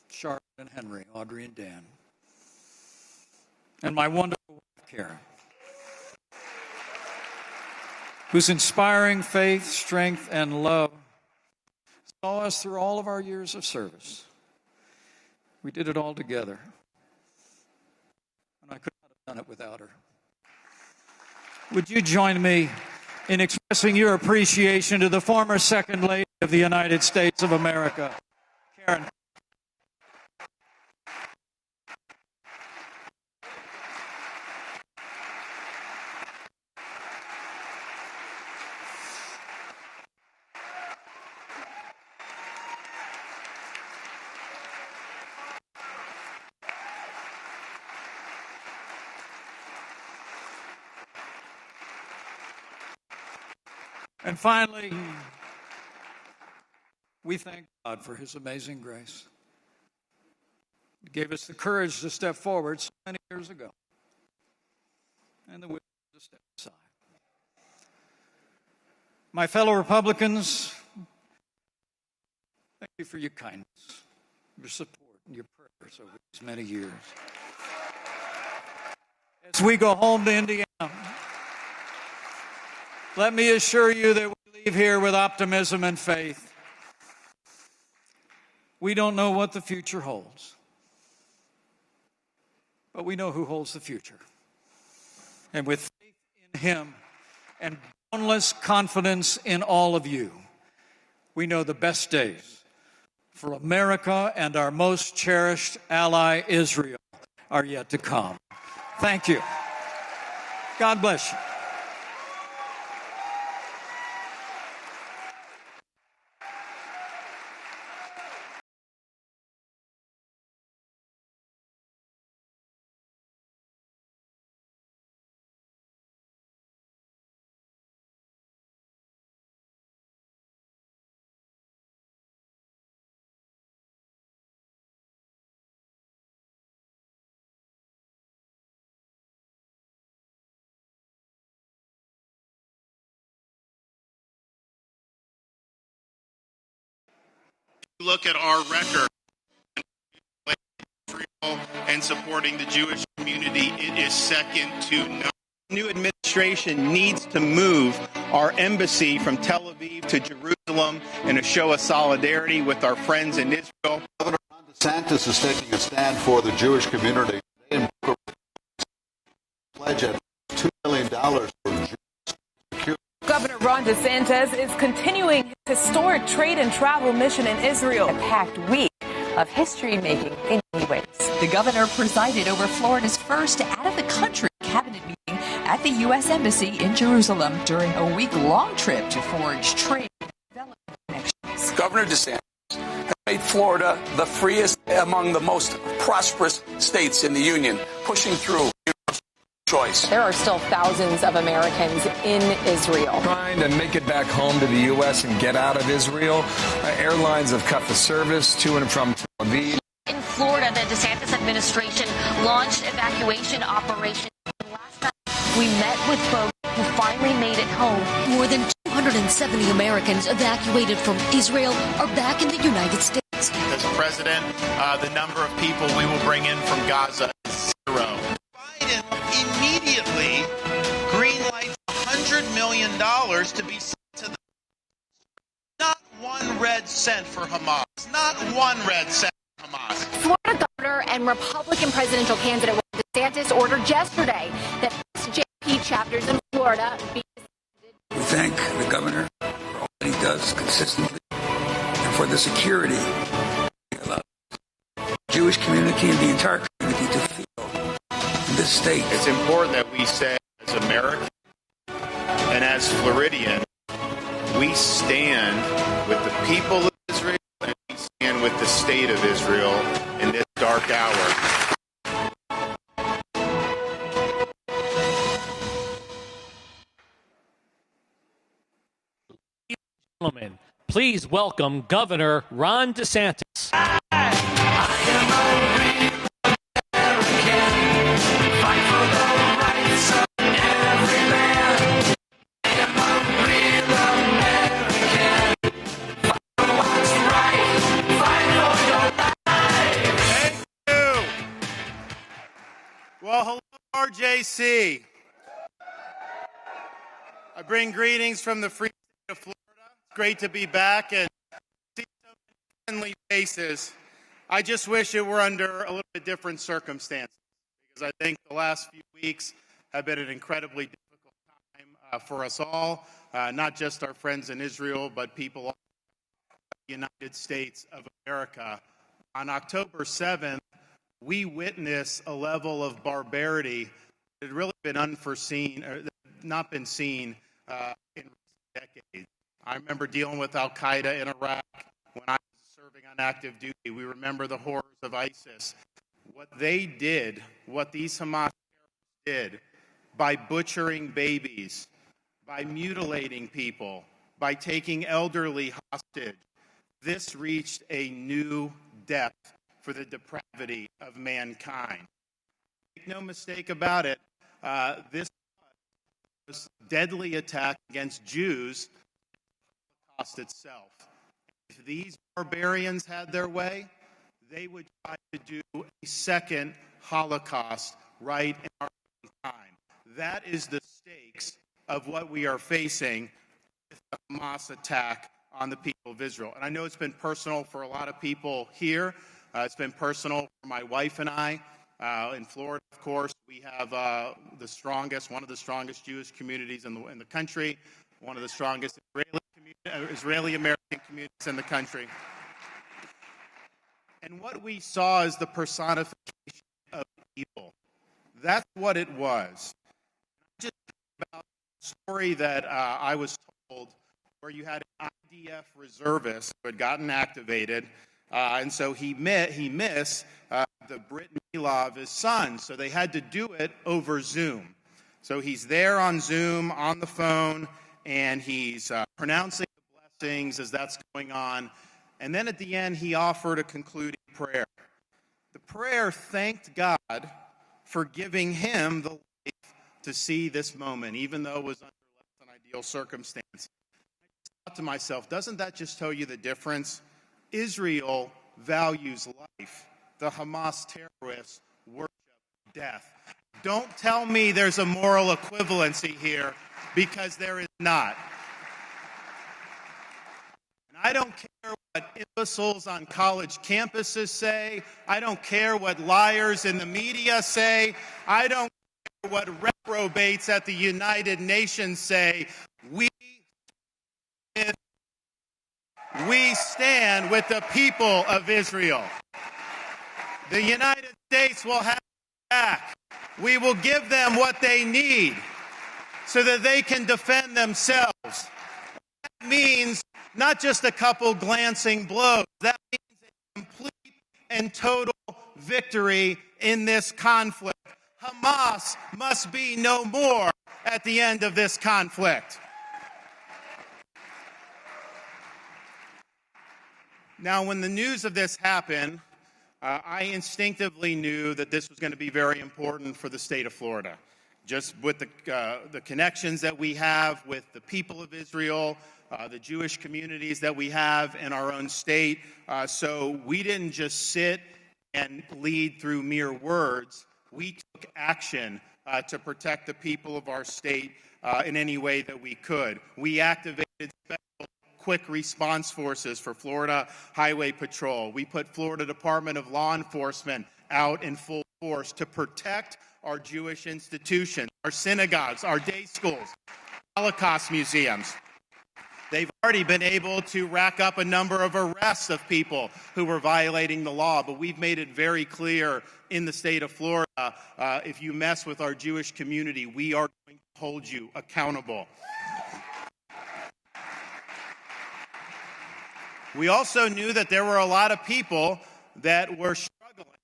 Charlotte and Henry, Audrey and Dan, and my wonderful wife, Karen, whose inspiring faith, strength, and love saw us through all of our years of service. We did it all together, and I could not have done it without her. Would you join me in expressing your appreciation to the former Second Lady of the United States of America, Karen? And finally, we thank God for his amazing grace. He gave us the courage to step forward so many years ago, and the wisdom to step aside. My fellow Republicans, thank you for your kindness, your support, and your prayers over these many years. As we go home to Indiana, let me assure you that we leave here with optimism and faith. We don't know what the future holds, but we know who holds the future. And with faith in him and boundless confidence in all of you, we know the best days for America and our most cherished ally, Israel, are yet to come. Thank you. God bless you. Look at our record and supporting the Jewish community, it is second to none. The new administration needs to move our embassy from Tel Aviv to Jerusalem in a show of solidarity with our friends in Israel. Governor DeSantis is taking a stand for the Jewish community. Pledge at $2 million for Jewish security. Governor Ron DeSantis is continuing his historic trade and travel mission in Israel. A packed week of history-making in many ways. The governor presided over Florida's first out-of-the-country cabinet meeting at the U.S. Embassy in Jerusalem during a week-long trip to forge trade and development connections. Governor DeSantis has made Florida the freest among the most prosperous states in the union, pushing through choice. There are still thousands of Americans in Israel trying to make it back home to the U.S. and get out of Israel. Airlines have cut the service to and from Tel Aviv. In Florida, the DeSantis administration launched evacuation operations. Last night, we met with folks who finally made it home. More than 270 Americans evacuated from Israel are back in the United States. As president, the number of people we will bring in from Gaza is 0. Biden immediately greenlights $100 million to be sent to the... Not one red cent for Hamas. Not one red cent for Hamas. Florida governor and Republican presidential candidate DeSantis ordered yesterday that JP chapters in Florida be... We thank the governor for all that he does consistently and for the security he allows the Jewish community and the entire community to feel in this state. It's important that we say, as Americans and as Floridians, we stand with the people of Israel and we stand with the state of Israel in this dark hour. Gentlemen, please welcome Governor Ron DeSantis. Well, hello, RJC. I bring greetings from the free state of Florida. It's great to be back and see so many friendly faces. I just wish it were under a little bit different circumstances, because I think the last few weeks have been an incredibly difficult time for us all, not just our friends in Israel, but people all over the United States of America. On October 7th, we witnessed a level of barbarity that had really been unforeseen, or not been seen in recent decades. I remember dealing with Al-Qaeda in Iraq when I was serving on active duty. We remember the horrors of ISIS. What they did, what these Hamas terrorists did, by butchering babies, by mutilating people, by taking elderly hostage, this reached a new depth for the depravity of mankind. Make no mistake about it, this was a deadly attack against Jews, the Holocaust itself. If these barbarians had their way, they would try to do a second Holocaust right in our own time. That is the stakes of what we are facing with the Hamas attack on the people of Israel. And I know it's been personal for a lot of people here. It's been personal for my wife and I. In Florida, of course, we have one of the strongest Jewish communities in the country, one of the strongest Israeli-American communities in the country. And what we saw is the personification of evil. That's what it was. Just about the story that I was told, where you had an IDF reservist who had gotten activated, and so he missed the Brit Milah of his son, so they had to do it over Zoom. So he's there on Zoom, on the phone, and he's pronouncing the blessings as that's going on. And then at the end, he offered a concluding prayer. The prayer thanked God for giving him the life to see this moment, even though it was under less than ideal circumstances. I thought to myself, doesn't that just tell you the difference? Israel values life. The Hamas terrorists worship death. Don't tell me there's a moral equivalency here, because there is not. And I don't care what imbeciles on college campuses say. I don't care what liars in the media say. I don't care what reprobates at the United Nations say. We stand with the people of Israel. The United States will have back. We will give them what they need so that they can defend themselves. That means not just a couple glancing blows. That means a complete and total victory in this conflict. Hamas must be no more at the end of this conflict. Now, when the news of this happened, I instinctively knew that this was going to be very important for the state of Florida. Just with the connections that we have with the people of Israel, the Jewish communities that we have in our own state. So we didn't just sit and lead through mere words. We took action to protect the people of our state in any way that we could. We activated special quick response forces for Florida Highway Patrol. We put Florida Department of Law Enforcement out in full force to protect our Jewish institutions, our synagogues, our day schools, Holocaust museums. They've already been able to rack up a number of arrests of people who were violating the law, but we've made it very clear in the state of Florida, if you mess with our Jewish community, we are going to hold you accountable. We also knew that there were a lot of people that were struggling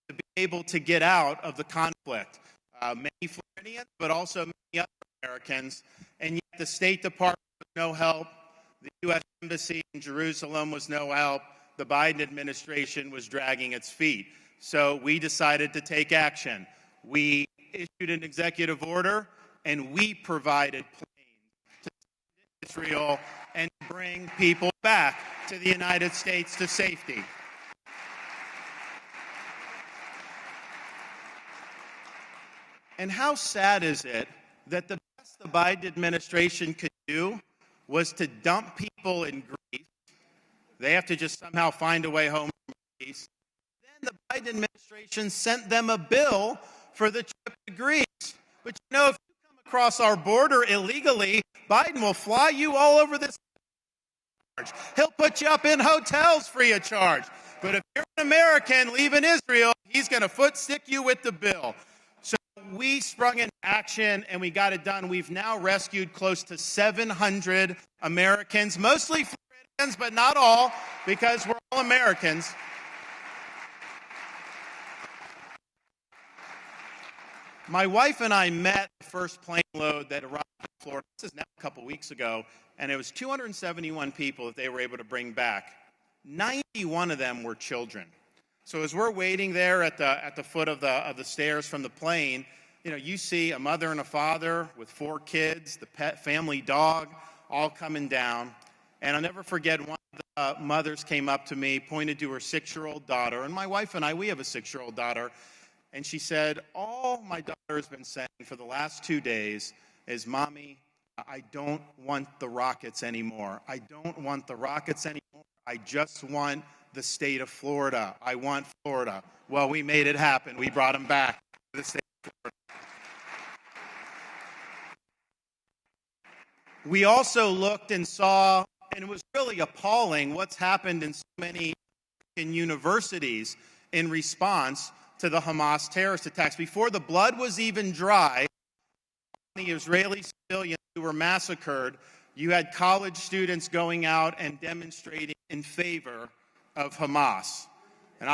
to be able to get out of the conflict. Many Floridians, but also many other Americans, and yet the State Department was no help. The U.S. Embassy in Jerusalem was no help. The Biden administration was dragging its feet. So we decided to take action. We issued an executive order, and we provided planes to Israel and bring people back to the United States to safety. And how sad is it that the best the Biden administration could do was to dump people in Greece? They have to just somehow find a way home from Greece. Then the Biden administration sent them a bill for the trip to Greece. But you know, if you come across our border illegally, Biden will fly you all over this. He'll put you up in hotels free of charge. But if you're an American leaving Israel, he's going to foot-stick you with the bill. So we sprung into action, and we got it done. We've now rescued close to 700 Americans, mostly Floridians, but not all, because we're all Americans. My wife and I met the first plane load that arrived in Florida. This is now a couple weeks ago. And it was 271 people that they were able to bring back. 91 of them were children. So as we're waiting there at the foot of the stairs from the plane, you know, you see a mother and a father with 4 kids, the pet family dog, all coming down. And I'll never forget, one of the mothers came up to me, pointed to her 6-year-old daughter. And my wife and I, we have a 6-year-old daughter. And she said, all my daughter has been saying for the last 2 days is, Mommy, I don't want the rockets anymore. I don't want the rockets anymore. I just want the state of Florida. I want Florida. Well, we made it happen. We brought them back to the state of Florida. We also looked and saw, and it was really appalling what's happened in so many universities in response to the Hamas terrorist attacks. Before the blood was even dry, the Israeli civilians who were massacred, you had college students going out and demonstrating in favor of Hamas. And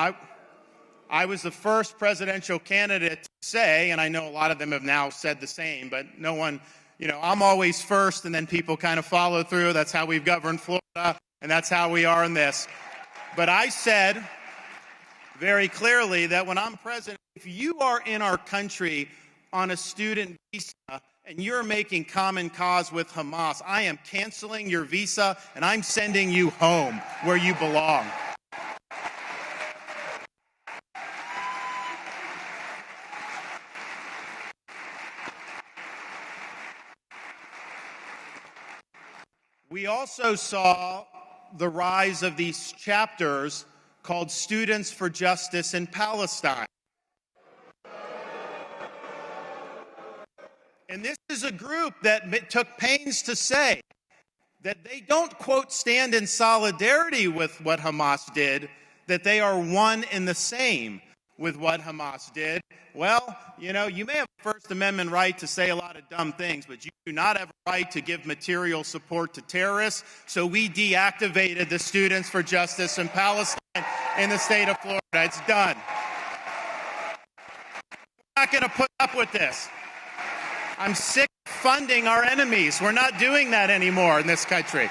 I was the first presidential candidate to say, and I know a lot of them have now said the same, but no one, you know, I'm always first and then people kind of follow through. That's how we've governed Florida, and that's how we are in this. But I said very clearly that when I'm president, if you are in our country on a student visa and you're making common cause with Hamas, I am canceling your visa and I'm sending you home where you belong. We also saw the rise of these chapters called Students for Justice in Palestine. And this is a group that took pains to say that they don't, quote, stand in solidarity with what Hamas did, that they are one and the same with what Hamas did. Well, you know, you may have a First Amendment right to say a lot of dumb things, but you do not have a right to give material support to terrorists. So we deactivated the Students for Justice in Palestine in the state of Florida. It's done. not going to put up with this. I'm sick of funding our enemies. We're not doing that anymore in this country.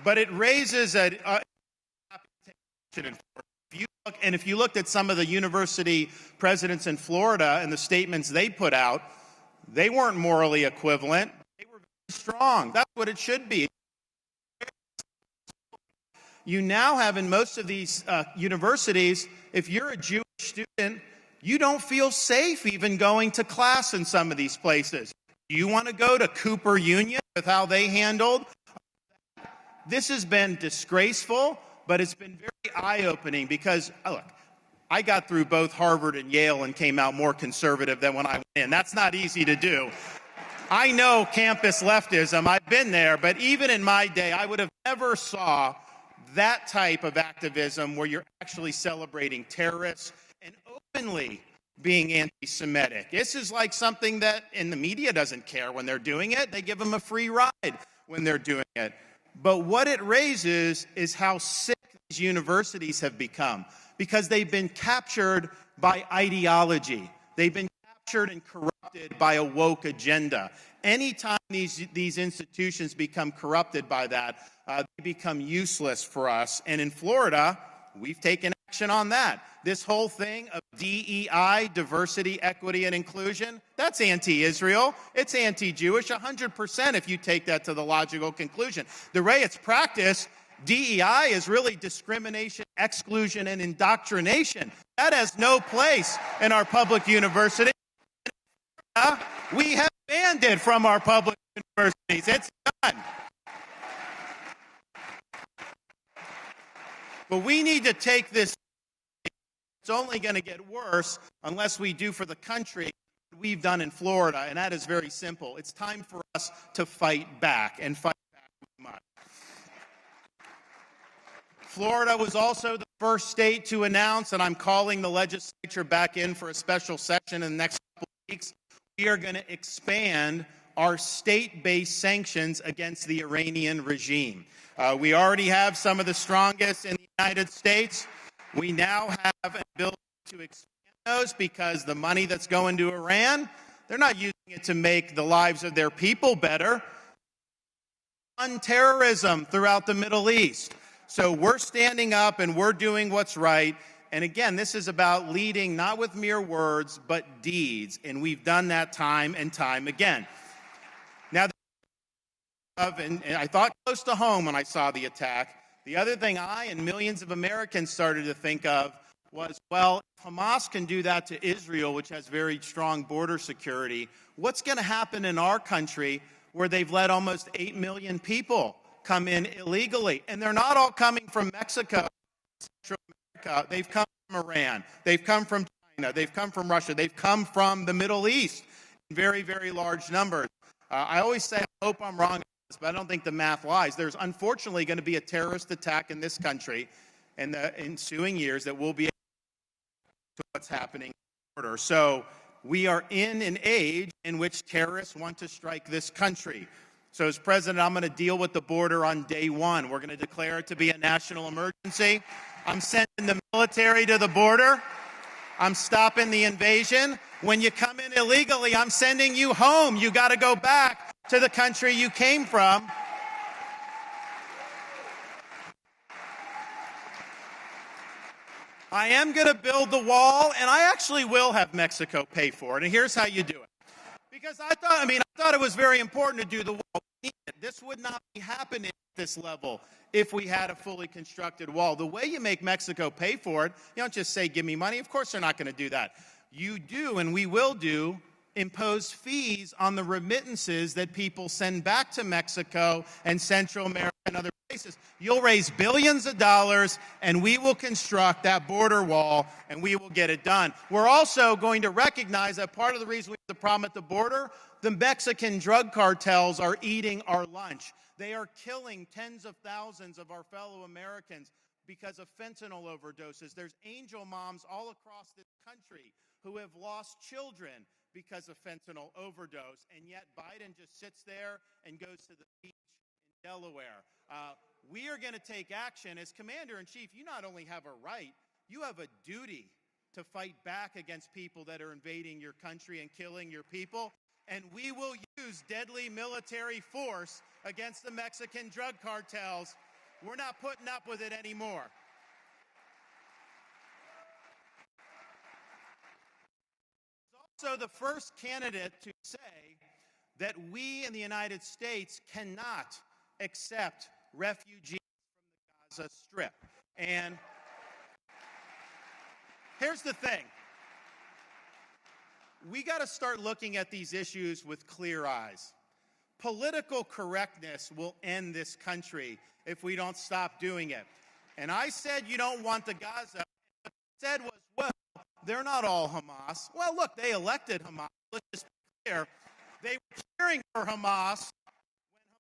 But it raises if you looked at some of the university presidents in Florida and the statements they put out, they weren't morally equivalent. They were very strong. That's what it should be. You now have in most of these universities, if you're a Jewish student, you don't feel safe even going to class in some of these places. Do you want to go to Cooper Union with how they handled? This has been disgraceful, but it's been very eye-opening because, look, I got through both Harvard and Yale and came out more conservative than when I went in. That's not easy to do. I know campus leftism. I've been there, but even in my day, I would have never saw that type of activism where you're actually celebrating terrorists and openly being anti-Semitic. This is like something that, and the media doesn't care when they're doing it. They give them a free ride when they're doing it. But what it raises is how sick these universities have become because they've been captured by ideology. They've been captured and corrupted by a woke agenda. Anytime these institutions become corrupted by that, they become useless for us. And in Florida, we've taken action on that. This whole thing of DEI, diversity, equity, and inclusion, that's anti-Israel. It's anti-Jewish, 100% if you take that to the logical conclusion. The way it's practiced, DEI is really discrimination, exclusion, and indoctrination. That has no place in our public university. We have banned it from our public universities. It's done. But we need to take this. It's only going to get worse unless we do for the country what we've done in Florida, and that is very simple. It's time for us to fight back and fight back with much. Florida was also the first state to announce, and I'm calling the legislature back in for a special session in the next couple of weeks, we are going to expand our state-based sanctions against the Iranian regime. We already have some of the strongest in the United States. We now have an ability to expand those because the money that's going to Iran, they're not using it to make the lives of their people better. On terrorism throughout the Middle East. So we're standing up and we're doing what's right. And again, this is about leading not with mere words, but deeds. And we've done that time and time again. Now, and I thought close to home when I saw the attack. The other thing I and millions of Americans started to think of was, well, if Hamas can do that to Israel, which has very strong border security, what's going to happen in our country where they've let almost 8 million people come in illegally? And they're not all coming from Mexico, Central America. They've come from Iran. They've come from China. They've come from Russia. They've come from the Middle East in very, very large numbers. I always say, I hope I'm wrong, but I don't think the math lies. There's unfortunately going to be a terrorist attack in this country in the ensuing years that will be to what's happening in the border. So we are in an age in which terrorists want to strike this country. So as president, I'm going to deal with the border on day one. We're going to declare it to be a national emergency. I'm sending the military to the border. I'm stopping the invasion. When you come in illegally, I'm sending you home. You got to go back to the country you came from. I am going to build the wall, and I actually will have Mexico pay for it. And here's how you do it. Because I thought it was very important to do the wall. This would not be happening at this level if we had a fully constructed wall. The way you make Mexico pay for it, you don't just say, give me money. Of course they're not going to do that. You do, and we will do, impose fees on the remittances that people send back to Mexico and Central America and other places. You'll raise billions of dollars, and we will construct that border wall, and we will get it done. We're also going to recognize that part of the reason we have the problem at the border, the Mexican drug cartels are eating our lunch. They are killing tens of thousands of our fellow Americans because of fentanyl overdoses. There's angel moms all across this country who have lost children because of fentanyl overdose, and yet Biden just sits there and goes to the beach in Delaware. we are going to take action. As Commander-in-Chief, you not only have a right, you have a duty to fight back against people that are invading your country and killing your people. And we will use deadly military force against the Mexican drug cartels. We're not putting up with it anymore. Also the first candidate to say that we in the United States cannot accept refugees from the Gaza Strip. And here's the thing. We got to start looking at these issues with clear eyes. Political correctness will end this country if we don't stop doing it. And I said you don't want the Gaza. What I said was, well, they're not all Hamas. Well, look, they elected Hamas. Let's just be clear. They were cheering for Hamas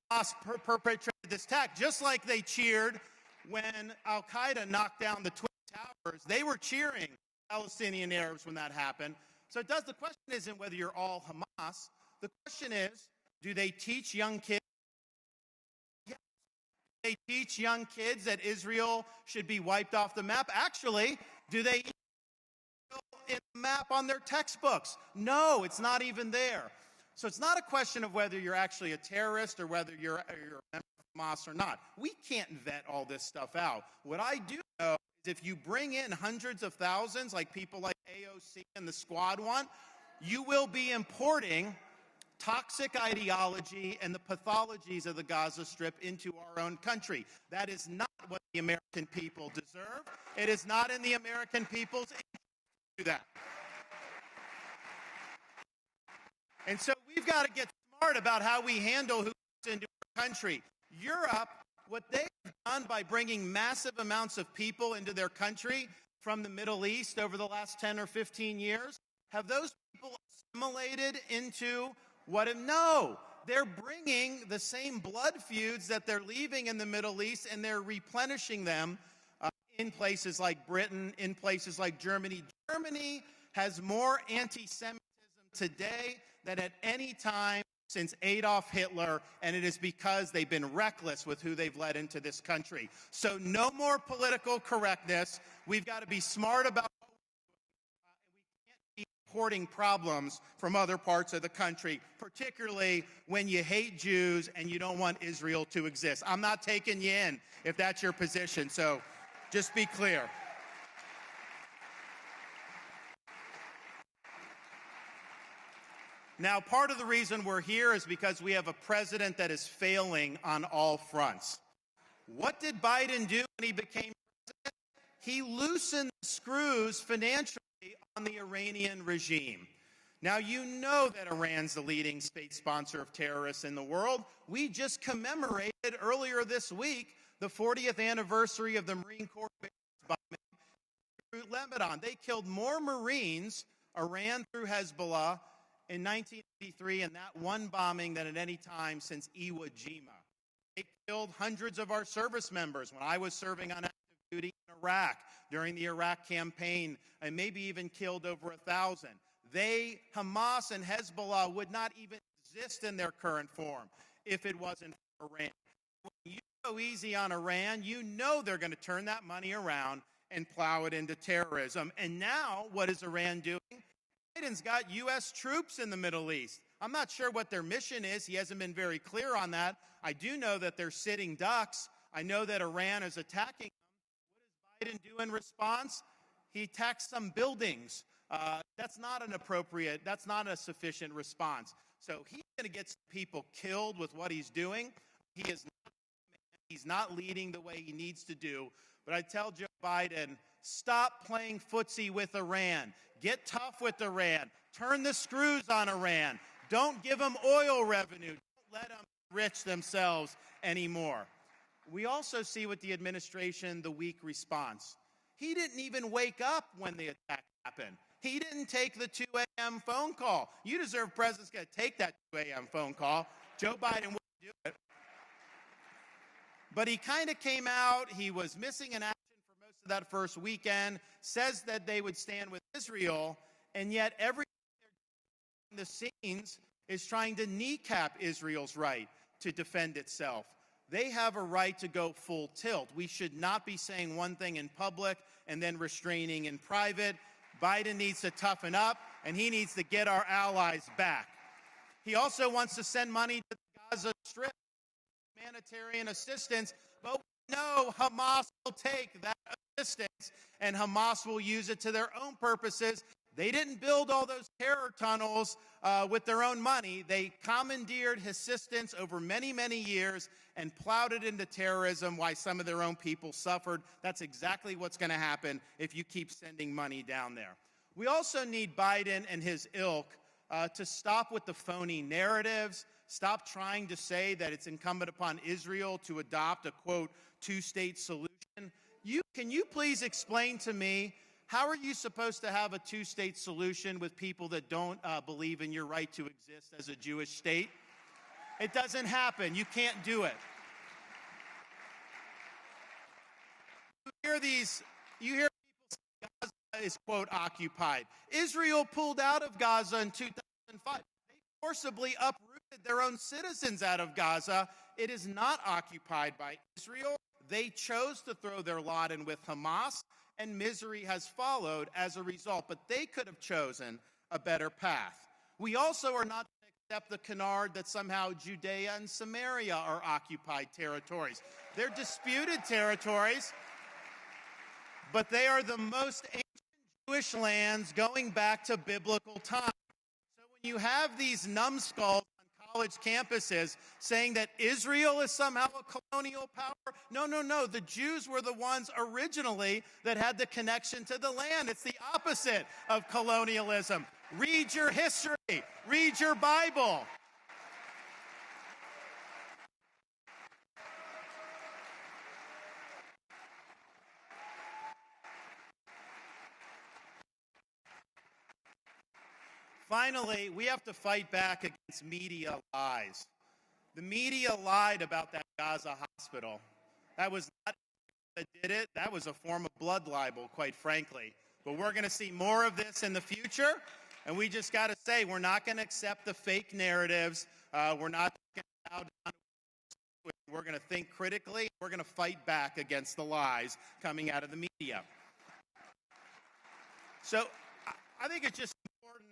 when Hamas perpetrated this attack, just like they cheered when al-Qaeda knocked down the Twin Towers. They were cheering Palestinian Arabs when that happened. So the question isn't whether you're all Hamas. The question is, do they teach young kids? Yes. Do they teach young kids that Israel should be wiped off the map? Actually, do they in the map on their textbooks? No, it's not even there. So it's not a question of whether you're actually a terrorist or whether you're a member of Hamas or not. We can't vet all this stuff out. What I do know is if you bring in hundreds of thousands, like people like AOC and the Squad want, you will be importing toxic ideology and the pathologies of the Gaza Strip into our own country. That is not what the American people deserve. It is not in the American people's interest to do that. And so we've got to get smart about how we handle who comes into our country. Europe, what they've done by bringing massive amounts of people into their country from the Middle East over the last 10 or 15 years, have those people assimilated into what? No, they're bringing the same blood feuds that they're leaving in the Middle East, and they're replenishing them in places like Britain, in places like Germany. Germany has more anti-Semitism today than at any time since Adolf Hitler, and it is because they've been reckless with who they've led into this country. So no more political correctness. We've got to be smart about what we're doing, and we can't be importing problems from other parts of the country, particularly when you hate Jews and you don't want Israel to exist. I'm not taking you in if that's your position, so just be clear. Now, part of the reason we're here is because we have a president that is failing on all fronts. What did Biden do when he became president? He loosened the screws financially on the Iranian regime. Now, you know that Iran's the leading state sponsor of terrorists in the world. We just commemorated earlier this week the 40th anniversary of the Marine Corps bombing in Beirut, Lebanon. They killed more Marines, Iran through Hezbollah, in 1983 in that one bombing than at any time since Iwo Jima. They killed hundreds of our service members when I was serving on active duty in Iraq during the Iraq campaign, and maybe even killed over 1,000. Hamas and Hezbollah would not even exist in their current form if it wasn't for Iran. When you go easy on Iran, you know they're going to turn that money around and plow it into terrorism. And now, what is Iran doing? Biden's got U.S. troops in the Middle East. I'm not sure what their mission is. He hasn't been very clear on that. I do know that they're sitting ducks. I know that Iran is attacking them. What does Biden do in response? He attacks some buildings. That's not a sufficient response. So he's going to get some people killed with what he's doing. He's not leading the way he needs to do. But I tell Joe Biden, stop playing footsie with Iran. Get tough with Iran. Turn the screws on Iran. Don't give them oil revenue. Don't let them enrich themselves anymore. We also see with the administration the weak response. He didn't even wake up when the attack happened. He didn't take the 2 a.m. phone call. You deserve president's going to take that 2 a.m. phone call. Joe Biden wouldn't do it. But he kind of came out. He was missing in action for most of that first weekend, says that they would stand with Israel, and yet everything they're doing behind the scenes is trying to kneecap Israel's right to defend itself. they have a right to go full tilt. We should not be saying one thing in public and then restraining in private. Biden needs to toughen up, and he needs to get our allies back. He also wants to send money to the Gaza Strip, humanitarian assistance, but we know Hamas will take that assistance, and Hamas will use it to their own purposes. They didn't build all those terror tunnels with their own money. They commandeered assistance over many, many years and plowed it into terrorism, why some of their own people suffered. That's exactly what's going to happen if you keep sending money down there. We also need Biden and his ilk to stop with the phony narratives, stop trying to say that it's incumbent upon Israel to adopt a, quote, two-state solution. Can you please explain to me, how are you supposed to have a two-state solution with people that don't believe in your right to exist as a Jewish state? It doesn't happen. You can't do it. You hear people say Gaza is, quote, occupied. Israel pulled out of Gaza in 2005. They forcibly uprooted their own citizens out of Gaza. It is not occupied by Israel. They chose to throw their lot in with Hamas, and misery has followed as a result. But they could have chosen a better path. We also are not going to accept the canard that somehow Judea and Samaria are occupied territories. They're disputed territories, but they are the most ancient Jewish lands going back to biblical times. So when you have these numbskulls on college campuses saying that Israel is somehow a colonial power, no. The Jews were the ones originally that had the connection to the land. It's the opposite of colonialism. Read your history. Read your Bible. Finally, we have to fight back against media lies. The media lied about that Gaza hospital. That was not that did it. That was a form of blood libel, quite frankly. But we're going to see more of this in the future, and we just got to say we're not going to accept the fake narratives. We're not going to bow down. We're going to think critically. We're going to fight back against the lies coming out of the media. So I think it's just important.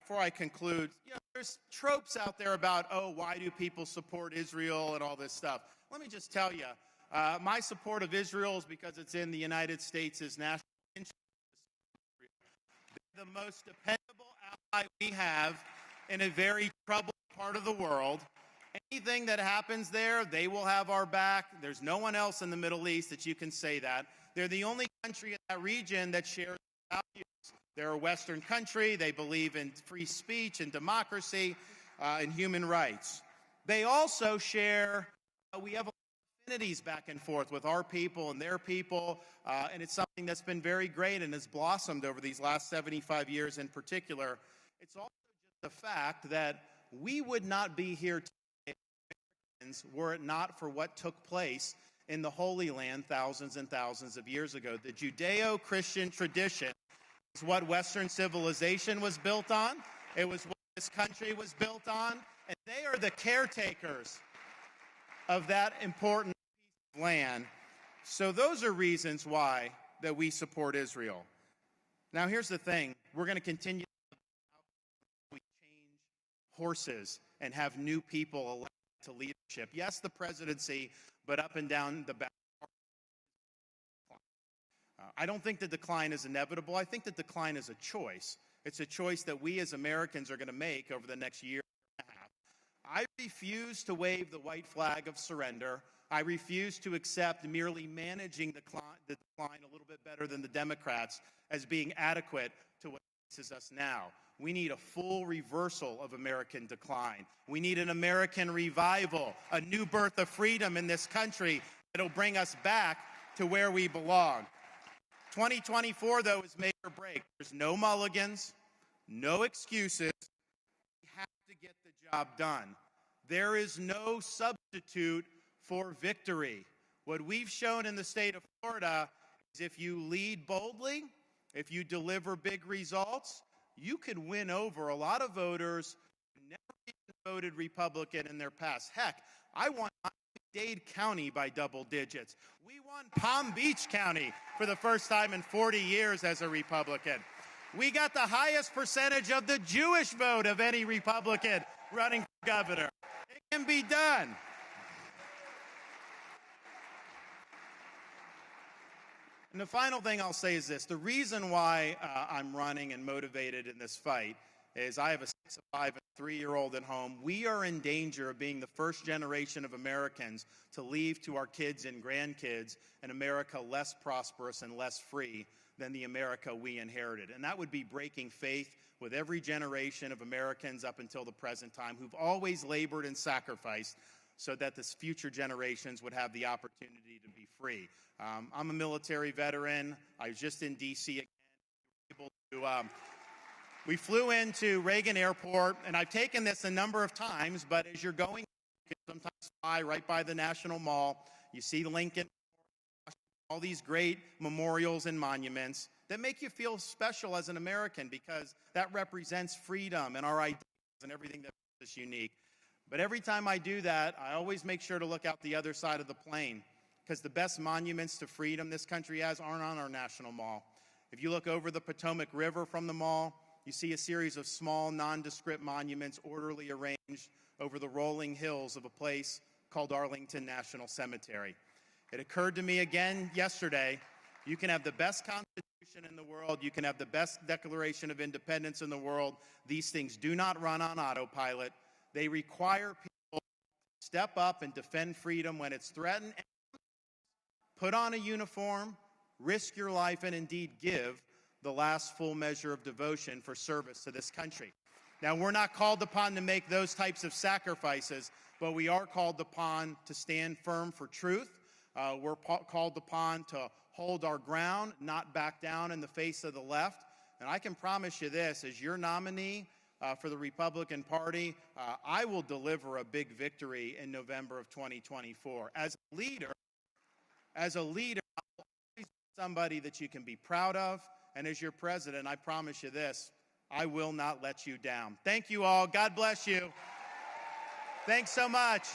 Before I conclude, there's tropes out there about, why do people support Israel and all this stuff? Let me just tell you, my support of Israel is because it's in the United States' national interest. They're the most dependable ally we have in a very troubled part of the world. Anything that happens there, they will have our back. There's no one else in the Middle East that you can say that. They're the only country in that region that shares values. They're a Western country. They believe in free speech and democracy and human rights. They also share, we have affinities back and forth with our people and their people, and it's something that's been very great and has blossomed over these last 75 years in particular. It's also just the fact that we would not be here today were it not for what took place in the Holy Land thousands and thousands of years ago. The Judeo-Christian tradition is what Western civilization was built on. It was what this country was built on. And they are the caretakers of that important piece of land. So those are reasons why that we support Israel. Now, here's the thing. We're going to continue to change horses and have new people elected to leadership. Yes, the presidency, but up and down the back. I don't think the decline is inevitable. I think the decline is a choice. It's a choice that we as Americans are going to make over the next year and a half. I refuse to wave the white flag of surrender. I refuse to accept merely managing the decline a little bit better than the Democrats as being adequate to what faces us now. We need a full reversal of American decline. We need an American revival, a new birth of freedom in this country that will bring us back to where we belong. 2024, though, is make or break. There's no mulligans, no excuses. We have to get the job done. There is no substitute for victory. What we've shown in the state of Florida is if you lead boldly, if you deliver big results, you could win over a lot of voters who never even voted Republican in their past. Heck, I want my Dade County by double digits. We won Palm Beach County for the first time in 40 years as a Republican. We got the highest percentage of the Jewish vote of any Republican running for governor. It can be done. And the final thing I'll say is this. The reason why I'm running and motivated in this fight is I have a 6, a 5, and a 3-year-old at home. We are in danger of being the first generation of Americans to leave to our kids and grandkids an America less prosperous and less free than the America we inherited. And that would be breaking faith with every generation of Americans up until the present time who've always labored and sacrificed so that the future generations would have the opportunity to be free. I'm a military veteran. I was just in D.C. again. We flew into Reagan Airport, and I've taken this a number of times, but as you're going, you can sometimes fly right by the National Mall. You see Lincoln, all these great memorials and monuments that make you feel special as an American because that represents freedom and our ideas and everything that makes us unique. But every time I do that, I always make sure to look out the other side of the plane because the best monuments to freedom this country has aren't on our National Mall. If you look over the Potomac River from the mall, you see a series of small, nondescript monuments orderly arranged over the rolling hills of a place called Arlington National Cemetery. It occurred to me again yesterday, you can have the best Constitution in the world, you can have the best Declaration of Independence in the world. These things do not run on autopilot. They require people to step up and defend freedom when it's threatened, put on a uniform, risk your life, and indeed give the last full measure of devotion for service to this country. Now, we're not called upon to make those types of sacrifices, but we are called upon to stand firm for truth. We're called upon to hold our ground, not back down in the face of the left. And I can promise you this, as your nominee for the Republican Party, I will deliver a big victory in November of 2024. As a leader, I will always be somebody that you can be proud of. And as your president, I promise you this, I will not let you down. Thank you all. God bless you. Thanks so much.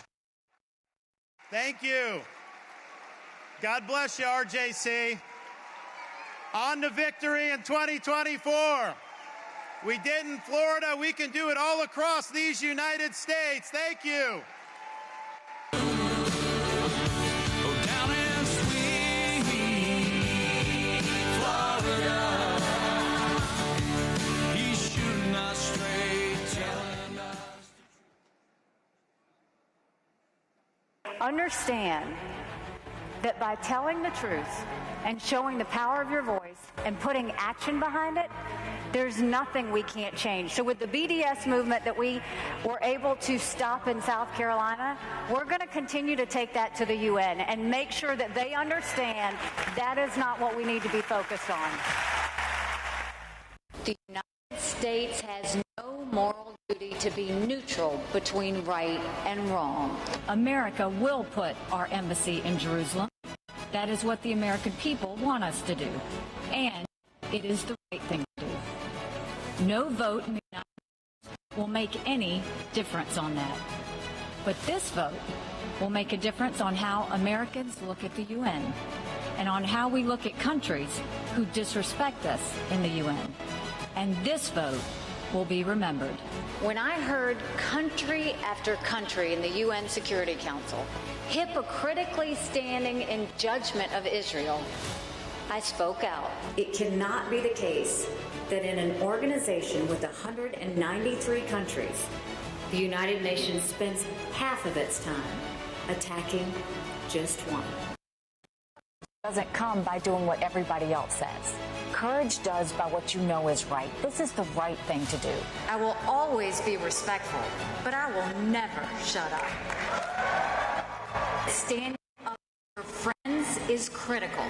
Thank you. God bless you, RJC. On to victory in 2024. We did in Florida. We can do it all across these United States. Thank you. Understand that by telling the truth and showing the power of your voice and putting action behind it, there's nothing we can't change. So with the BDS movement that we were able to stop in South Carolina, we're going to continue to take that to the UN and make sure that they understand that is not what we need to be focused on. The United States has no moral duty to be neutral between right and wrong. America will put our embassy in Jerusalem. That is what the American people want us to do. And it is the right thing to do. No vote in the United States will make any difference on that. But this vote will make a difference on how Americans look at the UN and on how we look at countries who disrespect us in the UN. And this vote will be remembered. When I heard country after country in the UN Security Council hypocritically standing in judgment of Israel, I spoke out. It cannot be the case that in an organization with 193 countries, the United Nations spends half of its time attacking just one. It doesn't come by doing what everybody else says. Courage does by what you know is right. This is the right thing to do. I will always be respectful, but I will never shut up. Standing up for friends is critical.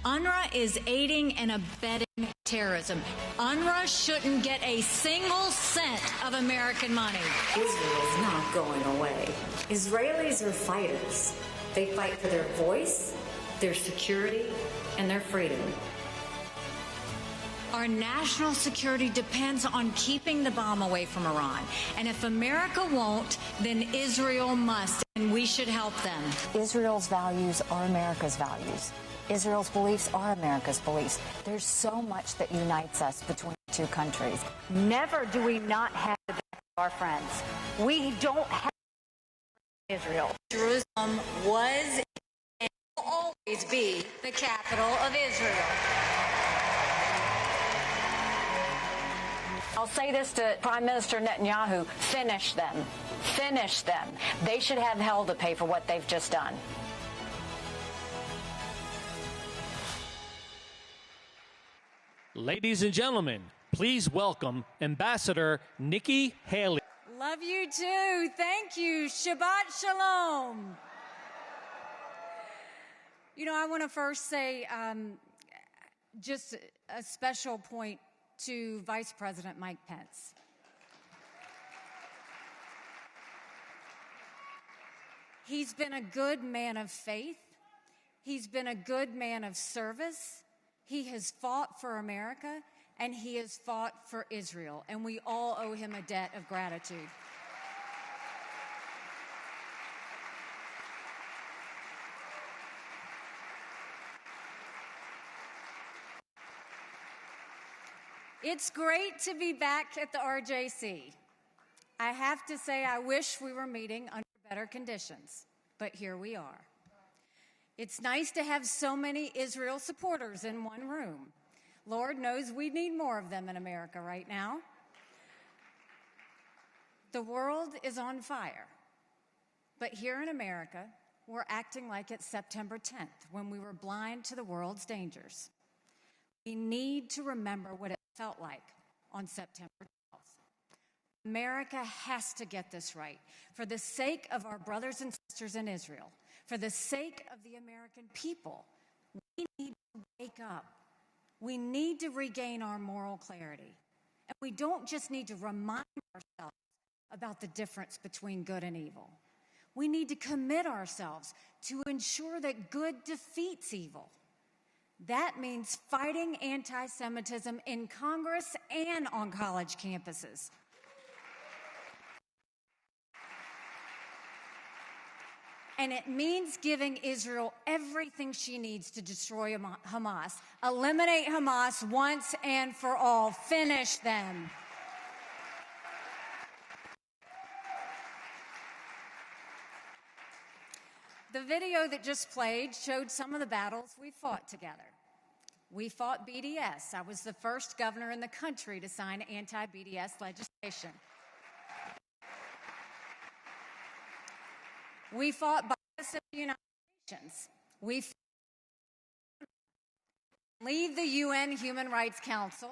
UNRWA is aiding and abetting terrorism. UNRWA shouldn't get a single cent of American money. Israel is not going away. Israelis are fighters. They fight for their voice, their security, and their freedom. Our national security depends on keeping the bomb away from Iran. And if America won't, then Israel must, and we should help them. Israel's values are America's values. Israel's beliefs are America's beliefs. There's so much that unites us between the two countries. Never do we not have the back of our friends. We don't have Israel. Jerusalem was and will always be the capital of Israel. I'll say this to Prime Minister Netanyahu, finish them. Finish them. They should have hell to pay for what they've just done. Ladies and gentlemen, please welcome Ambassador Nikki Haley. Love you too. Thank you. Shabbat Shalom. You know, I want to first say just a special point to Vice President Mike Pence. He's been a good man of faith. He's been a good man of service. He has fought for America, and he has fought for Israel, and we all owe him a debt of gratitude. It's great to be back at the RJC. I have to say I wish we were meeting under better conditions, but here we are. It's nice to have so many Israel supporters in one room. Lord knows we need more of them in America right now. The world is on fire, but here in America, we're acting like it's September 10th when we were blind to the world's dangers. We need to remember what it felt like on September 12th. America has to get this right for the sake of our brothers and sisters in Israel, for the sake of the American people. We need to wake up. We need to regain our moral clarity. And we don't just need to remind ourselves about the difference between good and evil. We need to commit ourselves to ensure that good defeats evil. That means fighting anti-Semitism in Congress and on college campuses. And it means giving Israel everything she needs to destroy Hamas. Eliminate Hamas once and for all. Finish them. The video that just played showed some of the battles we fought together. We fought BDS. I was the first governor in the country to sign anti-BDS legislation. We fought bias at the United Nations. We leave the UN Human Rights Council.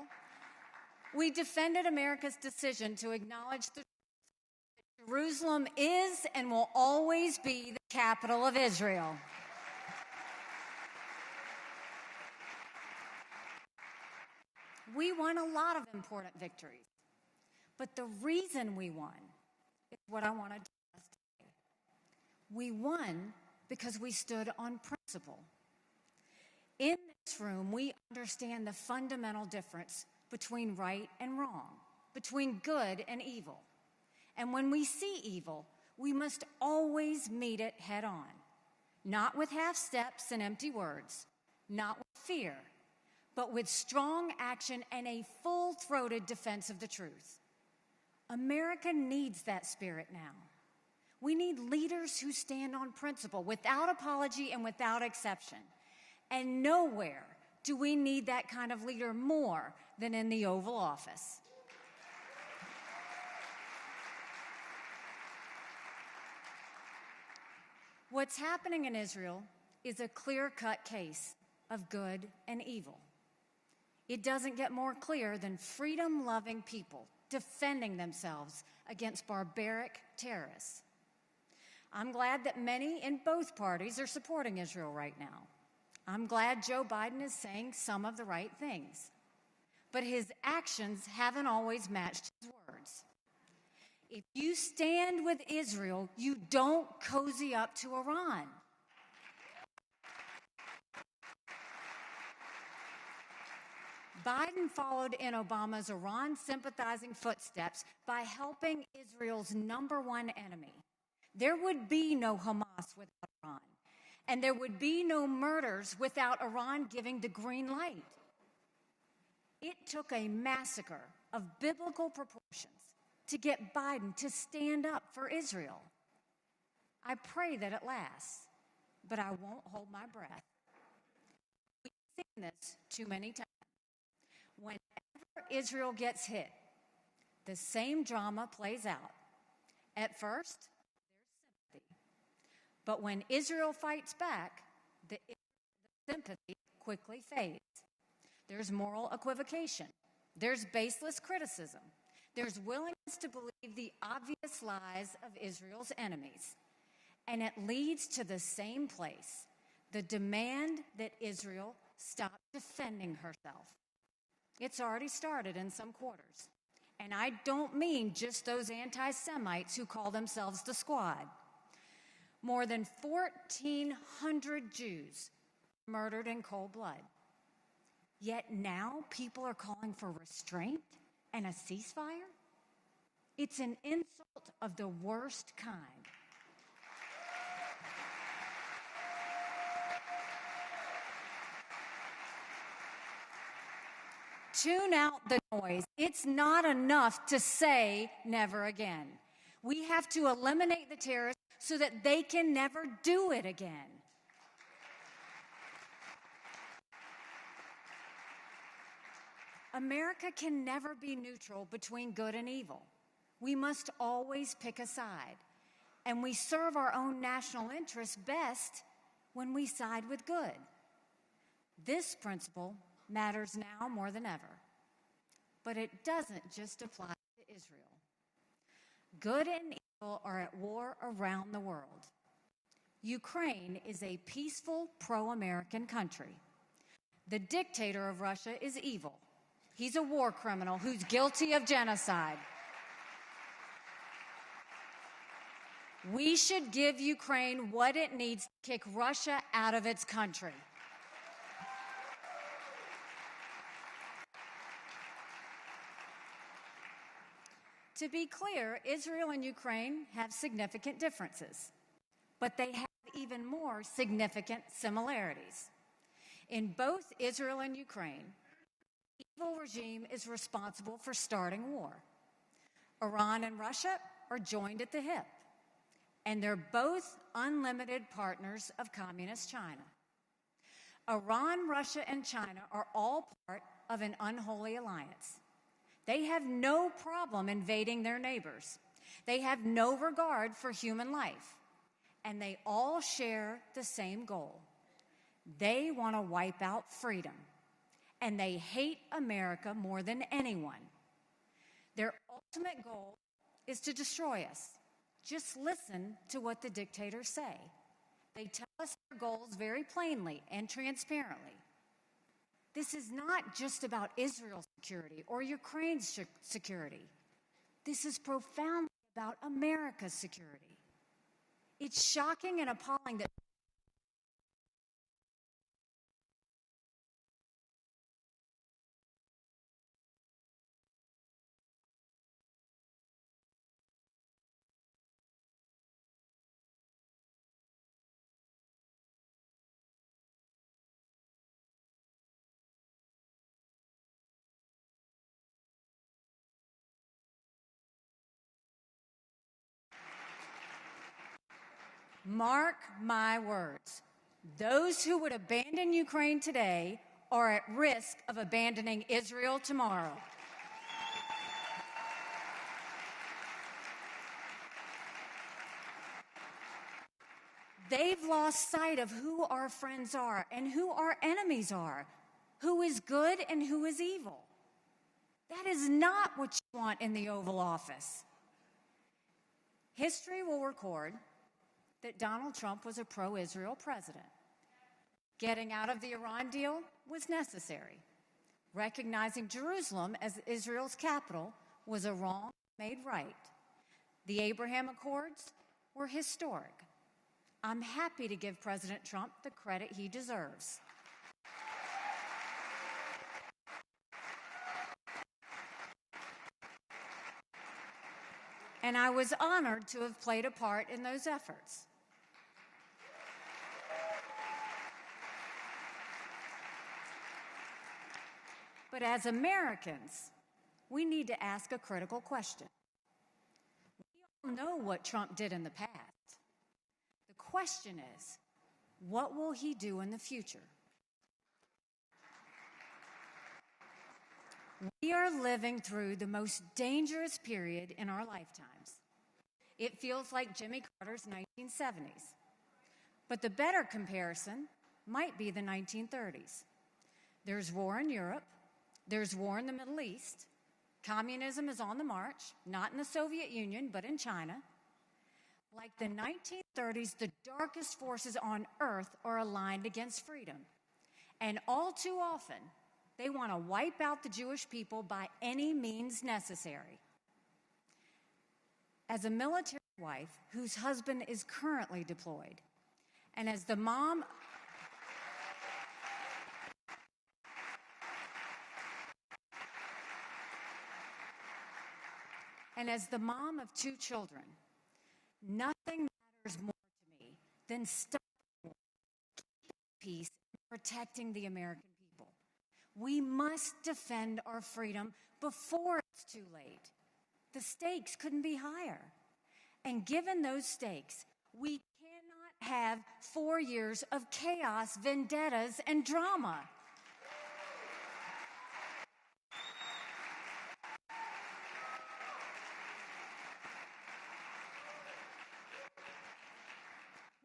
We defended America's decision to acknowledge that Jerusalem is and will always be the capital of Israel. We won a lot of important victories, but the reason we won is what I want to discuss today. We won because we stood on principle. In this room, we understand the fundamental difference between right and wrong, between good and evil. And when we see evil, we must always meet it head on, not with half steps and empty words, not with fear, but with strong action and a full-throated defense of the truth. America needs that spirit now. We need leaders who stand on principle without apology and without exception. And nowhere do we need that kind of leader more than in the Oval Office. What's happening in Israel is a clear-cut case of good and evil. It doesn't get more clear than freedom-loving people defending themselves against barbaric terrorists. I'm glad that many in both parties are supporting Israel right now. I'm glad Joe Biden is saying some of the right things. But his actions haven't always matched his words. If you stand with Israel, you don't cozy up to Iran. Biden followed in Obama's Iran-sympathizing footsteps by helping Israel's #1 enemy. There would be no Hamas without Iran, and there would be no murders without Iran giving the green light. It took a massacre of biblical proportions to get Biden to stand up for Israel. I pray that it lasts, but I won't hold my breath. We've seen this too many times. Whenever Israel gets hit, the same drama plays out. At first, there's sympathy. But when Israel fights back, the sympathy quickly fades. There's moral equivocation. There's baseless criticism. There's willingness to believe the obvious lies of Israel's enemies. And it leads to the same place, the demand that Israel stop defending herself. It's already started in some quarters. And I don't mean just those anti-Semites who call themselves the Squad. More than 1,400 Jews murdered in cold blood. Yet now people are calling for restraint and a ceasefire? It's an insult of the worst kind. Tune out the noise. It's not enough to say never again. We have to eliminate the terrorists so that they can never do it again. America can never be neutral between good and evil. We must always pick a side. And we serve our own national interests best when we side with good. This principle matters now more than ever. But it doesn't just apply to Israel. Good and evil are at war around the world. Ukraine is a peaceful, pro-American country. The dictator of Russia is evil. He's a war criminal who's guilty of genocide. We should give Ukraine what it needs to kick Russia out of its country. To be clear, Israel and Ukraine have significant differences, but they have even more significant similarities. In both Israel and Ukraine, the evil regime is responsible for starting war. Iran and Russia are joined at the hip, and they're both unlimited partners of Communist China. Iran, Russia, and China are all part of an unholy alliance. They have no problem invading their neighbors. They have no regard for human life. And they all share the same goal. They want to wipe out freedom. And they hate America more than anyone. Their ultimate goal is to destroy us. Just listen to what the dictators say. They tell us their goals very plainly and transparently. This is not just about Israel's security or Ukraine's security. This is profoundly about America's security. It's shocking and appalling that mark my words, those who would abandon Ukraine today are at risk of abandoning Israel tomorrow. They've lost sight of who our friends are and who our enemies are, who is good and who is evil. That is not what you want in the Oval Office. History will record that Donald Trump was a pro-Israel president. Getting out of the Iran deal was necessary. Recognizing Jerusalem as Israel's capital was a wrong made right. The Abraham Accords were historic. I'm happy to give President Trump the credit he deserves. and I was honored to have played a part in those efforts. But as Americans, we need to ask a critical question. We all know what Trump did in the past. The question is, what will he do in the future? We are living through the most dangerous period in our lifetimes. It feels like Jimmy Carter's 1970s. But the better comparison might be the 1930s. There's war in Europe. There's war in the Middle East. Communism is on the march, not in the Soviet Union, but in China. Like the 1930s, the darkest forces on earth are aligned against freedom. And all too often, they want to wipe out the Jewish people by any means necessary. As a military wife whose husband is currently deployed, and as the mom of 2 children, nothing matters more to me than stopping war, keeping peace, and protecting the American people. We must defend our freedom before it's too late. The stakes couldn't be higher. And given those stakes, we cannot have 4 years of chaos, vendettas, and drama.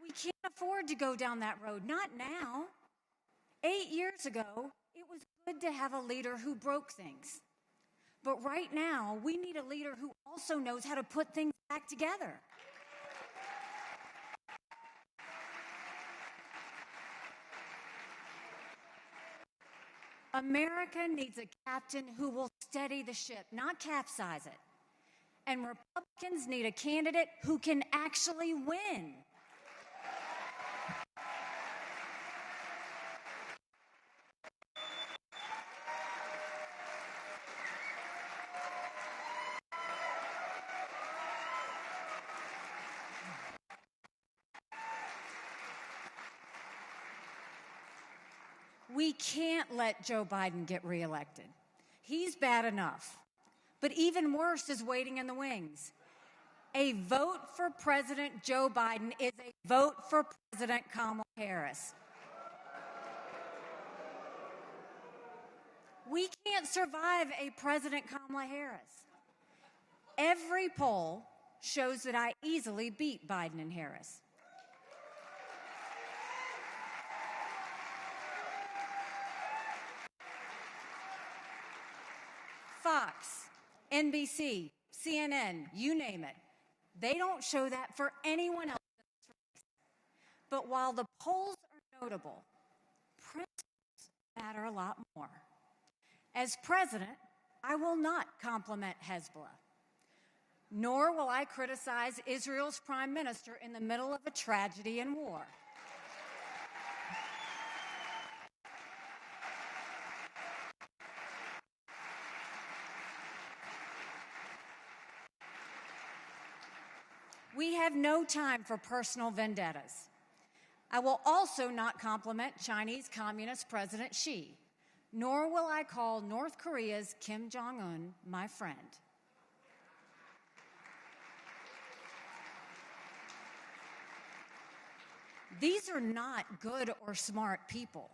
We can't afford to go down that road, not now. 8 years ago, it was good to have a leader who broke things. But right now, we need a leader who also knows how to put things back together. America needs a captain who will steady the ship, not capsize it. And Republicans need a candidate who can actually win. We can't let Joe Biden get reelected. He's bad enough. But even worse is waiting in the wings. A vote for President Joe Biden is a vote for President Kamala Harris. We can't survive a President Kamala Harris. Every poll shows that I easily beat Biden and Harris. Fox, NBC, CNN, you name it. They don't show that for anyone else in this race. But while the polls are notable, principles matter a lot more. As president, I will not compliment Hezbollah, nor will I criticize Israel's prime minister in the middle of a tragedy and war. We have no time for personal vendettas. I will also not compliment Chinese Communist President Xi, nor will I call North Korea's Kim Jong-un my friend. These are not good or smart people.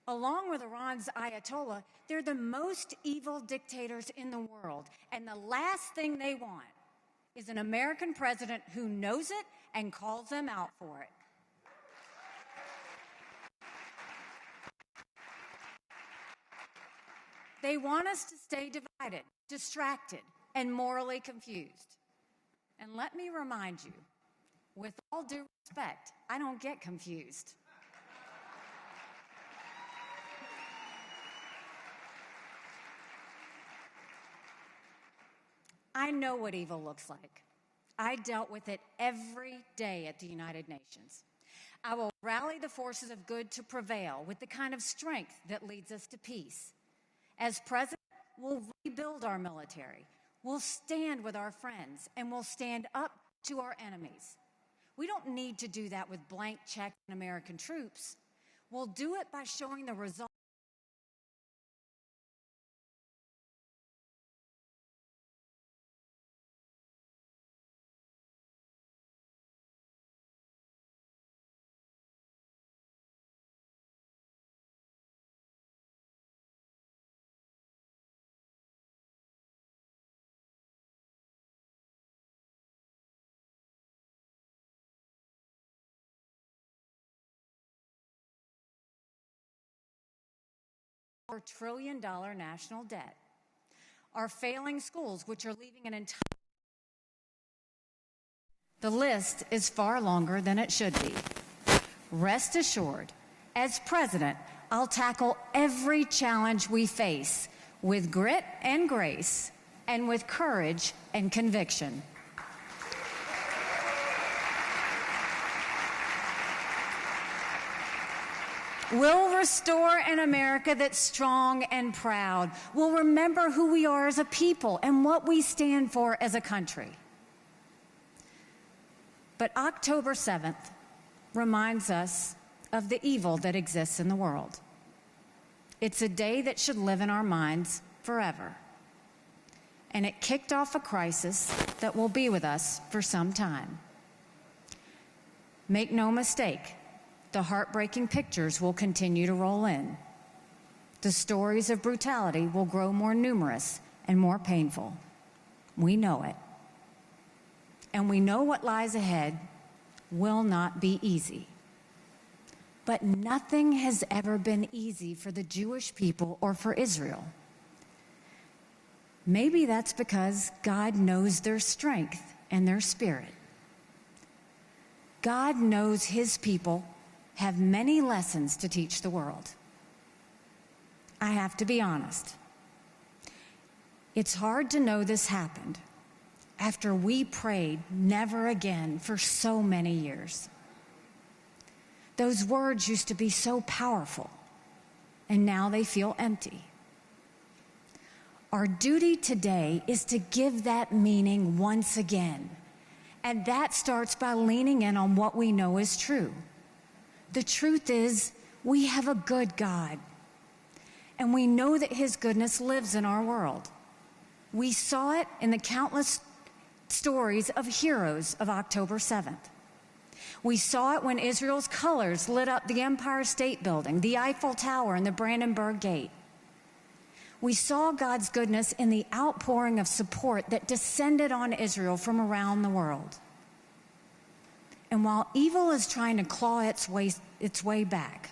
Along with Iran's Ayatollah, they're the most evil dictators in the world, and the last thing they want is an American president who knows it and calls them out for it. They want us to stay divided, distracted, and morally confused. And let me remind you, with all due respect, I don't get confused. I know what evil looks like. I dealt with it every day at the United Nations. I will rally the forces of good to prevail with the kind of strength that leads us to peace. As president, we'll rebuild our military, We'll stand with our friends, and we'll stand up to our enemies. We don't need to do that with blank checks and American troops. We'll do it by showing the results. $4 trillion national debt, our failing schools, which are leaving an entire... The list is far longer than it should be. Rest assured, as president, I'll tackle every challenge we face with grit and grace and with courage and conviction. We'll restore an America that's strong and proud. We'll remember who we are as a people and what we stand for as a country. But October 7th reminds us of the evil that exists in the world. It's a day that should live in our minds forever. And it kicked off a crisis that will be with us for some time. Make no mistake, the heartbreaking pictures will continue to roll in. The stories of brutality will grow more numerous and more painful. We know it. And we know what lies ahead will not be easy. But nothing has ever been easy for the Jewish people or for Israel. Maybe that's because God knows their strength and their spirit. God knows his people have many lessons to teach the world. I have to be honest. It's hard to know this happened after we prayed never again for so many years. Those words used to be so powerful, and now they feel empty. Our duty today is to give that meaning once again, and that starts by leaning in on what we know is true. The truth is, we have a good God, and we know that his goodness lives in our world. We saw it in the countless stories of heroes of October 7th. We saw it when Israel's colors lit up the Empire State Building, the Eiffel Tower, and the Brandenburg Gate. We saw God's goodness in the outpouring of support that descended on Israel from around the world. And while evil is trying to claw its way back,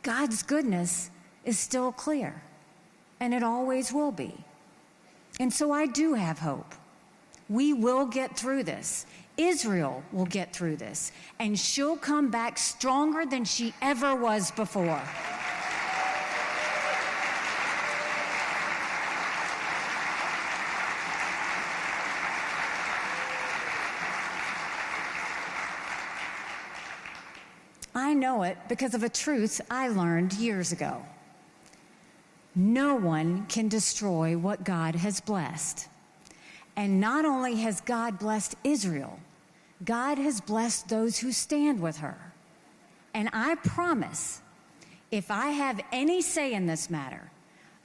God's goodness is still clear, and it always will be. And so I do have hope. We will get through this. Israel will get through this, and she'll come back stronger than she ever was before. I know it because of a truth I learned years ago. No one can destroy what God has blessed. And not only has God blessed Israel, God has blessed those who stand with her. And I promise, if I have any say in this matter,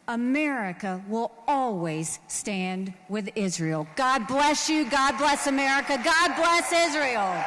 America will always stand with Israel. God bless you. God bless America. God bless Israel.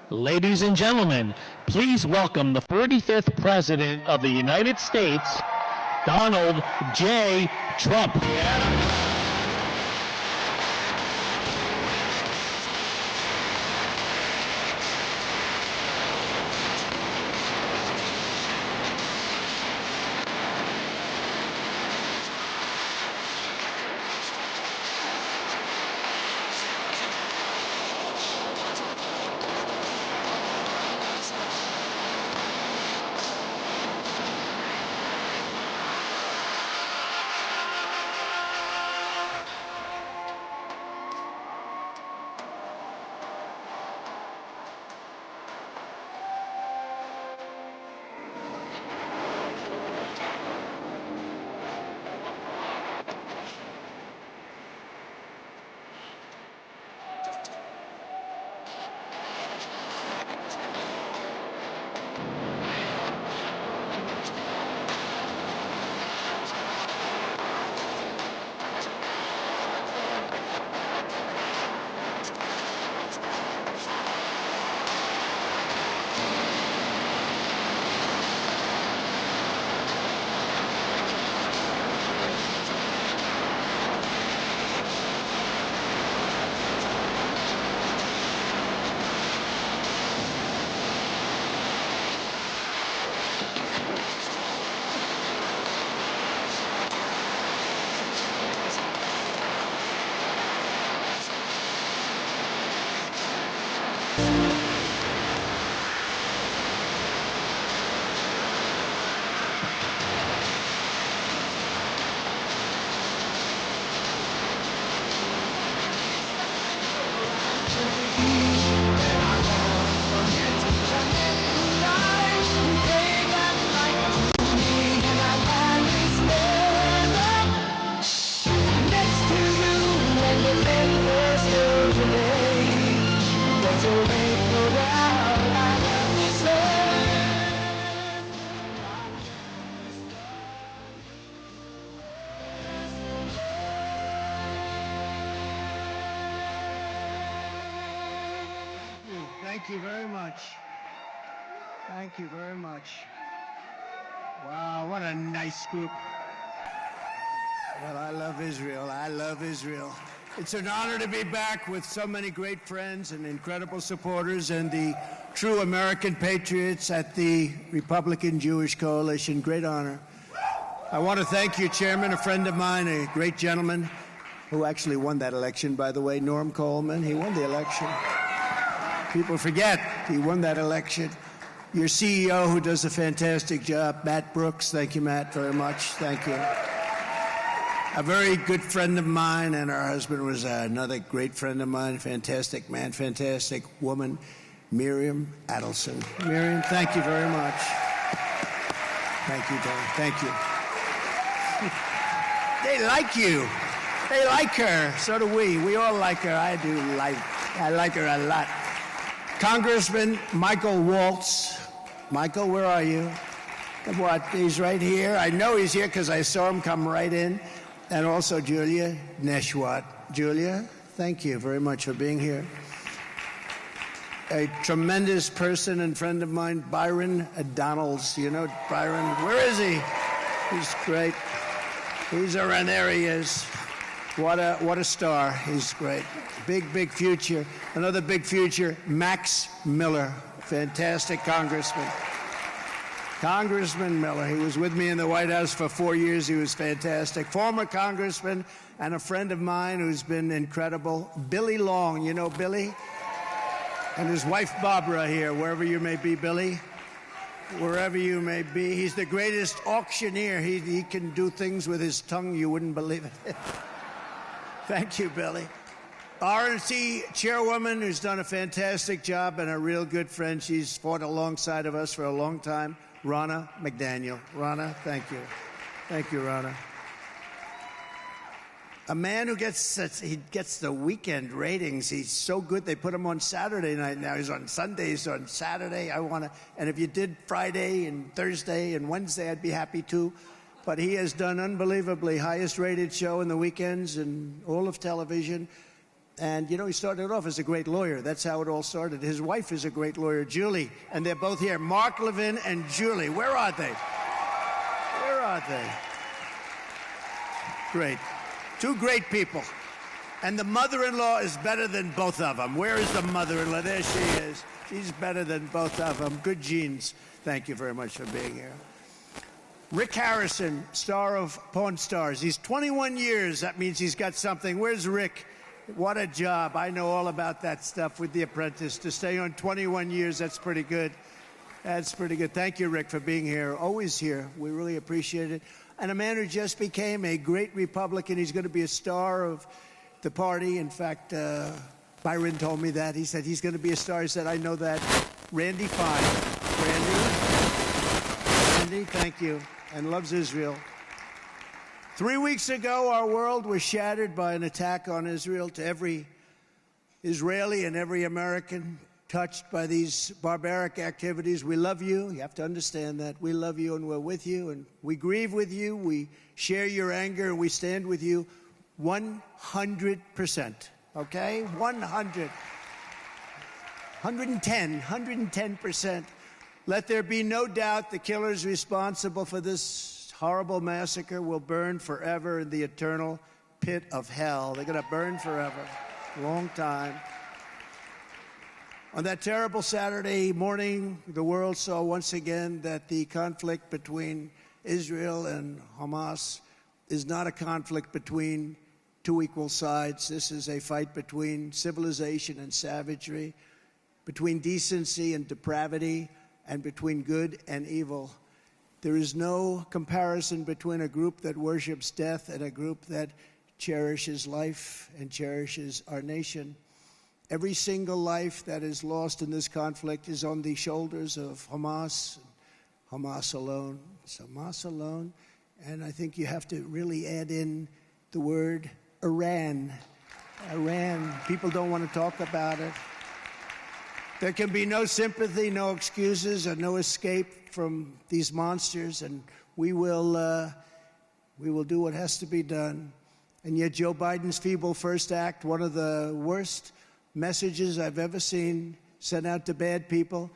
Ladies and gentlemen, please welcome the 45th President of the United States, Donald J. Trump. Thank you very much. Thank you very much. Wow, what a nice group. Well, I love Israel. I love Israel. It's an honor to be back with so many great friends and incredible supporters and the true American patriots at the Republican Jewish Coalition. Great honor. I want to thank you, Chairman, a friend of mine, a great gentleman who actually won that election, by the way, Norm Coleman. He won the election. People forget he won that election. Your CEO, who does a fantastic job, Matt Brooks. Thank you, Matt, very much. Thank you. A very good friend of mine, and her husband was another great friend of mine, fantastic man, fantastic woman, Miriam Adelson. Miriam, thank you very much. Thank you, Don. Thank you. They like you. They like her. So do we. We all like her. I like her a lot. Congressman Michael Waltz. Michael, where are you? What? He's right here. I know he's here because I saw him come right in. And also Julia Neshwat. Julia, thank you very much for being here. A tremendous person and friend of mine, Byron Donalds. You know Byron? Where is he? He's great. He's around. There he is. What a star. He's great. Big future. Another big future, Max Miller. Fantastic congressman. Congressman Miller. He was with me in the White House for 4 years. He was fantastic. Former congressman and a friend of mine who's been incredible. Billy Long. You know Billy? And his wife Barbara here, wherever you may be, Billy. Wherever you may be. He's the greatest auctioneer. He can do things with his tongue you wouldn't believe it. Thank you, Billy. RNC Chairwoman, who's done a fantastic job and a real good friend. She's fought alongside of us for a long time. Ronna McDaniel. Ronna, thank you. Thank you, Ronna. A man who gets the weekend ratings. He's so good. They put him on Saturday night now. He's on Sundays, on Saturday. And if you did Friday and Thursday and Wednesday, I'd be happy too. But he has done unbelievably highest rated show in the weekends and all of television. And, you know, he started off as a great lawyer. That's how it all started. His wife is a great lawyer, Julie, and they're both here. Mark Levin and Julie. Where are they? Where are they? Great. Two great people. And the mother-in-law is better than both of them. Where is the mother-in-law? There she is. She's better than both of them. Good genes. Thank you very much for being here. Rick Harrison, star of Pawn Stars. He's 21 years. That means he's got something. Where's Rick? What a job. I know all about that stuff with The Apprentice. To stay on 21 years, that's pretty good. That's pretty good. Thank you, Rick, for being here. Always here. We really appreciate it. And a man who just became a great Republican. He's going to be a star of the party. In fact, Byron told me that. He said he's going to be a star. He said, I know that. Randy Fine. Randy, thank you. And loves Israel. 3 weeks ago, our world was shattered by an attack on Israel. To every Israeli and every American touched by these barbaric activities, we love you. You have to understand that. We love you and we're with you. And we grieve with you. We share your anger and we stand with you 100%. Okay? 110%. Let there be no doubt the killers responsible for this horrible massacre will burn forever in the eternal pit of hell. They're going to burn forever. Long time. On that terrible Saturday morning, the world saw once again that the conflict between Israel and Hamas is not a conflict between two equal sides. This is a fight between civilization and savagery, between decency and depravity, and between good and evil. There is no comparison between a group that worships death and a group that cherishes life and cherishes our nation. Every single life that is lost in this conflict is on the shoulders of Hamas, Hamas alone. It's Hamas alone. And I think you have to really add in the word Iran. Iran. People don't want to talk about it. There can be no sympathy, no excuses, and no escape from these monsters, and we will do what has to be done. And yet Joe Biden's feeble first act, one of the worst messages I've ever seen sent out to bad people,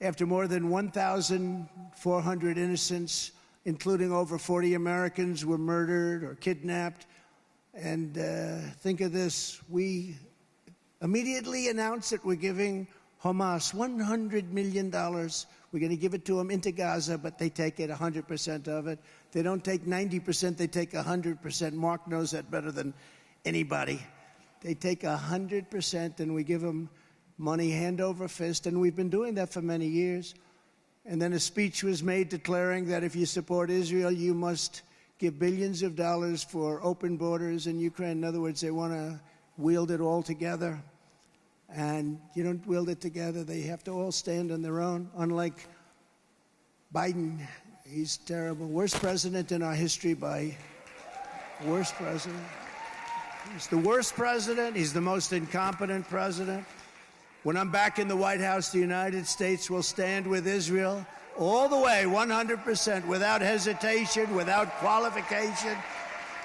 after more than 1,400 innocents, including over 40 Americans, were murdered or kidnapped. And think of this, we immediately announced that we're giving Hamas $100 million. We're going to give it to them into Gaza, but they take it 100% of it. They don't take 90%, they take 100%. Mark knows that better than anybody. They take 100%, and we give them money hand over fist, and we've been doing that for many years. And then a speech was made declaring that if you support Israel, you must give billions of dollars for open borders in Ukraine. In other words, they want to wield it all together. And you don't wield it together. They have to all stand on their own. Unlike Biden, he's terrible. Worst president in our history by worst president. He's the worst president. He's the most incompetent president. When I'm back in the White House, the United States will stand with Israel all the way, 100%, without hesitation, without qualification,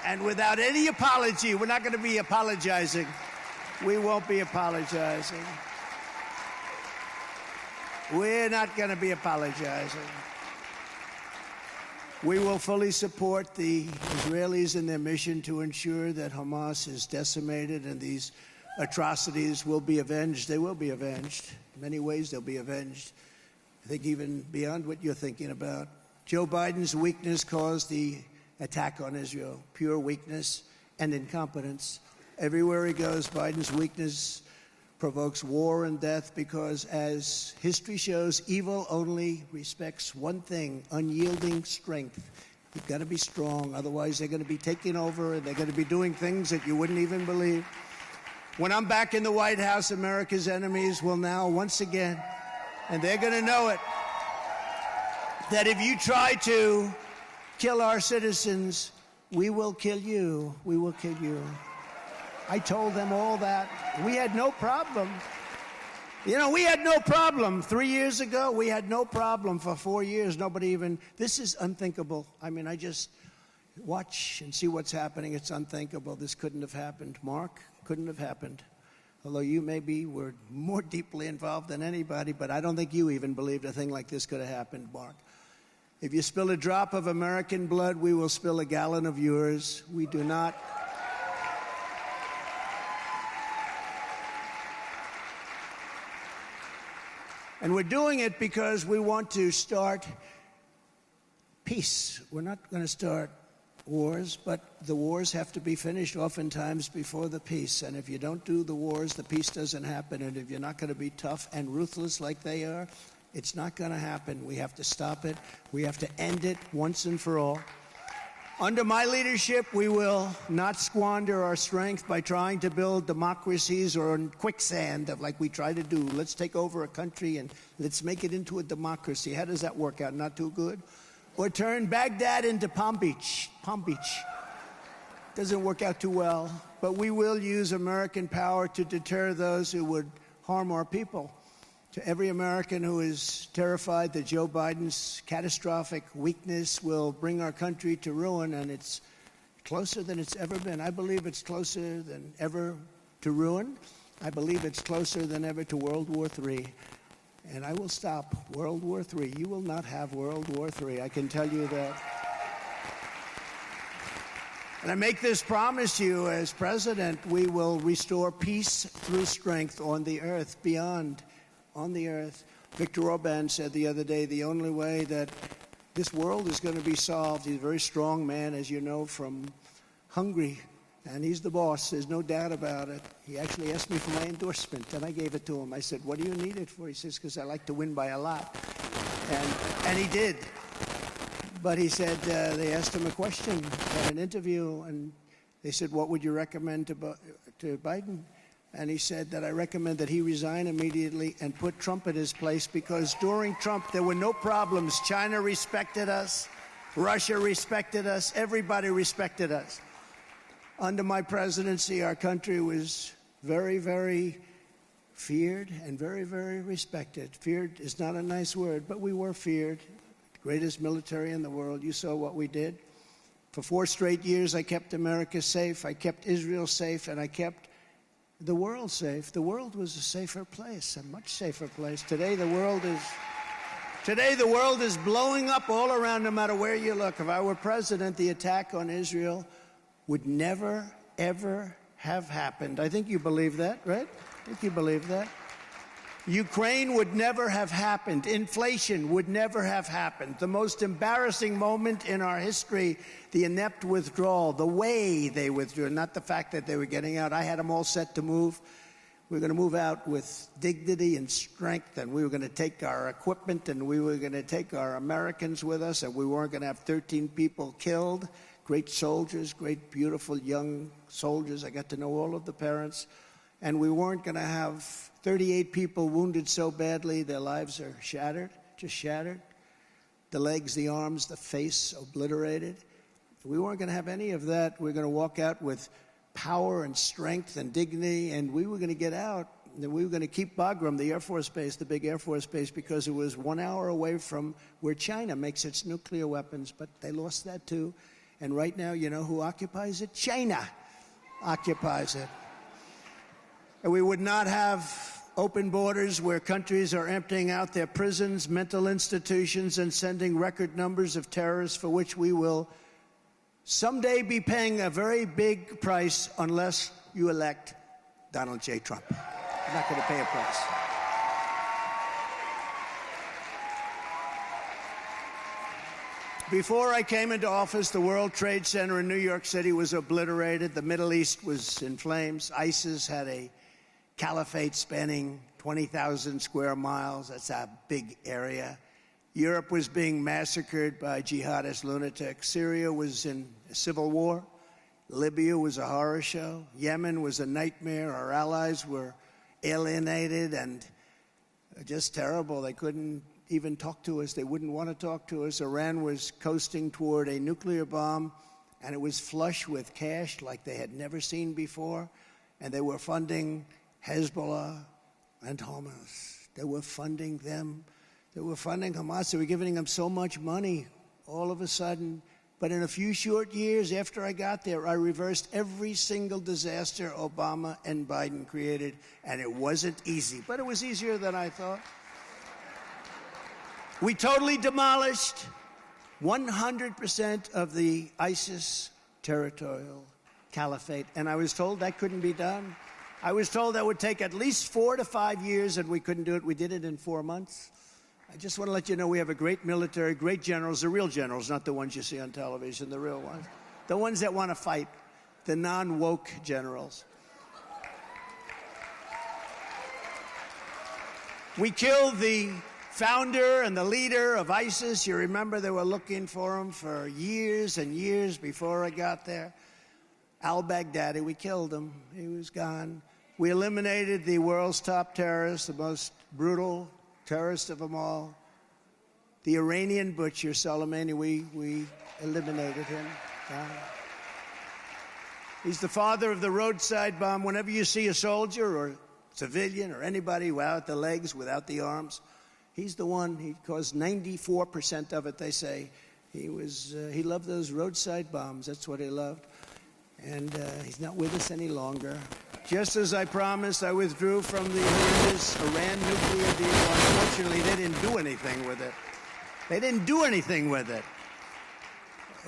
and without any apology. We're not going to be apologizing. We won't be apologizing. We're not going to be apologizing. We will fully support the Israelis in their mission to ensure that Hamas is decimated and these atrocities will be avenged. They will be avenged. In many ways, they'll be avenged. I think even beyond what you're thinking about. Joe Biden's weakness caused the attack on Israel. Pure weakness and incompetence. Everywhere he goes, Biden's weakness provokes war and death because, as history shows, evil only respects one thing, unyielding strength. You've got to be strong, otherwise they're going to be taking over and they're going to be doing things that you wouldn't even believe. When I'm back in the White House, America's enemies will now once again, and they're going to know it, that if you try to kill our citizens, we will kill you. We will kill you. I told them all that. We had no problem. You know, we had no problem. 3 years ago, we had no problem. For 4 years, nobody even... This is unthinkable. I mean, I just watch and see what's happening. It's unthinkable. This couldn't have happened. Mark, couldn't have happened. although you maybe were more deeply involved than anybody, but I don't think you even believed a thing like this could have happened, Mark. If you spill a drop of American blood, we will spill a gallon of yours. We do not. And we're doing it because we want to start peace. We're not going to start wars, but the wars have to be finished oftentimes before the peace. And if you don't do the wars, the peace doesn't happen. And if you're not going to be tough and ruthless like they are, it's not going to happen. We have to stop it. We have to end it once and for all. Under my leadership, we will not squander our strength by trying to build democracies or in quicksand of like we try to do. Let's take over a country and let's make it into a democracy. How does that work out? Not too good. Or turn Baghdad into Palm Beach. Palm Beach. Doesn't work out too well. But we will use American power to deter those who would harm our people. To every American who is terrified that Joe Biden's catastrophic weakness will bring our country to ruin, and it's closer than it's ever been. I believe it's closer than ever to ruin. I believe it's closer than ever to World War III. And I will stop World War III. You will not have World War III. I can tell you that. And I make this promise to you as president, we will restore peace through strength on the earth, beyond on the earth. Viktor Orban said the other day, the only way that this world is going to be solved, he's a very strong man, as you know, from Hungary, and he's the boss. There's no doubt about it. He actually asked me for my endorsement, and I gave it to him. I said, what do you need it for? He says, because I like to win by a lot. And he did. But he said, they asked him a question at an interview, and they said, what would you recommend to Biden? And he said that I recommend that he resign immediately and put Trump in his place, because during Trump there were no problems. China respected us. Russia respected us. Everybody respected us. Under my presidency, our country was very, very feared and very, very respected. Feared is not a nice word, but we were feared. The greatest military in the world. You saw what we did. For 4 straight years, I kept America safe. I kept Israel safe, and I kept the world safe. The world was a safer place, a much safer place. Today the world is blowing up all around, no matter where you look. If I were president, the attack on Israel would never, ever have happened. I think you believe that, right? I think you believe that. Ukraine would never have happened. Inflation would never have happened. The most embarrassing moment in our history, the inept withdrawal, the way they withdrew, not the fact that they were getting out. I had them all set to move. We were going to move out with dignity and strength, and we were going to take our equipment, and we were going to take our Americans with us, and we weren't going to have 13 people killed. Great soldiers, great, beautiful young soldiers. I got to know all of the parents. And we weren't going to have 38 people wounded so badly their lives are shattered, just shattered. The legs, the arms, the face obliterated. We weren't going to have any of that. We were going to walk out with power and strength and dignity, and we were going to get out. And we were going to keep Burgum, the Air Force Base, the big Air Force Base, because it was 1 hour away from where China makes its nuclear weapons. But they lost that too. And right now, you know who occupies it? China occupies it. And we would not have open borders where countries are emptying out their prisons, mental institutions, and sending record numbers of terrorists, for which we will someday be paying a very big price unless you elect Donald J. Trump. You're not going to pay a price. Before I came into office, the World Trade Center in New York City was obliterated. The Middle East was in flames. ISIS had a caliphate spanning 20,000 square miles. That's a big area. Europe was being massacred by jihadist lunatics. Syria was in a civil war. Libya was a horror show. Yemen was a nightmare. Our allies were alienated and just terrible. They couldn't even talk to us. They wouldn't want to talk to us. Iran was coasting toward a nuclear bomb, and it was flush with cash like they had never seen before. And they were funding Hezbollah and Hamas. They were funding them. They were funding Hamas. They were giving them so much money. All of a sudden, But in a few short years after I got there, I reversed every single disaster Obama and Biden created, and it wasn't easy, but it was easier than I thought. We totally demolished 100% of the ISIS territorial caliphate, and I was told that couldn't be done. I was told that would take at least 4 to 5 years, and we couldn't do it. We did it in 4 months. I just want to let you know we have a great military, great generals, the real generals, not the ones you see on television, the real ones. The ones that want to fight, the non-woke generals. We killed the founder and the leader of ISIS. You remember they were looking for him for years and years before I got there. Al-Baghdadi, we killed him. He was gone. We eliminated the world's top terrorist, the most brutal terrorist of them all, the Iranian butcher, Soleimani. We eliminated him. He's the father of the roadside bomb. Whenever you see a soldier or civilian or anybody without the legs, without the arms, he's the one. He caused 94% of it, they say. He loved those roadside bombs. That's what he loved. And he's not with us any longer. Just as I promised, I withdrew from the horrendous Iran nuclear deal. Unfortunately, they didn't do anything with it. They didn't do anything with it.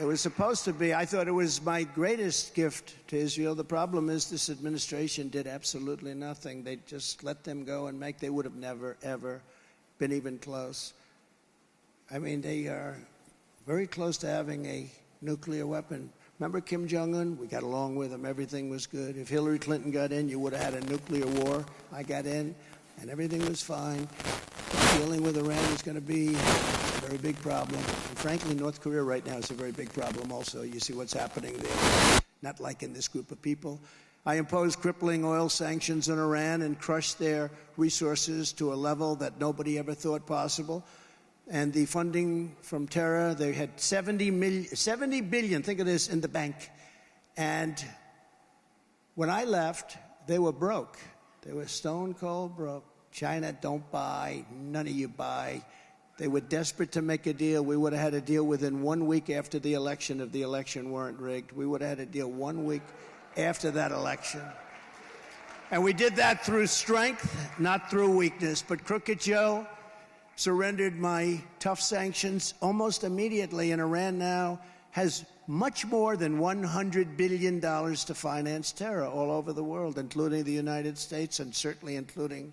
It was supposed to be. I thought it was my greatest gift to Israel. The problem is this administration did absolutely nothing. They just let them go and they would have never, ever been even close. I mean, they are very close to having a nuclear weapon. Remember Kim Jong-un? We got along with him. Everything was good. If Hillary Clinton got in, you would have had a nuclear war. I got in, and everything was fine. Dealing with Iran is going to be a very big problem. And frankly, North Korea right now is a very big problem also. You see what's happening there. Not like in this group of people. I imposed crippling oil sanctions on Iran and crushed their resources to a level that nobody ever thought possible. And the funding from terror, they had 70 billion, think of this, in the bank. And when I left, they were broke. They were stone cold broke. China, don't buy. None of you buy. They were desperate to make a deal. We would have had a deal within 1 week after the election if the election weren't rigged. We would have had a deal 1 week after that election. And we did that through strength, not through weakness. But Crooked Joe surrendered my tough sanctions almost immediately, and Iran now has much more than $100 billion to finance terror all over the world, including the United States and certainly including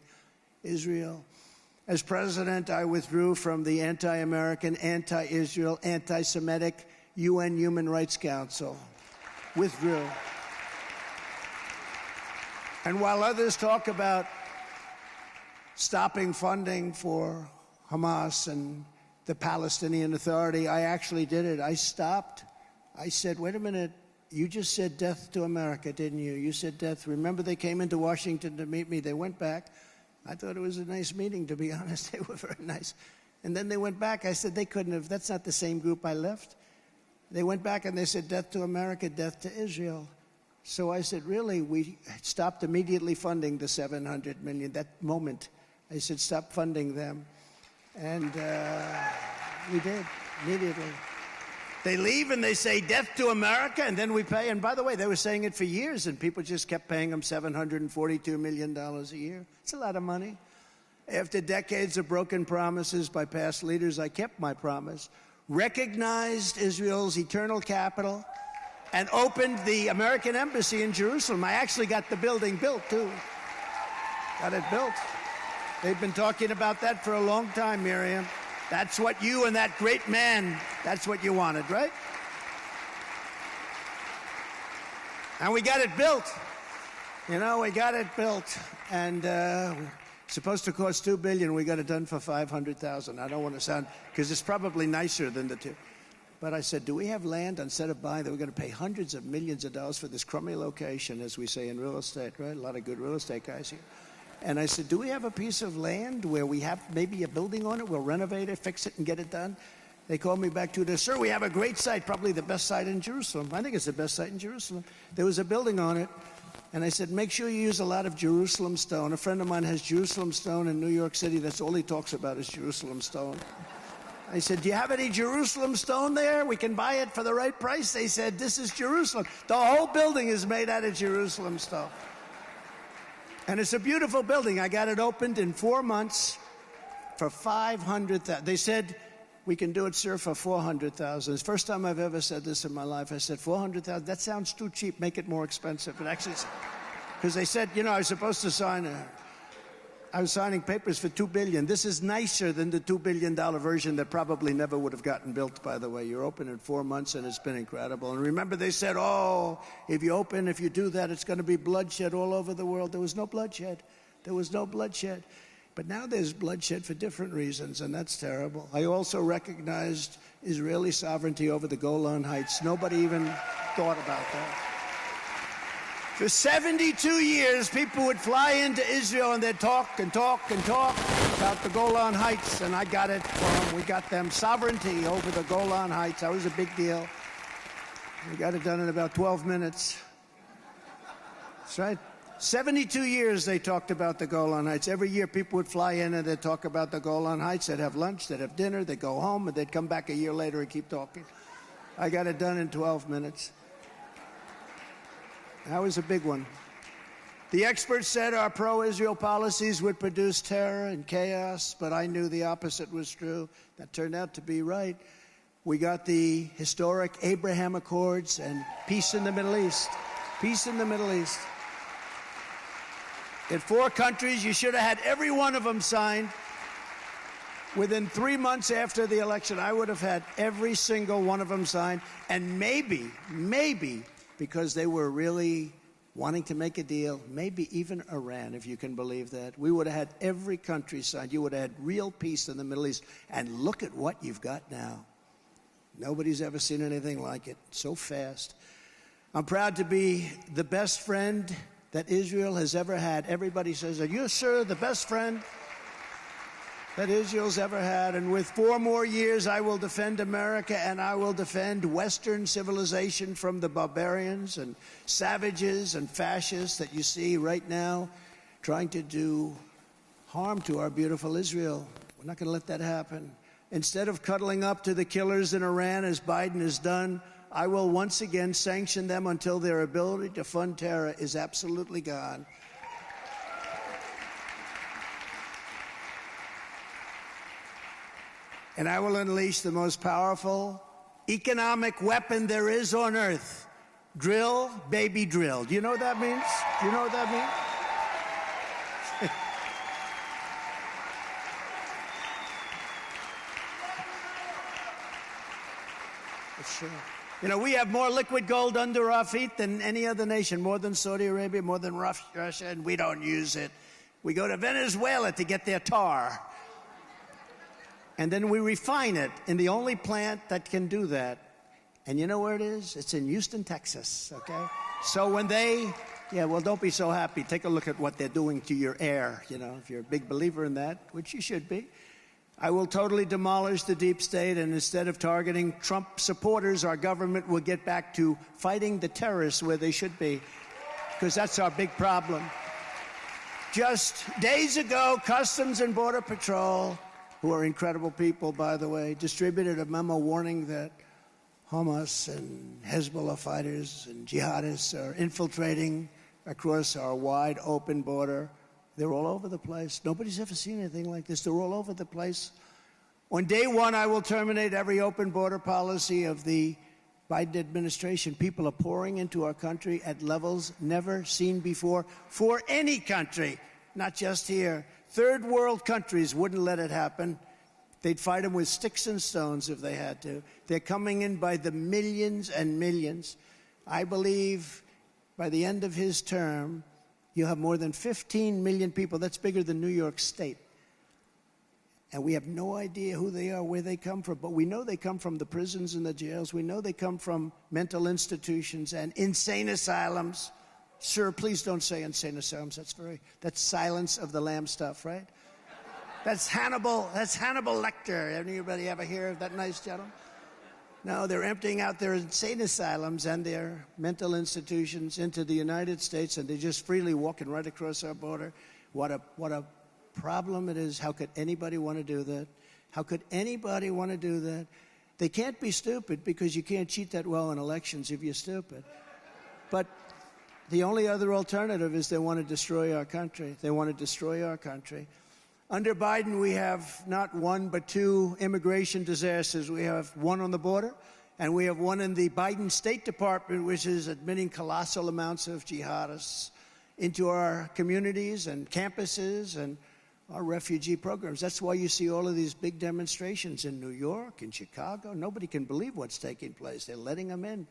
Israel. As president, I withdrew from the anti-American, anti-Israel, anti-Semitic UN Human Rights Council. Withdrew. And while others talk about stopping funding for Hamas and the Palestinian Authority, I actually did it. I stopped. I said, wait a minute, you just said death to America, didn't you? You said death. Remember they came into Washington to meet me. They went back. I thought it was a nice meeting, to be honest. They were very nice. And then they went back. I said they couldn't have. That's not the same group I left. They went back and they said death to America, death to Israel. So I said, really? We stopped immediately funding the $700 million. That moment, I said, stop funding them. And we did, immediately. They leave and they say, death to America, and then we pay. And by the way, they were saying it for years, and people just kept paying them $742 million a year. It's a lot of money. After decades of broken promises by past leaders, I kept my promise, recognized Israel's eternal capital, and opened the American embassy in Jerusalem. I actually got the building built, too. Got it built. They've been talking about that for a long time, Miriam. That's what you and that great man, that's what you wanted, right? And we got it built. You know, we got it built. And it's supposed to cost $2 billion. We got it done for $500,000. I don't want to sound, because it's probably nicer than the two. But I said, do we have land? Instead of buying that, we're going to pay hundreds of millions of dollars for this crummy location, as we say in real estate, right? A lot of good real estate guys here. And I said, do we have a piece of land where we have maybe a building on it? We'll renovate it, fix it, and get it done. They called me back 2 days. Sir, we have a great site, probably the best site in Jerusalem. I think it's the best site in Jerusalem. There was a building on it. And I said, make sure you use a lot of Jerusalem stone. A friend of mine has Jerusalem stone in New York City. That's all he talks about is Jerusalem stone. I said, do you have any Jerusalem stone there? We can buy it for the right price. They said, this is Jerusalem. The whole building is made out of Jerusalem stone. And it's a beautiful building. I got it opened in 4 months for $500,000. They said, we can do it, sir, for $400,000. It's the first time I've ever said this in my life. I said, $400,000? That sounds too cheap. Make it more expensive. And actually, because they said, you know, I was supposed to sign I was signing papers for $2 billion. This is nicer than the $2 billion version that probably never would have gotten built, by the way. You're open in 4 months, and it's been incredible. And remember, they said, oh, if you do that, it's going to be bloodshed all over the world. There was no bloodshed. There was no bloodshed. But now there's bloodshed for different reasons, and that's terrible. I also recognized Israeli sovereignty over the Golan Heights. Nobody even thought about that. For 72 years, people would fly into Israel and they'd talk and talk and talk about the Golan Heights, and I got it for them. We got them sovereignty over the Golan Heights. That was a big deal. We got it done in about 12 minutes. That's right. 72 years they talked about the Golan Heights. Every year people would fly in and they'd talk about the Golan Heights. They'd have lunch, they'd have dinner, they'd go home, and they'd come back a year later and keep talking. I got it done in 12 minutes. That was a big one. The experts said our pro-Israel policies would produce terror and chaos, but I knew the opposite was true. That turned out to be right. We got the historic Abraham Accords and peace in the Middle East. Peace in the Middle East. In 4 countries, you should have had every one of them signed. Within 3 months after the election, I would have had every single one of them signed. And maybe, because they were really wanting to make a deal, maybe even Iran, if you can believe that. We would have had every country signed. You would have had real peace in the Middle East. And look at what you've got now. Nobody's ever seen anything like it. So fast. I'm proud to be the best friend that Israel has ever had. Everybody says, are you, sir, the best friend that Israel's ever had? And with 4 more years, I will defend America, and I will defend Western civilization from the barbarians and savages and fascists that you see right now trying to do harm to our beautiful Israel. We're not going to let that happen. Instead of cuddling up to the killers in Iran, as Biden has done, I will once again sanction them until their ability to fund terror is absolutely gone. And I will unleash the most powerful economic weapon there is on earth. Drill, baby, drill. Do you know what that means? Do you know what that means? Sure. You know, we have more liquid gold under our feet than any other nation, more than Saudi Arabia, more than Russia, and we don't use it. We go to Venezuela to get their tar. And then we refine it in the only plant that can do that. And you know where it is? It's in Houston, Texas, okay? So when they, well, don't be so happy. Take a look at what they're doing to your air, you know, if you're a big believer in that, which you should be. I will totally demolish the deep state, and instead of targeting Trump supporters, our government will get back to fighting the terrorists where they should be, because that's our big problem. Just days ago, Customs and Border Patrol, who are incredible people, by the way, distributed a memo warning that Hamas and Hezbollah fighters and jihadists are infiltrating across our wide open border. They're all over the place. Nobody's ever seen anything like this. They're all over the place. On day 1, I will terminate every open border policy of the Biden administration. People are pouring into our country at levels never seen before for any country, not just here. Third world countries wouldn't let it happen. They'd fight them with sticks and stones if they had to. They're coming in by the millions and millions. I believe by the end of his term, you have more than 15 million people. That's bigger than New York State. And we have no idea who they are, where they come from. But we know they come from the prisons and the jails. We know they come from mental institutions and insane asylums. Sir, please don't say insane asylums. That's Silence of the Lamb stuff, right? That's Hannibal Lecter. Anybody ever hear of that nice gentleman? No, they're emptying out their insane asylums and their mental institutions into the United States, and they're just freely walking right across our border. What a problem it is. How could anybody want to do that? How could anybody want to do that? They can't be stupid because you can't cheat that well in elections if you're stupid. But the only other alternative is they want to destroy our country. They want to destroy our country. Under Biden, we have not one but two immigration disasters. We have one on the border, and we have one in the Biden State Department, which is admitting colossal amounts of jihadists into our communities and campuses and our refugee programs. That's why you see all of these big demonstrations in New York, in Chicago. Nobody can believe what's taking place. They're letting them in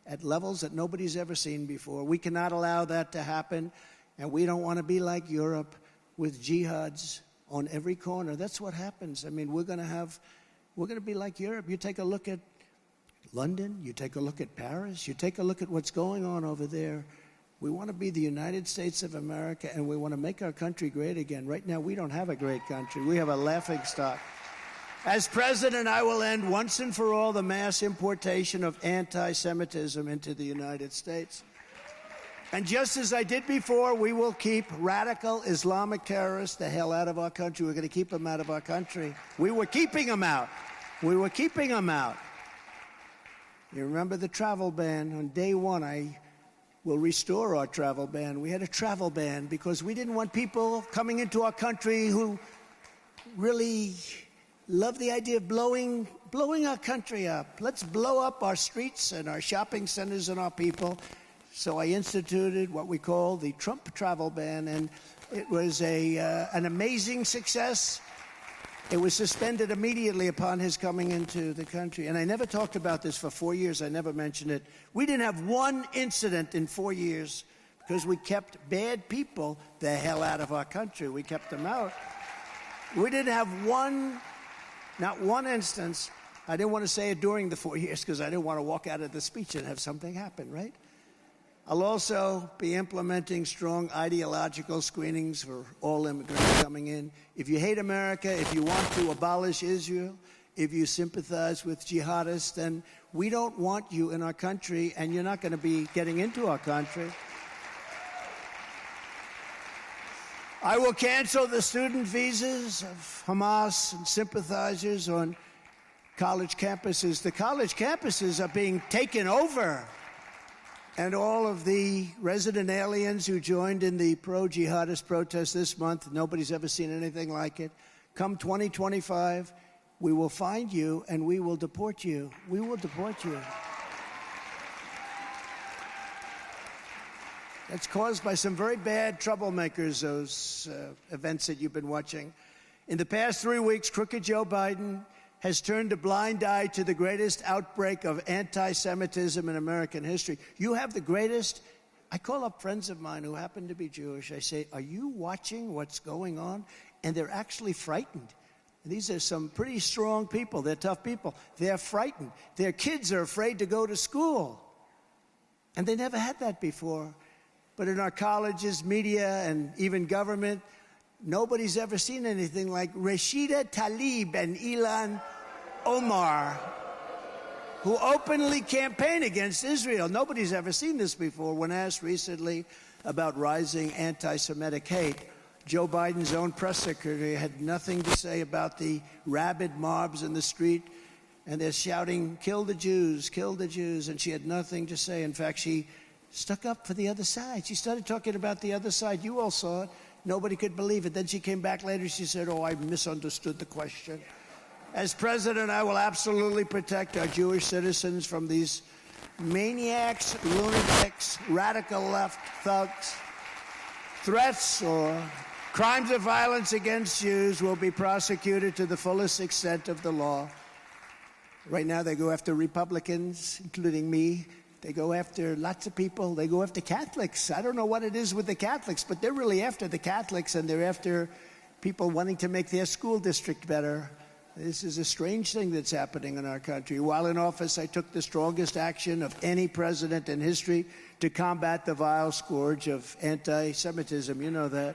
at levels that nobody's ever seen before. We cannot allow that to happen, and we don't want to be like Europe with jihads on every corner. That's what happens. I mean, we're going to be like Europe. You take a look at London, you take a look at Paris, you take a look at what's going on over there. We want to be the United States of America, and we want to make our country great again. Right now, we don't have a great country. We have a laughingstock. As president, I will end once and for all the mass importation of anti-Semitism into the United States. And just as I did before, we will keep radical Islamic terrorists the hell out of our country. We're going to keep them out of our country. We were keeping them out. We were keeping them out. You remember the travel ban? On day one, I will restore our travel ban. We had a travel ban because we didn't want people coming into our country who really love the idea of blowing our country up. Let's blow up our streets and our shopping centers and our people. So I instituted what we call the Trump travel ban, and it was an amazing success. It was suspended immediately upon his coming into the country. And I never talked about this for 4 years. I never mentioned it. We didn't have one incident in 4 years because we kept bad people the hell out of our country. We kept them out. We didn't have not one instance. I didn't want to say it during the 4 years because I didn't want to walk out of the speech and have something happen, right? I'll also be implementing strong ideological screenings for all immigrants coming in. If you hate America, if you want to abolish Israel, if you sympathize with jihadists, then we don't want you in our country, and you're not going to be getting into our country. I will cancel the student visas of Hamas and sympathizers on college campuses. The college campuses are being taken over. And all of the resident aliens who joined in the pro-jihadist protest this month, nobody's ever seen anything like it. Come 2025, we will find you and we will deport you. We will deport you. That's caused by some very bad troublemakers, those events that you've been watching. In the past 3 weeks, crooked Joe Biden has turned a blind eye to the greatest outbreak of anti-Semitism in American history. You have the greatest. I call up friends of mine who happen to be Jewish. I say, are you watching what's going on? And they're actually frightened. These are some pretty strong people. They're tough people. They're frightened. Their kids are afraid to go to school. And they never had that before. But in our colleges, media, and even government, nobody's ever seen anything like Rashida Tlaib and Ilhan Omar, who openly campaign against Israel. Nobody's ever seen this before. When asked recently about rising anti-Semitic hate, Joe Biden's own press secretary had nothing to say about the rabid mobs in the street, and they're shouting, kill the Jews, and she had nothing to say. In fact, she stuck up for the other side. She started talking about the other side. You all saw it. Nobody could believe it. Then she came back later. She said, I misunderstood the question. As president, I will absolutely protect our Jewish citizens from these maniacs, lunatics, radical left thugs. Threats or crimes of violence against Jews will be prosecuted to the fullest extent of the law. Right now, they go after Republicans, including me. They go after lots of people. They go after Catholics. I don't know what it is with the Catholics, but they're really after the Catholics, and they're after people wanting to make their school district better. This is a strange thing that's happening in our country. While in office, I took the strongest action of any president in history to combat the vile scourge of anti-Semitism. You know that.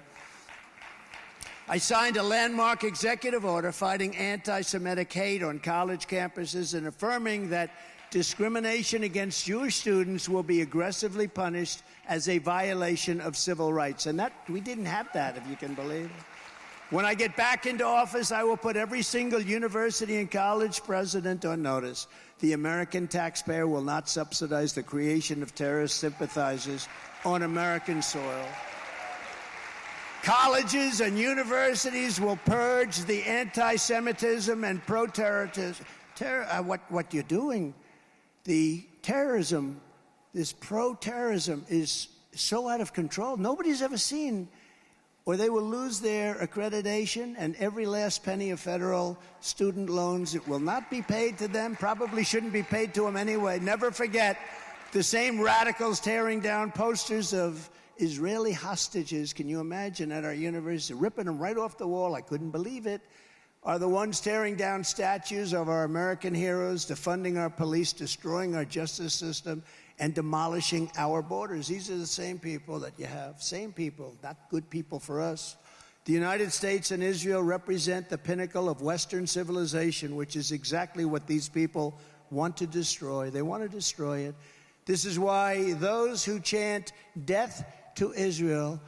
I signed a landmark executive order fighting anti-Semitic hate on college campuses and affirming that discrimination against Jewish students will be aggressively punished as a violation of civil rights. And that we didn't have that, if you can believe it. When I get back into office, I will put every single university and college president on notice. The American taxpayer will not subsidize the creation of terrorist sympathizers on American soil. Colleges and universities will purge the anti-Semitism and pro-terrorism. What you're doing, the terrorism, this pro-terrorism is so out of control. Nobody's ever seen, or they will lose their accreditation and every last penny of federal student loans. It will not be paid to them, probably shouldn't be paid to them anyway. Never forget, the same radicals tearing down posters of Israeli hostages, can you imagine, at our university, ripping them right off the wall, I couldn't believe it, are the ones tearing down statues of our American heroes, defunding our police, destroying our justice system, and demolishing our borders. These are the same people that you have, same people, not good people for us. The United States and Israel represent the pinnacle of Western civilization, which is exactly what these people want to destroy. They want to destroy it. This is why those who chant death to Israel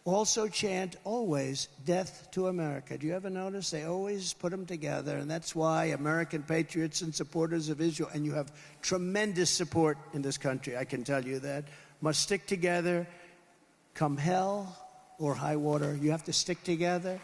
also chant always death to America. Do you ever notice? They always put them together, and that's why American patriots and supporters of Israel, and you have tremendous support in this country, I can tell you that, must stick together come hell or high water. You have to stick together.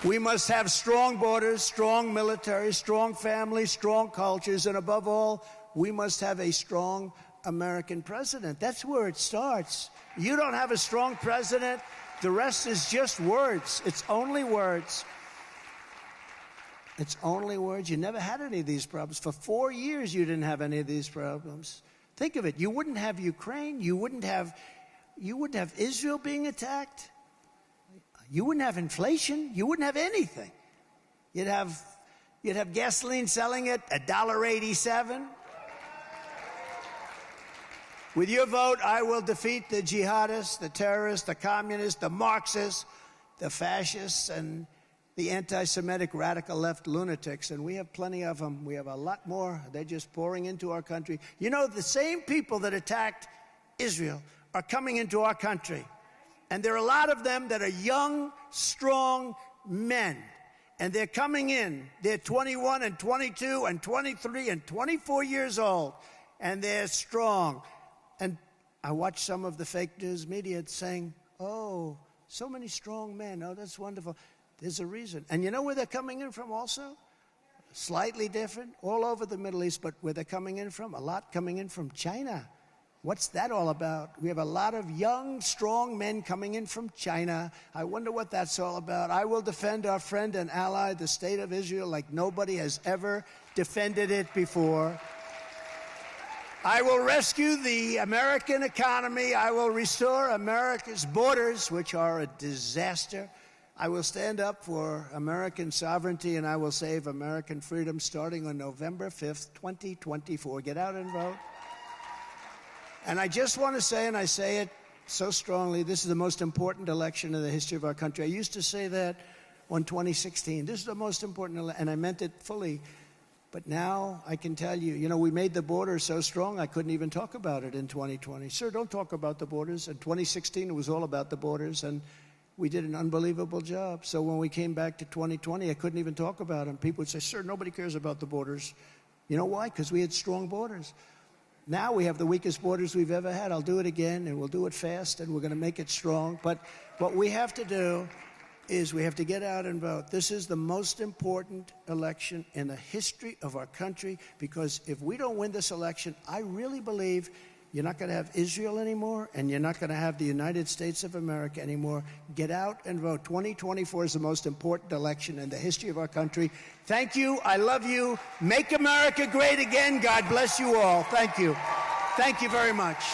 We must have strong borders, strong military, strong families, strong cultures, and above all, we must have a strong American president. That's where it starts. You don't have a strong president, the rest is just words. It's only words. It's only words. You never had any of these problems. For 4 years, you didn't have any of these problems. Think of it. You wouldn't have Ukraine. You wouldn't have Israel being attacked. You wouldn't have inflation. You wouldn't have anything. You'd have gasoline selling at $1.87. With your vote, I will defeat the jihadists, the terrorists, the communists, the Marxists, the fascists, and the anti-Semitic radical left lunatics. And we have plenty of them. We have a lot more. They're just pouring into our country. You know, the same people that attacked Israel are coming into our country. And there are a lot of them that are young, strong men. And they're coming in. They're 21 and 22 and 23 and 24 years old. And they're strong. And I watch some of the fake news media saying, oh, so many strong men. Oh, that's wonderful. There's a reason. And you know where they're coming in from also? Slightly different, all over the Middle East, but where they're coming in from? A lot coming in from China. What's that all about? We have a lot of young, strong men coming in from China. I wonder what that's all about. I will defend our friend and ally, the State of Israel, like nobody has ever defended it before. I will rescue the American economy. I will restore America's borders, which are a disaster. I will stand up for American sovereignty, and I will save American freedom starting on November 5th, 2024. Get out and vote. And I just want to say, and I say it so strongly, this is the most important election in the history of our country. I used to say that on 2016. This is the most important election, and I meant it fully. But now I can tell you, we made the border so strong I couldn't even talk about it in 2020. Sir, don't talk about the borders. In 2016, it was all about the borders, and we did an unbelievable job. So when we came back to 2020, I couldn't even talk about them. People would say, sir, nobody cares about the borders. You know why? Because we had strong borders. Now we have the weakest borders we've ever had. I'll do it again, and we'll do it fast, and we're going to make it strong. But what we have to do is we have to get out and vote. This is the most important election in the history of our country, because if we don't win this election, I really believe you're not going to have Israel anymore, and you're not going to have the United States of America anymore. Get out and vote. 2024 is the most important election in the history of our country. Thank you. I love you. Make America great again. God bless you all. Thank you. Thank you very much.